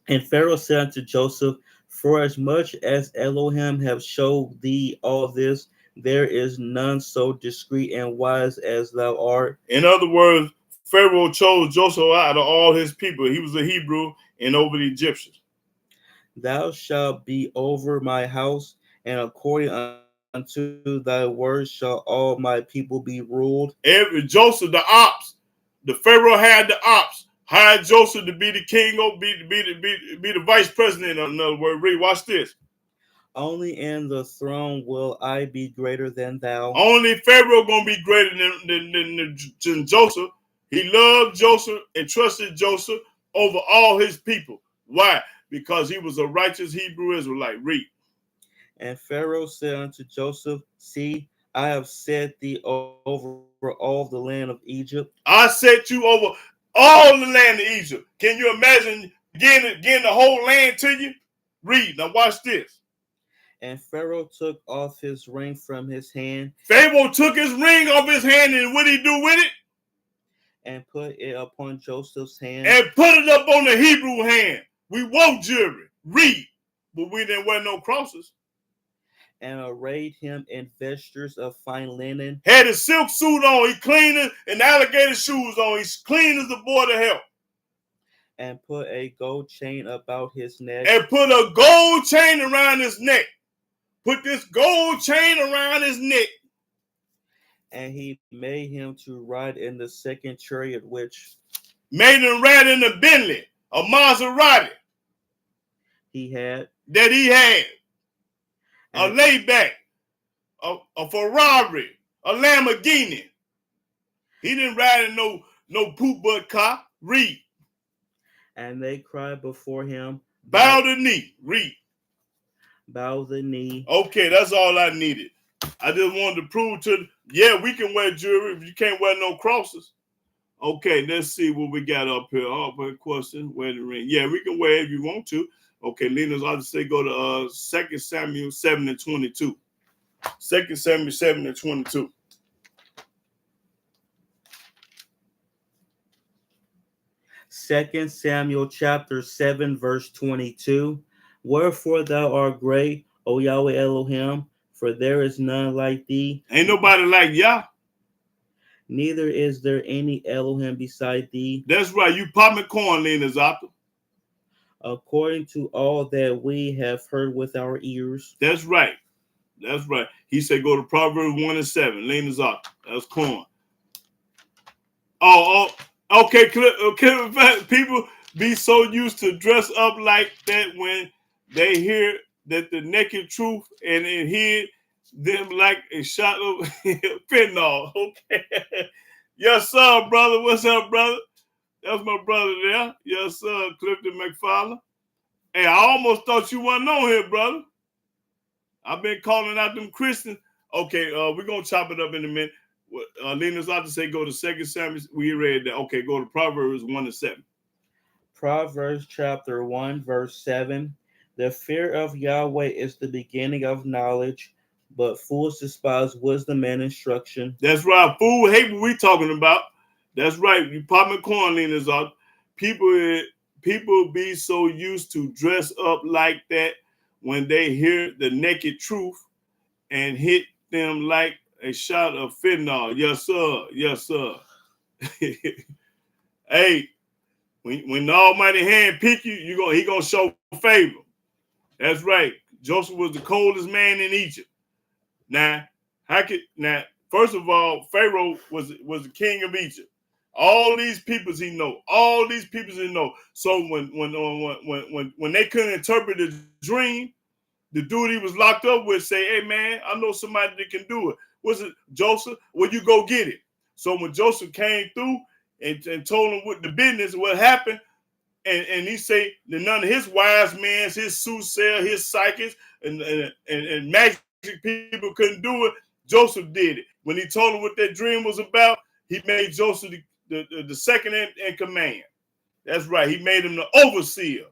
And Pharaoh said unto Joseph, for as much as Elohim have showed thee all this, there is none so discreet and wise as thou art. In other words, Pharaoh chose Joseph out of all his people. He was a Hebrew and over the Egyptians. Thou shalt be over my house, and according unto thy words shall all my people be ruled. Every Joseph, the ops, the Pharaoh had the ops, hired Joseph to be the king, or be the vice president. In other words, read, watch this. Only in the throne will I be greater than thou. Only Pharaoh gonna be greater than Joseph. He loved Joseph and trusted Joseph over all his people. Why? Because he was a righteous Hebrew Israelite. Read. And Pharaoh said unto Joseph, see, I have set thee over all the land of Egypt. I set you over all the land of Egypt. Can you imagine getting the whole land to you? Read. Now watch this. And Pharaoh took off his ring from his hand. Pharaoh took his ring off his hand, and what did he do with it? And put it upon Joseph's hand. And put it up on the Hebrew hand. We wore jewelry. Read. But we didn't wear no crosses. And arrayed him in vestures of fine linen. Had a silk suit on. He clean and alligator shoes on. He's clean as the boy to hell. And put a gold chain about his neck. And put a gold chain around his neck. Put this gold chain around his neck. And he made him to ride in the second chariot, which made him ride in the Bentley, a Maserati he had. That he had. A layback, a Ferrari, a Lamborghini. He didn't ride in no poop butt car. Read. And they cried before him. Bow the knee. Read. Bow the knee. Okay, that's all I needed. I just wanted to prove yeah, we can wear jewelry, but you can't wear no crosses. Okay, let's see what we got up here. Oh, question, wear the ring. Yeah, we can wear it if you want to. Okay, Lena's, I'll just say go to 2 Samuel 7 and 22. 2 Samuel 7 and 22. Second Samuel chapter 7, verse 22. Wherefore thou art great, O Yahweh Elohim, For there is none like thee, Ain't nobody like Yah. neither is there any Elohim beside thee. That's right. You popping corn, Lena Zata. According to all that we have heard with our ears. That's right. That's right. He said go to Proverbs 1 and 7. Lena Zata. That's corn. Oh, okay. People be so used to dress up like that when they hear that the naked truth and it hid them like a shot of fentanyl. Okay. Yes, sir, brother. What's up, brother? That's my brother there. Yes, sir, Clifton McFarland. Hey, I almost thought you wasn't on here, brother. I've been calling out them Christians. Okay, we're going to chop it up in a minute. Lena's out to say go to 2 Samuel. We read that. Okay, go to Proverbs 1 and 7. Proverbs chapter 1, verse 7. The fear of Yahweh is the beginning of knowledge, but fools despise wisdom and instruction. That's right. Fool hate what we talking about. That's right. You popping corn, Lena's out. People be so used to dress up like that when they hear the naked truth and hit them like a shot of fentanyl. Yes, sir. Yes, sir. Hey, when the Almighty hand pick you, he gonna show favor. That's right. Joseph was the coldest man in Egypt. Now, first of all, Pharaoh was the king of Egypt. All these peoples he know. So when they couldn't interpret the dream, the dude he was locked up with say, "Hey man, I know somebody that can do it." Was it Joseph? Well, you go get it. So when Joseph came through and told him what the business, what happened, and he say that none of his wise men, his soothsayer, his psychics, and magic people couldn't do it. Joseph did it. When he told him what that dream was about, he made Joseph the second in command. That's right. He made him the overseer.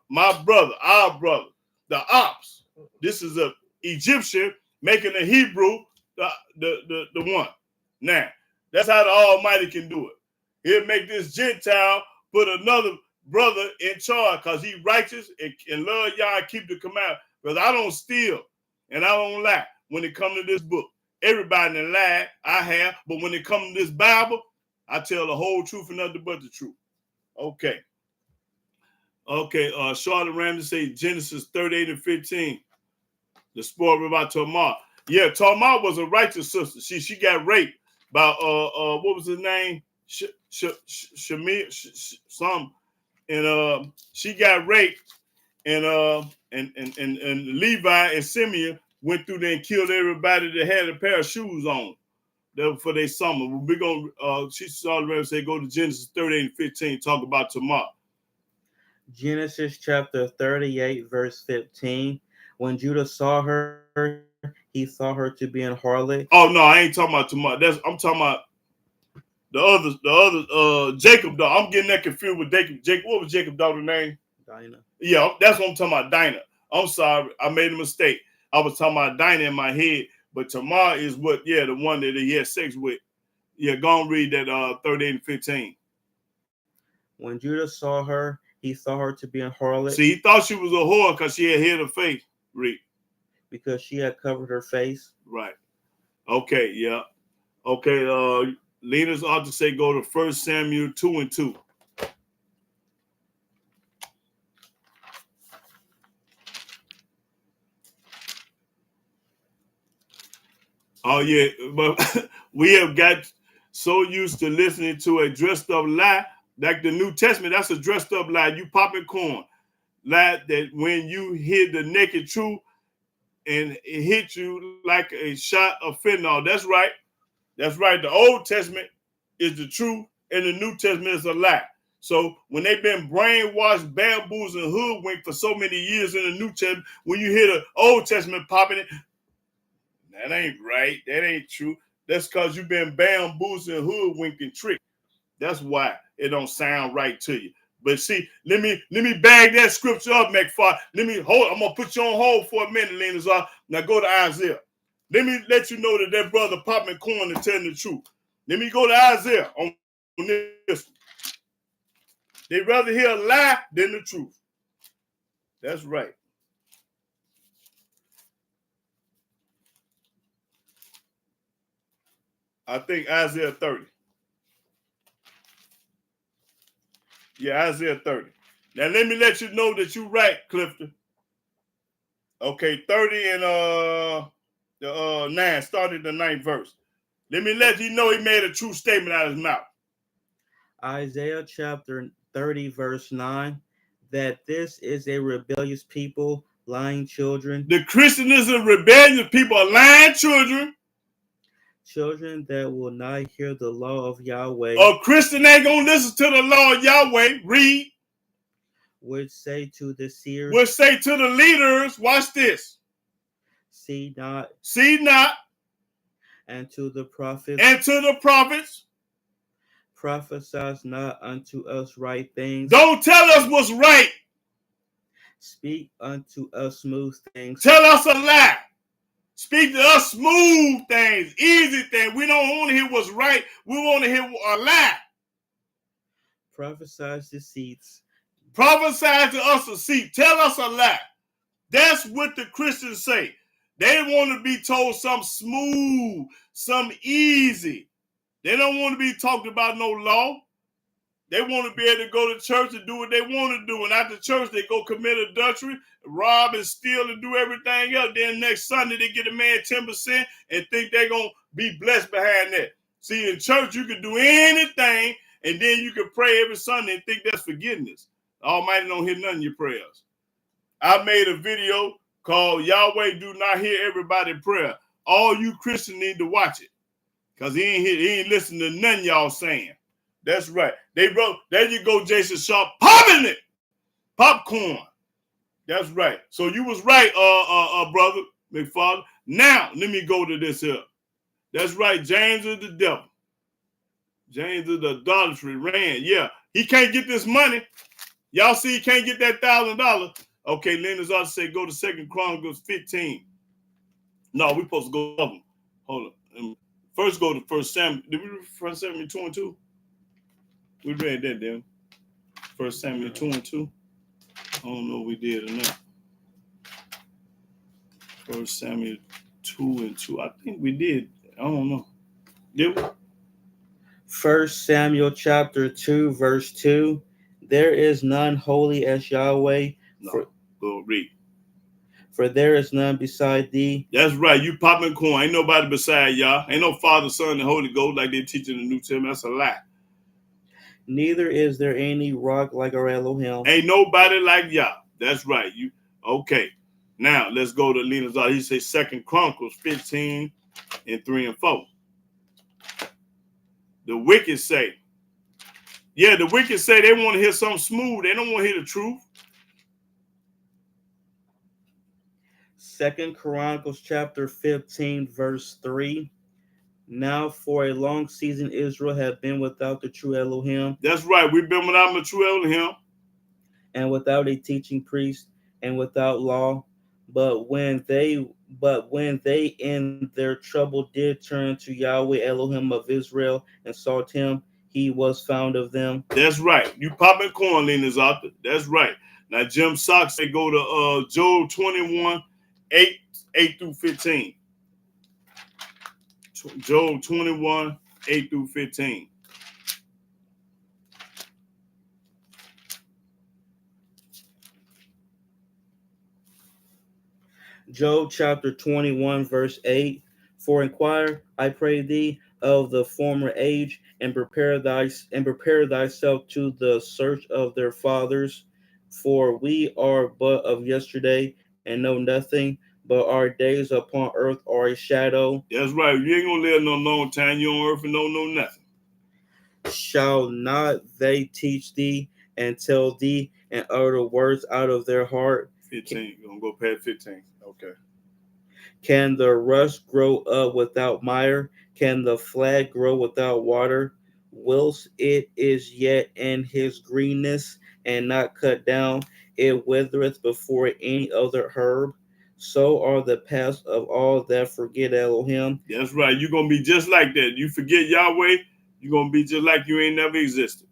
My brother, our brother, the ops. This is a Egyptian making a Hebrew the one. Now, that's how the Almighty can do it. He'll make this Gentile put another brother in charge because he righteous and love y'all and keep the command. Because I don't steal and I don't lie when it comes to this book. Everybody in lie, I have, but when it comes to this Bible, I tell the whole truth and nothing but the truth. Okay. Charlotte Ramsey say Genesis 38 and 15. The spoil about Tamar. Yeah, Tamar was a righteous sister. She got raped by what was his name? Shamir some, and she got raped, and Levi and Simeon went through there and killed everybody that had a pair of shoes on. For their summer. We're gonna she saw the Reverend say go to Genesis 38 and 15, talk about Tamar. Genesis chapter 38, verse 15. When Judah saw her, he thought her to be an harlot. Oh no, I ain't talking about Tamar. I'm talking about the other Jacob dog. I'm getting that confused with Jacob. What was Jacob's daughter's name? Dinah. Yeah, that's what I'm talking about. Dinah. I'm sorry, I made a mistake. I was talking about Dinah in my head. But Tamar is the one that he had sex with. Yeah, go and read that 38 and 15. When Judah saw her, he thought her to be a harlot. See, he thought she was a whore because she had hid her face. Read. Because she had covered her face. Right. Okay, yeah. Okay, leaders ought to say go to 1 Samuel 2 and 2. Oh yeah, but we have got so used to listening to a dressed up lie, like the New Testament. That's a dressed up lie. You popping corn, lie that when you hear the naked truth and it hit you like a shot of fentanyl. That's right. That's right. The Old Testament is the truth, and the New Testament is a lie. So when they've been brainwashed, bamboozled, and hoodwinked for so many years in the New Testament, when you hear the Old Testament popping it. That ain't right. That ain't true. That's because you've been bamboozled, hoodwinked, and tricked. That's why it don't sound right to you. But see, let me bag that scripture up, McFarland. I'm gonna put you on hold for a minute, Lenazar. Now go to Isaiah. Let me let you know that brother popping corn and telling the truth. Let me go to Isaiah on this. They'd rather hear a lie than the truth. That's right. I think Isaiah 30. Yeah, Isaiah 30. Now let me let you know that you're right, Clifton. Okay, 30 and the 9, started the 9th verse. Let me let you know he made a true statement out of his mouth. Isaiah chapter 30, verse 9, that this is a rebellious people, lying children, The Christianism rebellious people are lying children. children that will not hear the law of Yahweh, A Christian ain't gonna listen to the law of Yahweh. Read. which say to the seers, We'll say to the leaders, watch this. see not, See not, and to the prophets, and to the prophets, prophesy not unto us right things, don't tell us what's right. speak unto us smooth things, Tell us a lie. Speak to us smooth things, easy things. We don't want to hear what's right. We want to hear a lie. prophesy deceits, Prophesy to us a seat. Tell us a lie. That's what the Christians say. They want to be told something smooth, something easy. They don't want to be talked about no law. They want to be able to go to church and do what they want to do. And after church, they go commit adultery, rob and steal and do everything else. Then next Sunday, they get a man 10% and think they're going to be blessed behind that. See, in church, you can do anything, and then you can pray every Sunday and think that's forgiveness. Almighty don't hear none of your prayers. I made a video called Yahweh Do Not Hear Everybody Prayer. All you Christians need to watch it, because he ain't listening to none y'all saying. That's right. They wrote, there you go, Jason Sharp, popping it. Popcorn. That's right. So you was right, brother McFarland. Now, let me go to this here. That's right. James is the devil. James is the idolatry ran. Yeah. He can't get this money. Y'all see he can't get that $1,000. Okay, Leonard's ought to say go to 2 Chronicles 15. No, we supposed to go up. Hold on. First go to 1 Samuel. Did we read 1 Samuel 2 and 2? We read that, then. 1 Samuel 2 and 2. I don't know if we did or not. 1 Samuel 2 and 2. I think we did. I don't know. Did we? 1 Samuel chapter 2, verse 2, there is none holy as Yahweh, No. Go read. for there is none beside thee. That's right. You popping corn. Ain't nobody beside y'all. Ain't no Father, Son, and Holy Ghost like they teach in the New Testament. That's a lie. Neither is there any rock like our Elohim. Ain't nobody like y'all. That's right. You okay. Now let's go to Lena's out. He says 2 Chronicles 15 and 3 and 4. The wicked say, yeah, the wicked say they want to hear something smooth. They don't want to hear the truth. 2 Chronicles chapter 15, verse 3. Now for a long season Israel had been without the true Elohim, That's right. We've been without the true Elohim. and without a teaching priest, and without law. But when they in their trouble did turn to Yahweh Elohim of Israel and sought him, he was found of them. That's right. You popping corn, Lena's out there. That's right. Now Jim Sox say go to Job 21, 8 through 15. Job 21, 8 through 15. Job chapter 21, verse 8. For inquire, I pray thee, of the former age, and prepare thyself to the search of their fathers. For we are but of yesterday, and know nothing, but our days upon earth are a shadow. That's right. You ain't gonna live no long time. You on earth and don't know nothing. Shall not they teach thee and tell thee and utter words out of their heart? 15. You're gonna go past 15. Okay. Can the rust grow up without mire? Can the flag grow without water? Whilst it is yet in his greenness and not cut down, it withereth before any other herb. So are the paths of all that forget Elohim. That's right. You're gonna be just like that. You forget Yahweh, you're gonna be just like you ain't never existed.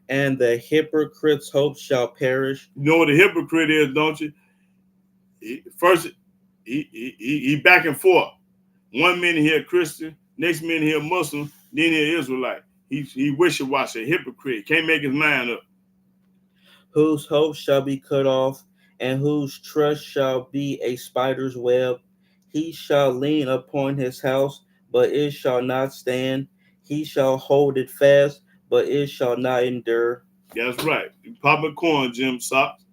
And the hypocrite's hope shall perish. You know what a hypocrite is, don't you? First, he back and forth. 1 minute he a Christian, Next minute he a Muslim, then he an Israelite. He wishy-washy, hypocrite, can't make his mind up. Whose hope shall be cut off, and whose trust shall be a spider's web. He shall lean upon his house, but it shall not stand. He shall hold it fast, but it shall not endure. That's right. Popping corn, Jim Socks.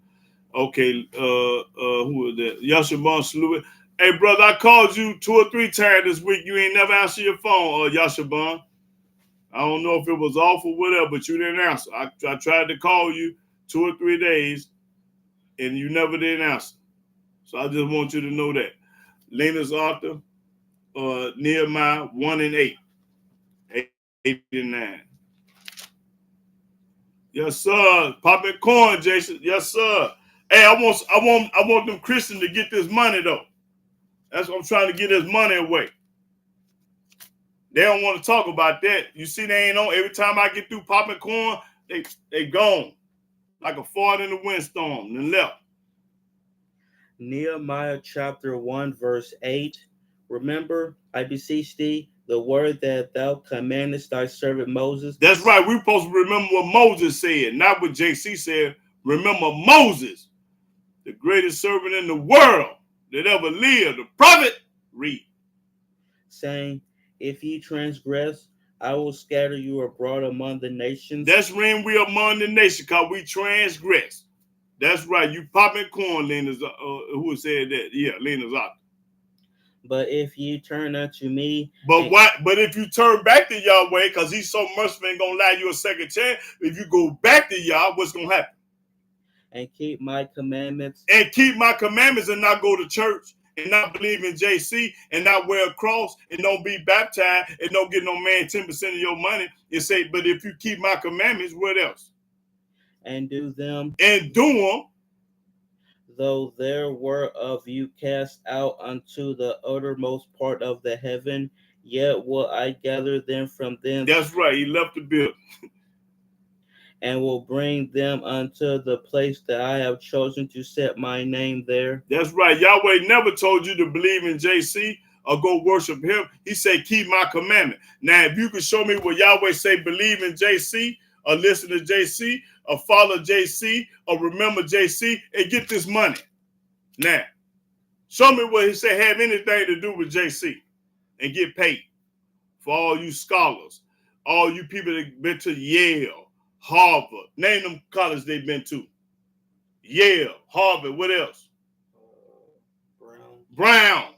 Okay, who is that? Yashabon Salute. Hey, brother, I called you 2 or 3 times this week. You ain't never answered your phone, Yashabon. I don't know if it was off or whatever, but you didn't answer. I tried to call you 2 or 3 days, and you never did answer. So I just want you to know that. Lena's author, Nehemiah 1 and 8. 8 and 9. Yes, sir. Popping corn, Jason. Yes, sir. Hey, I want them Christians to get this money though. That's what I'm trying to get this money away. They don't want to talk about that. You see, they ain't on. Every time I get through popping corn, they gone like a fart in a windstorm and left. Nehemiah chapter 1 verse 8. Remember, I beseech thee, the word that thou commandest thy servant Moses. That's right. We're supposed to remember what Moses said, not what JC said. Remember Moses, the greatest servant in the world that ever lived, the prophet. Read. Saying, if ye transgress, I will scatter you abroad among the nations. That's when we among the nations, because we transgress. That's right. You popping corn, Lena's, who said that? Yeah, Lena's out. But if ye turn unto me, but if you turn back to Yahweh, because he's so merciful, ain't gonna allow you a second chance. If you go back to Yah, what's gonna happen? And keep my commandments. And keep my commandments and not go to church and not believe in JC and not wear a cross and don't be baptized and don't get no man 10% of your money and say, but if you keep my commandments, what else? And do them. And do them. Though there were of you cast out unto the uttermost part of the heaven, yet will I gather them from thence. That's right. He left the building. And will bring them unto the place that I have chosen to set my name there. That's right. Yahweh never told you to believe in JC or go worship him. He said, keep my commandment. Now, if you can show me where Yahweh say believe in JC or listen to JC or follow JC or remember JC and get this money. Now, show me where he said have anything to do with JC and get paid. For all you scholars, all you people that been to Yale, Harvard, name them colleges they've been to. Yale, Harvard, what else? Brown.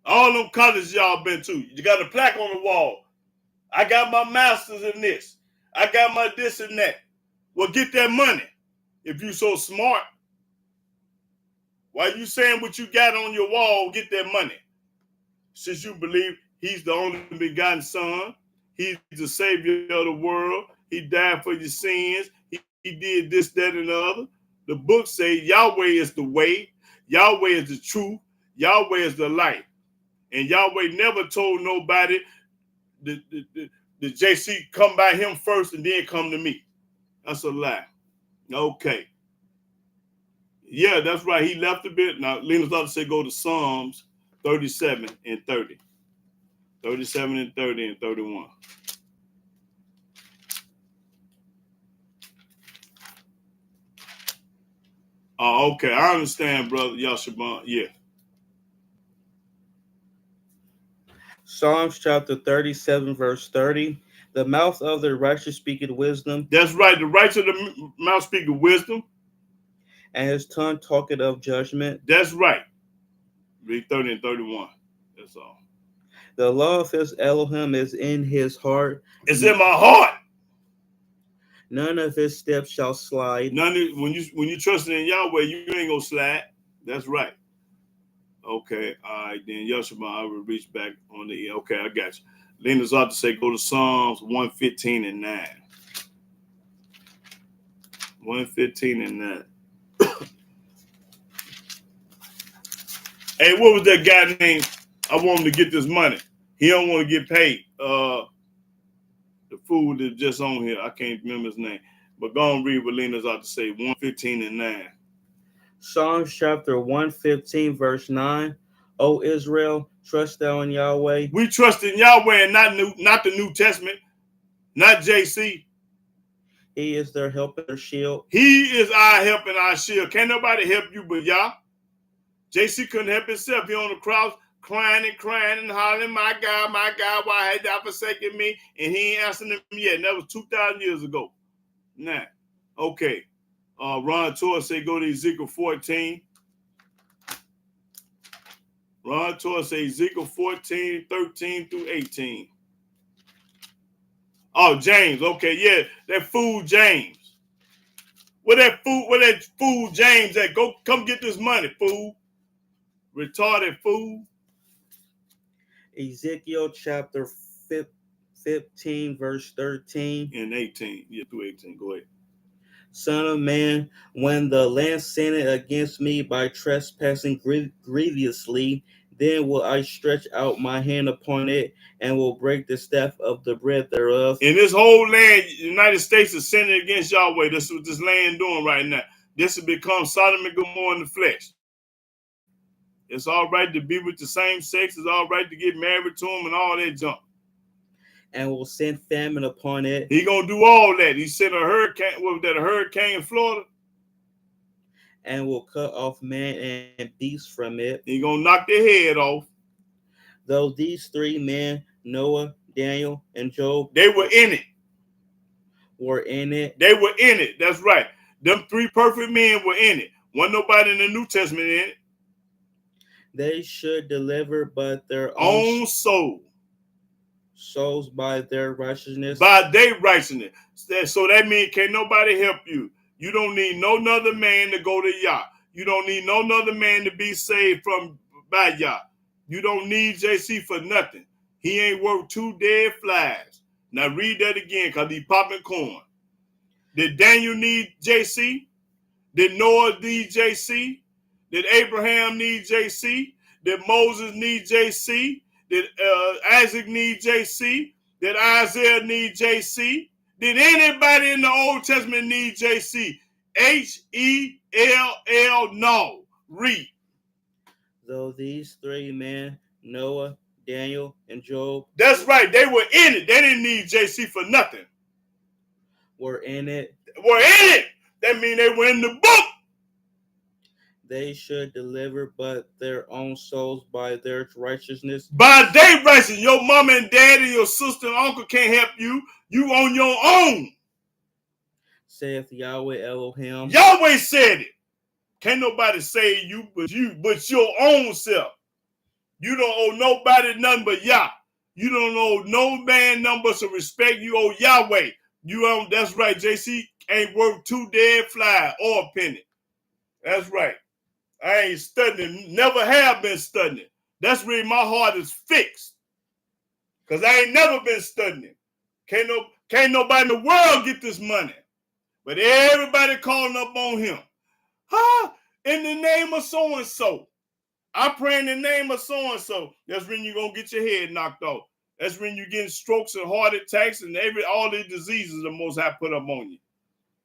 All them colleges y'all been to. You got a plaque on the wall. I got my master's in this. I got my this and that. Well, get that money. If you so smart. Why you saying what you got on your wall, get that money? Since you believe he's the only begotten son, he's the savior of the world, he died for your sins, he did this, that, and the other. The book say Yahweh is the way, Yahweh is the truth, Yahweh is the life. And Yahweh never told nobody the JC come by him first and then come to me. That's a lie. Okay. Yeah, that's right. He left a bit. Now, Lena's about to say go to Psalms 37 and 30. 37 and 30 and 31. Oh, okay. I understand, brother Yashabon. Yeah. Psalms chapter 37, verse 30. The mouth of the righteous speaketh wisdom. That's right. The righteous of the mouth speaketh wisdom. And his tongue talketh of judgment. That's right. Read 30 and 31. That's all. The law of his Elohim is in his heart. It's in my heart. None of his steps shall slide. When you trust in Yahweh, you ain't gonna slide. That's right. Okay, all right, then Yashima, I will reach back on the okay, I got you. Lena's ought to say go to Psalms 115 and 9. 115 and 9. Hey, what was that guy named? I want him to get this money. He don't want to get paid. The fool that's just on here, I can't remember his name. But go and read what Lena's ought to say, 115 and 9. Psalms chapter 115, verse 9. O Israel, trust thou in Yahweh. We trust in Yahweh and not the New Testament, not JC. He is their help and their shield. He is our help and our shield. Can't nobody help you but Yah. JC couldn't help himself. He on the cross crying and hollering, my God, why had thou forsaken me? And he ain't answering him yet. And that was 2,000 years ago. Now, okay. Ron Torres say go to Ezekiel 14. Ron Torres say Ezekiel 14, 13 through 18. Oh, James. Okay, yeah. That fool James. Where that fool James at? Come get this money, fool. Retarded fool. Ezekiel chapter 15, verse 13. And 18. Yeah, through 18. Go ahead. Son of man, when the land sinned against me by trespassing grievously, then will I stretch out my hand upon it and will break the staff of the bread thereof. In this whole land, the United States is sinning against Yahweh. This is what this land doing right now. This has become Sodom and Gomorrah in the flesh. It's all right to be with the same sex. It's all right to get married to them and all that junk. And will send famine upon it. He gonna do all that. He sent a hurricane. What was that? A hurricane in Florida? And will cut off man and beast from it. He gonna knock their head off. Though these three men, Noah, Daniel, and Job, they were in it. Were in it. They were in it. That's right. Them three perfect men were in it. Wasn't nobody in the New Testament in it. They should deliver but their own souls by their righteousness. By their righteousness. So that means can't nobody help you. You don't need no other man to go to Yah. You don't need no other man to be saved by Yah. You don't need JC for nothing. He ain't worth 2 dead flies. Now read that again, because he popping corn. Did Daniel need JC? Did Noah need JC? Did Abraham need JC? Did Moses need JC? Did Isaac need JC? Did Isaiah need JC? Did anybody in the Old Testament need JC? H-E-L-L, no. Read. Though these three men, Noah, Daniel, and Job. That's right. They were in it. They didn't need JC for nothing. Were in it. Were in it. That means they were in the book. They should deliver but their own souls by their righteousness. By their righteousness. Your mama and dad and your sister and uncle can't help you. You on your own. Saith Yahweh Elohim. Yahweh said it. Can't nobody save you but your own self. You don't owe nobody nothing but Yah. You don't owe no man nothing but some respect. You owe Yahweh. That's right. JC ain't worth 2 dead flies or a penny. That's right. I ain't studying. Never have been studying. That's where my heart is fixed. Because I ain't never been studying. Can't nobody in the world get this money. But everybody calling up on him. In the name of so-and-so. I pray in the name of so-and-so. That's when you're going to get your head knocked off. That's when you're getting strokes and heart attacks and all the diseases the Most High put up on you.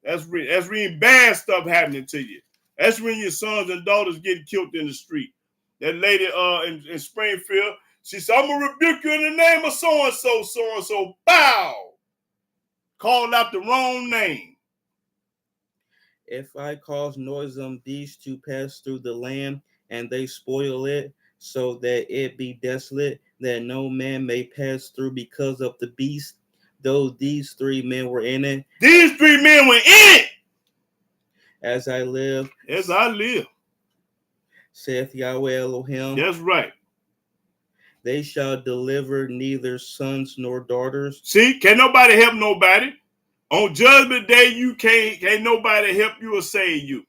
That's when bad stuff happening to you. That's when your sons and daughters get killed in the street. That lady in Springfield, she said, I'm going to rebuke you in the name of so-and-so, so-and-so. Bow! Called out the wrong name. If I cause noisome beasts to pass through the land, and they spoil it, so that it be desolate, that no man may pass through because of the beast, though these three men were in it. These three men were in it! As I live, saith Yahweh Elohim. That's right. They shall deliver neither sons nor daughters. See, can't nobody help nobody. On Judgment Day, you can't nobody help you or save you.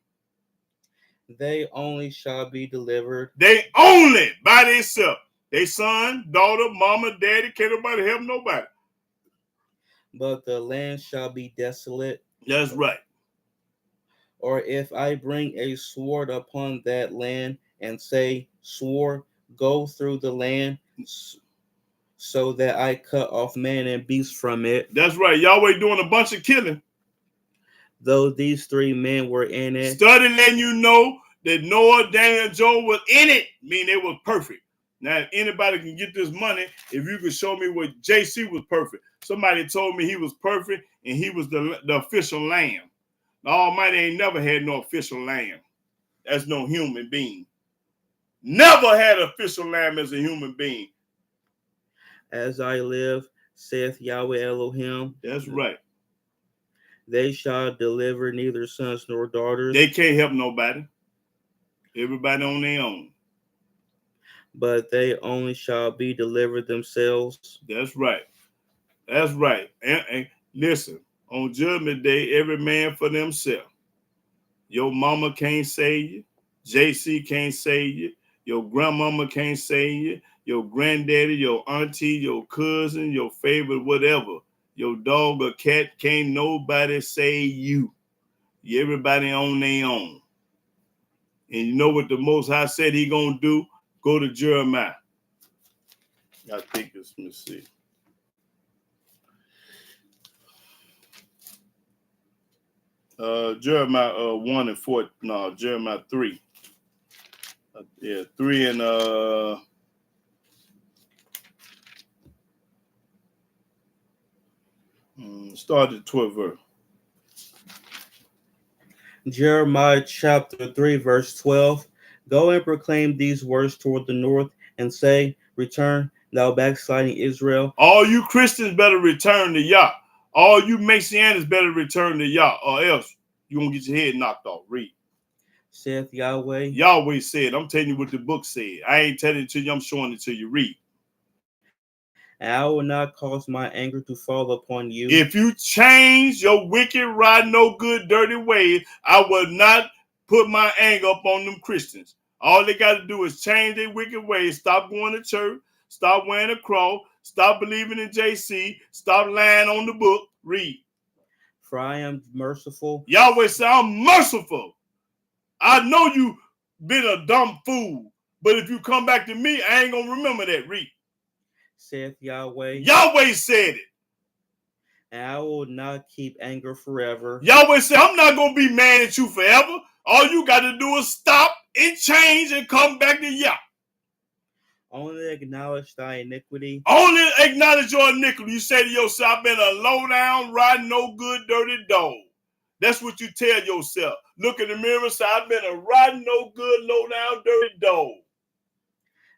They only shall be delivered. They only by themselves. They son, daughter, mama, daddy, can't nobody help nobody. But the land shall be desolate. That's right. Or if I bring a sword upon that land and say, sword, go through the land, so that I cut off man and beast from it. That's right. Yahweh doing a bunch of killing. Though these three men were in it. Study letting you know that Noah, Daniel, and Job was in it, mean they was perfect. Now, if anybody can get this money, if you could show me what JC was perfect. Somebody told me he was perfect and he was the official lamb. The Almighty ain't never had no official lamb. That's no human being. Never had an official lamb as a human being. As I live, saith Yahweh Elohim. That's right. They shall deliver neither sons nor daughters. They can't help nobody. Everybody on their own. But they only shall be delivered themselves. That's right. That's right. And listen, on Judgment Day, every man for themselves. Your mama can't save you. JC can't save you. Your grandmama can't save you. Your granddaddy, your auntie, your cousin, your favorite whatever. Your dog or cat, can't nobody save you. Everybody on their own. And you know what the Most High said he gonna do? Go to Jeremiah. I think it's, let me see. Jeremiah 1 and 4. No, Jeremiah 3. 3 and start at 12th verse. Jeremiah chapter 3, verse 12. Go and proclaim these words toward the north and say, return, thou backsliding Israel. All you Christians better return to Yah. All you Messianics better return to Yah, or else you're going to get your head knocked off. Read. Saith Yahweh. Yahweh said, I'm telling you what the book said. I ain't telling it to you, I'm showing it to you. Read. And I will not cause my anger to fall upon you. If you change your wicked, rotten, no good, dirty ways, I will not put my anger up on them Christians. All they got to do is change their wicked ways. Stop going to church. Stop wearing a cross. Stop believing in JC. Stop lying on the book. Read. For I am merciful. Yahweh said, I'm merciful. I know you been a dumb fool, but if you come back to me, I ain't going to remember that. Read. Saith Yahweh. Yahweh said it. And I will not keep anger forever. Yahweh said, I'm not going to be mad at you forever. All you got to do is stop and change and come back to Yah. Only acknowledge thy iniquity. Only acknowledge your iniquity. You say to yourself, I've been a low down, rotten, no good, dirty dog. That's what you tell yourself. Look in the mirror and say, I've been a rotten, no good, low down, dirty dog.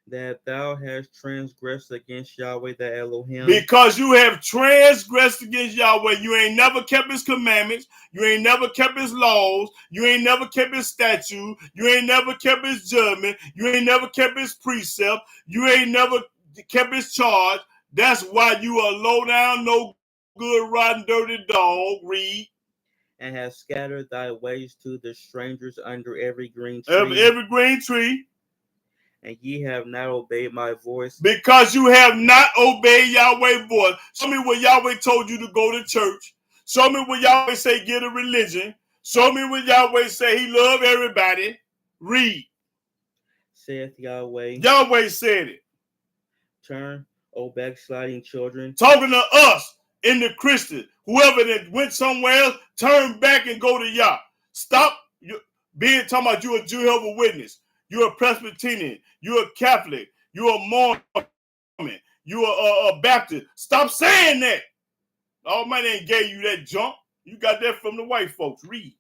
That thou hast transgressed against Yahweh the Elohim. Because you have transgressed against Yahweh. You ain't never kept his commandments. You ain't never kept his laws. You ain't never kept his statute. You ain't never kept his judgment. You ain't never kept his precept. You ain't never kept his charge. That's why you are low down, no good, rotten, dirty dog. Read. And hast scattered thy ways to the strangers under every green tree. Every green tree. And ye have not obeyed my voice. Because you have not obeyed Yahweh's voice. Show me where Yahweh told you to go to church. Show me where Yahweh say get a religion. Show me where Yahweh say he love everybody. Read. Saith Yahweh. Yahweh said it. Turn, O backsliding children. Talking to us in the Christian. Whoever that went somewhere else, turn back and go to Yah. Stop being talking about you a Jehovah's Witness. You're a Presbyterian. You're a Catholic. You're a Mormon. You're a Baptist. Stop saying that. Almighty ain't gave you that junk. You got that from the white folks. Read.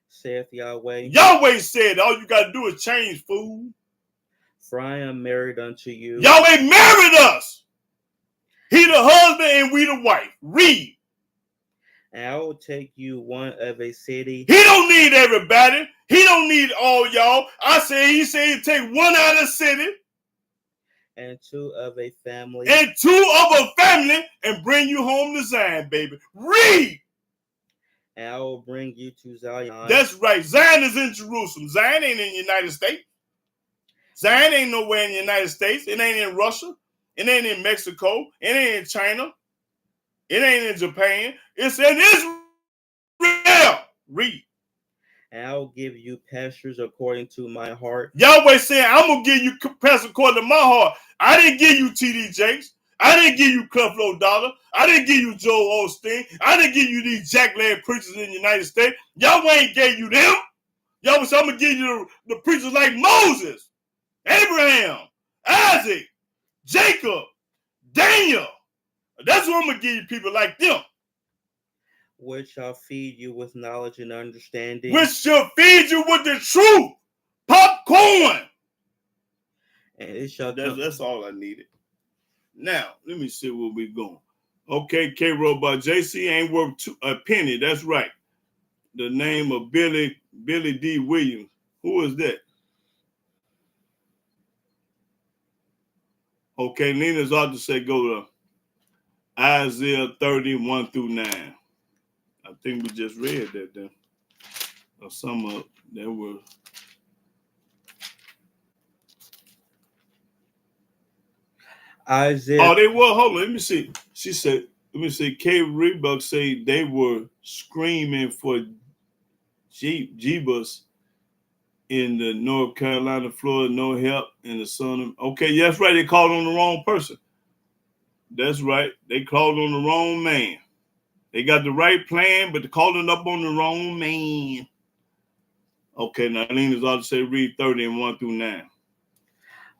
Saith Yahweh. Yahweh said all you got to do is change, fool. For I am married unto you. Yahweh married us. He the husband and we the wife. Read. And I will take you one of a city. He don't need everybody. He don't need all y'all. He said he'd take one out of the city. And two of a family. And two of a family and bring you home to Zion, baby. Read. And I will bring you to Zion. That's right. Zion is in Jerusalem. Zion ain't in the United States. Zion ain't nowhere in the United States. It ain't in Russia. It ain't in Mexico. It ain't in China. It ain't in Japan. It's in Israel. Read. And I will give you pastures according to my heart. Yahweh saying, I'm going to give you pastures according to my heart. I didn't give you T.D. Jakes. I didn't give you Creflo Dollar. I didn't give you Joel Osteen. I didn't give you these jackleg preachers in the United States. Yahweh ain't gave you them. Y'all was, I'm gonna give you the preachers like Moses, Abraham, Isaac, Jacob, Daniel. That's what I'm gonna give you, people like them. which shall feed you with knowledge and understanding. Which shall feed you with the truth. Popcorn. And it shall That's all I needed. Now, let me see where we're going. Okay, K-Robot. JC ain't worth a penny. That's right. The name of Billy D. Williams. Who is that? Okay, Nina's ought to say go to Isaiah 31 through 9. I think we just read that then. Or some of that were. Isaiah. Oh, they were. Hold on. Let me see. She said, let me see. K. Reebok say they were screaming for Jeebus in the North Carolina, Florida, no help in the sun. Okay, that's right. They called on the wrong person. That's right. They called on the wrong man. They got the right plan, but they're calling up on the wrong man. Okay, now Lena's ought to say read 30 and 1 through 9.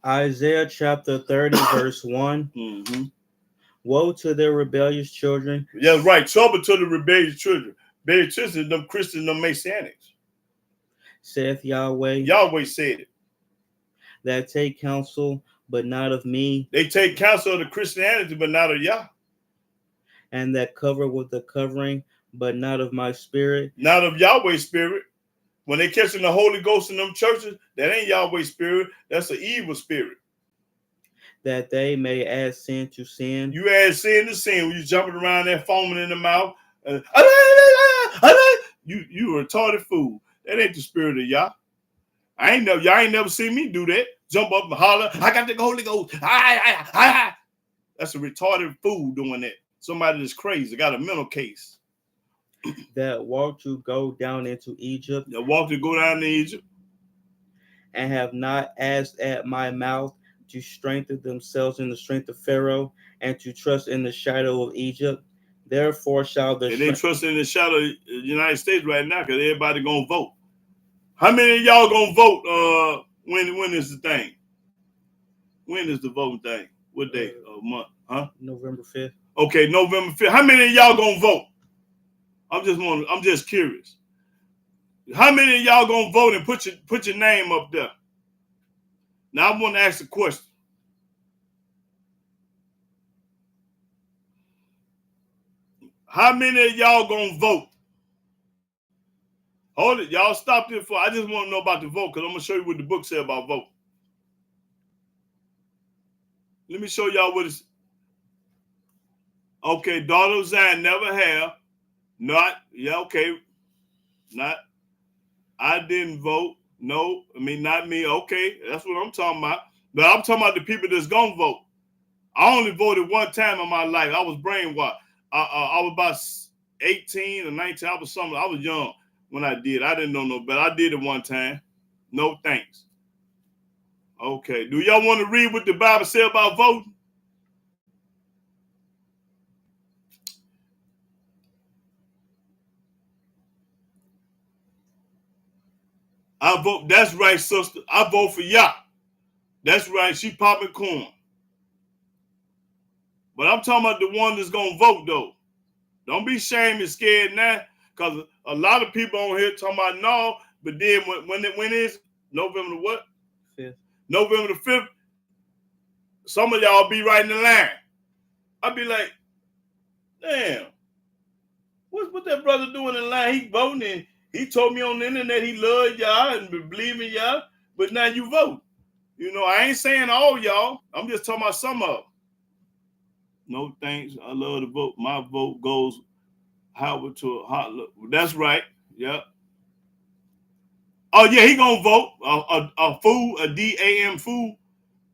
Isaiah chapter 30, verse 1. Mm-hmm. Woe to their rebellious children. Yeah, right. Trouble to the rebellious children. Rebellious children, them Christians, them Messianics. Saith Yahweh. Yahweh said it. That take counsel, but not of me. They take counsel of the Christianity, but not of Yah. And that cover with the covering, but not of my spirit. Not of Yahweh's spirit. When they catching the Holy Ghost in them churches, that ain't Yahweh's spirit. That's an evil spirit. That they may add sin to sin. You add sin to sin when you jumping around there foaming in the mouth. You a retarded fool. That ain't the spirit of Yah. Y'all ain't never seen me do that. Jump up and holler, I got the Holy Ghost. That's a retarded fool doing that. Somebody that's crazy, got a mental case. That walk to go down into Egypt. That walk to go down to Egypt. And have not asked at my mouth to strengthen themselves in the strength of Pharaoh and to trust in the shadow of Egypt. Therefore shall the... They trust in the shadow of the United States right now because everybody going to vote. How many of y'all going to vote when is the thing? When is the voting thing? What day? Month? Huh? November 5th. Okay, November 5th. How many of y'all going to vote? I'm just curious. How many of y'all going to vote and put your name up there? Now I want to ask a question. How many of y'all gonna vote? Hold it, y'all stop this for. I just want to know about the vote because I'm gonna show you what the book said about vote. Let me show y'all what it's. Okay, daughter of Zion never have. Not I didn't vote. No, I mean not me. Okay, that's what I'm talking about. But I'm talking about the people that's gonna vote. I only voted one time in my life. I was brainwashed. I was about 18 or 19. I was young when I did. I didn't know no better. I did it one time. No thanks. Okay. Do y'all want to read what the Bible said about voting? I vote. That's right, sister. I vote for Yah. That's right. She popping corn. But I'm talking about the one that's gonna vote though. Don't be ashamed and scared now, because a lot of people on here talking about no, but then when is November the what? 5th. November the 5th. Some of y'all be right in the line. I'll be like, damn, what that brother doing in line? He voting and he told me on the internet he loved y'all and believe in y'all, but now you vote. You know, I ain't saying all y'all. I'm just talking about some of them. No thanks. I love the vote. My vote goes Howard to a hot look. That's right. Yep. Oh yeah, he gonna vote. A fool, a DAM fool.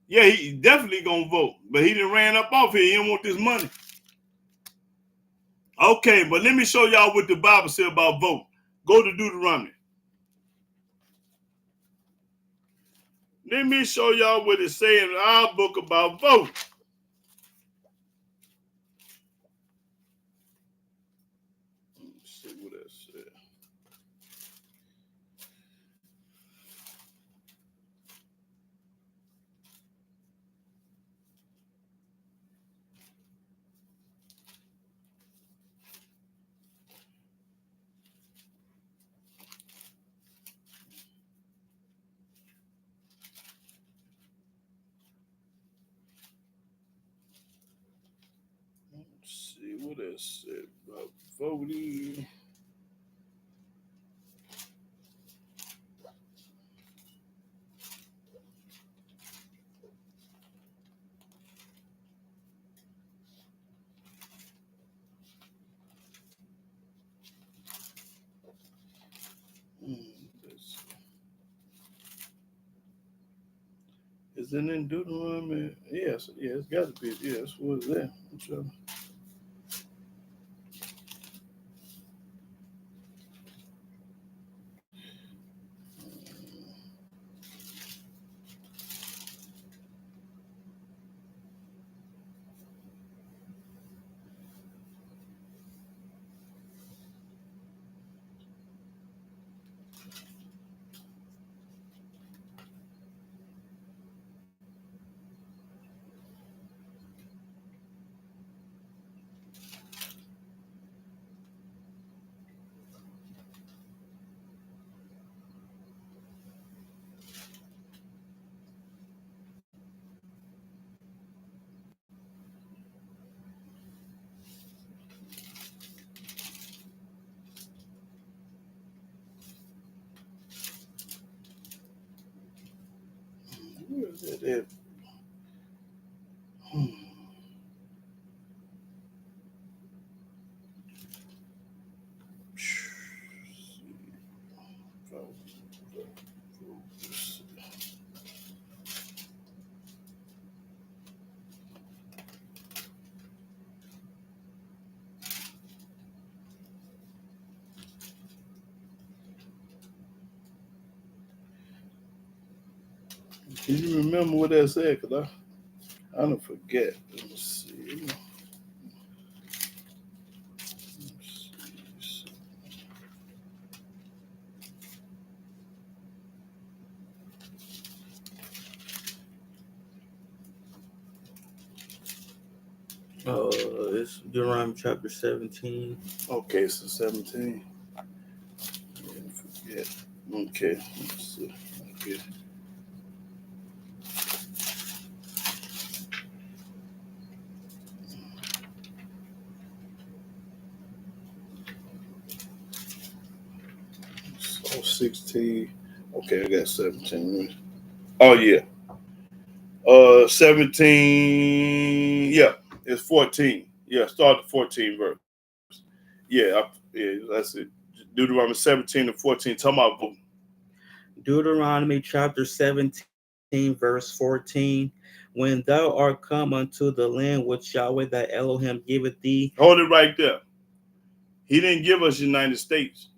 Yeah, he definitely gonna vote. But he done ran up off here. He don't want this money. Okay, but let me show y'all what the Bible said about vote. Go to Deuteronomy. Let me show y'all what it say in our book about vote. Let's see what that said. let's see, about voting. Let's see. Is it in Deuteronomy? Yes, yeah, it's got to be. Yes, what is that? I'm trying to- Where is it at? Can you remember what that said? Cause I don't forget. Let me see. It's Deuteronomy chapter 17. Okay, so 17. Yeah, forget. Okay, let's see. Okay. So 16. Okay, I got 17. Oh yeah. 17. Yeah, it's 14. Yeah, start the 14 verse. Yeah, that's it. Deuteronomy 17 to 14. Talking about voting. Deuteronomy chapter 17, verse 14. When thou art come unto the land which Yahweh thy Elohim giveth thee, Hold it right there. He didn't give us United States.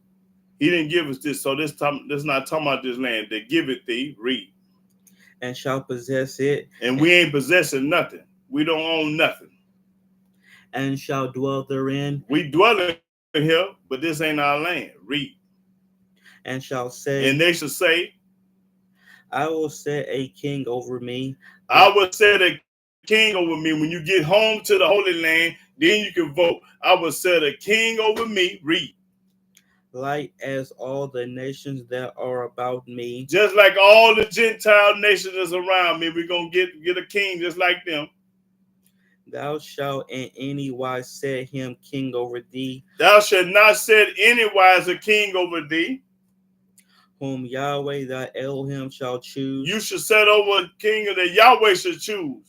He didn't give us this. So this not talking about this land. They give it thee. Read. and shall possess it, And we ain't possessing nothing. We don't own nothing. and shall dwell therein, We dwell in here, but this ain't our land. Read. and shall say, And they should say, I will set a king over me. I will set a king over me. When you get home to the Holy Land, then you can vote. I will set a king over me. Read. Like as all the nations that are about me, Just like all the Gentile nations that's around me, we're going to get a king just like them. thou shalt in any wise set him king over thee, Thou shalt not set anywise a king over thee. whom Yahweh thy Elohim shall choose. You should set over a king that Yahweh should choose.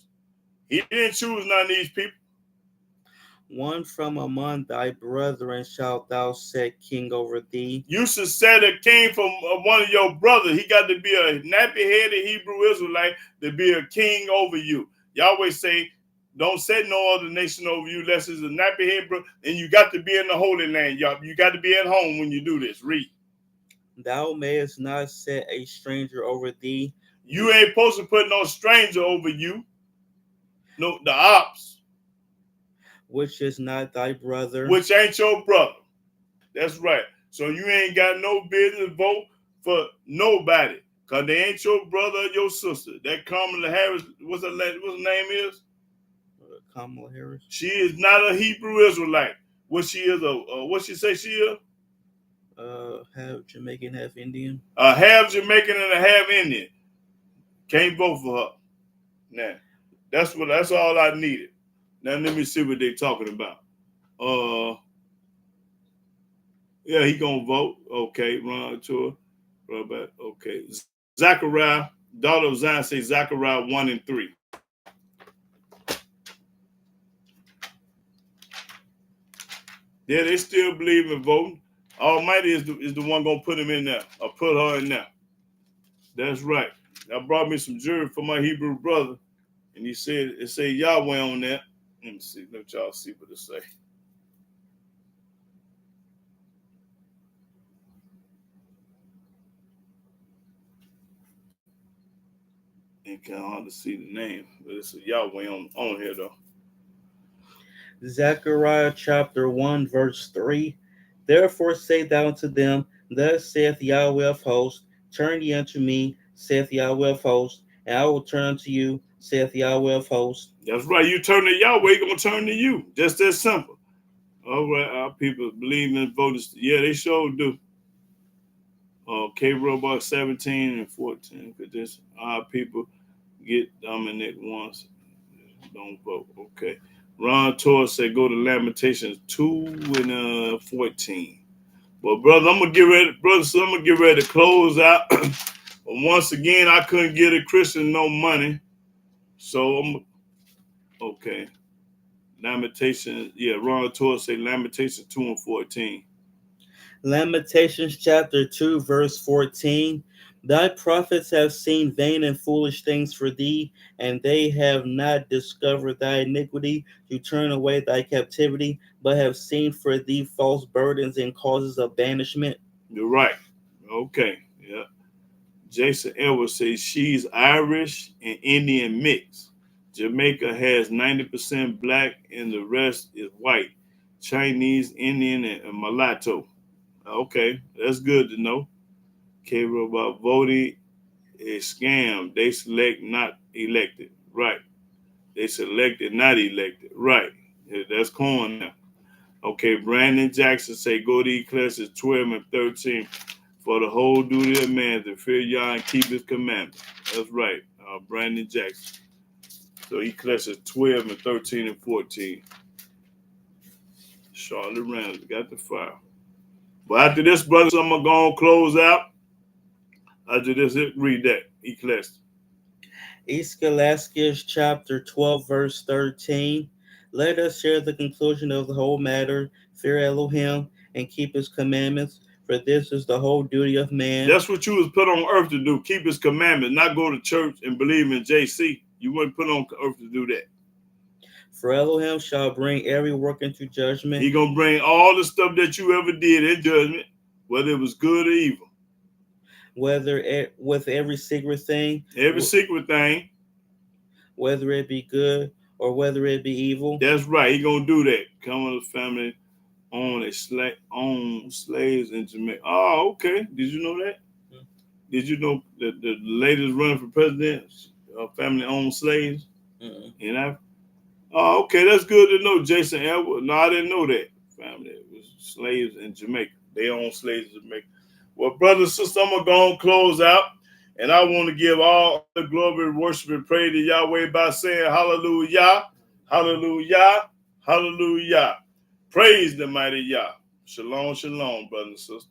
He didn't choose none of these people. One from among thy brethren shalt thou set king over thee. You should set a king from one of your brothers. He got to be a nappy-headed Hebrew Israelite to be a king over you. Yahweh say, don't set no other nation over you unless it's a nappy-headed brother. And you got to be in the Holy Land, y'all. You got to be at home when you do this. Read. Thou mayest not set a stranger over thee. You ain't supposed to put no stranger over you. No, the ops. Which is not thy brother. Which ain't your brother. That's right. So you ain't got no business vote for nobody. Because they ain't your brother or your sister. That Kamala Harris, what's her name is? Kamala Harris. She is not a Hebrew Israelite. What she is, what she say she is? Half Jamaican, half Indian. Half Jamaican and a half Indian. Can't vote for her. Now, that's all I needed. Now let me see what they talking about. Yeah, he gonna vote. Okay, Ron Tour. Robert. Okay. Zachariah, daughter of Zion, say Zachariah 1 and 3. Yeah, they still believe in voting. Almighty is the one gonna put him in there or put her in there. That's right. I brought me some jewelry for my Hebrew brother, and he said it say Yahweh on that. Let me see. Let y'all see what it say. You can hardly see the name, but it's a Yahweh on here though. Zechariah chapter 1, verse 3. Therefore say thou unto them, Thus saith Yahweh of hosts, Turn ye unto me, saith Yahweh of hosts, and I will turn unto you, saith Yahweh of hosts. That's right. You turn to Yahweh, he gonna turn to you. Just that simple. All right, our people believe in voting. Yeah, they sure do. K Robot 17 and 14. Could this our people get Dominic once? Don't vote. Okay. Ron Torres said go to Lamentations 2 and 14. Well, brother, I'm gonna get ready to close out. But once again, I couldn't get a Christian no money. So I'm okay. Lamentations, yeah, Ron Torres say Lamentations 2 and 14. Lamentations chapter 2, verse 14. Thy prophets have seen vain and foolish things for thee, and they have not discovered thy iniquity to turn away thy captivity, but have seen for thee false burdens and causes of banishment. You're right. Okay. Yeah. Jason Edwards says she's Irish and Indian mix. Jamaica has 90% black and the rest is white. Chinese, Indian, and mulatto. Okay, that's good to know. Okay, about voting is scam. They select not elected. Right. They selected not elected. Right. Yeah, that's corn now. Okay, Brandon Jackson say go to Ecclesiastes 12 and 13. For the whole duty of man to fear Yah and keep his commandments. That's right. Brandon Jackson. So Ecclesiastes 12 and 13 and 14. Charlotte Randall got the fire. But after this, brothers, I'm going to go and close out. After this, read that. Ecclesiastes. Ecclesiastes chapter 12, verse 13. Let us share the conclusion of the whole matter, fear Elohim, and keep his commandments, for this is the whole duty of man. That's what you was put on earth to do, keep his commandments, not go to church and believe in JC. You weren't put on earth to do that. For Elohim shall bring every work into judgment. He going to bring all the stuff that you ever did in judgment, whether it was good or evil. Whether with every secret thing. Every secret thing. Whether it be good or whether it be evil. That's right. He going to do that. Come with a family own slaves in Jamaica. Oh, okay. Did you know that? Mm-hmm. Did you know that the ladies running for president, family owned slaves? Mm-hmm. You know? Oh, okay. That's good to know, Jason Edward. No, I didn't know that. Family it was slaves in Jamaica. They own slaves in Jamaica. Well, brothers and sisters, I'm going to go and close out. And I want to give all the glory, worship, and praise to Yahweh by saying hallelujah, hallelujah, hallelujah. Praise the mighty Yah. Shalom, shalom, brothers and sisters.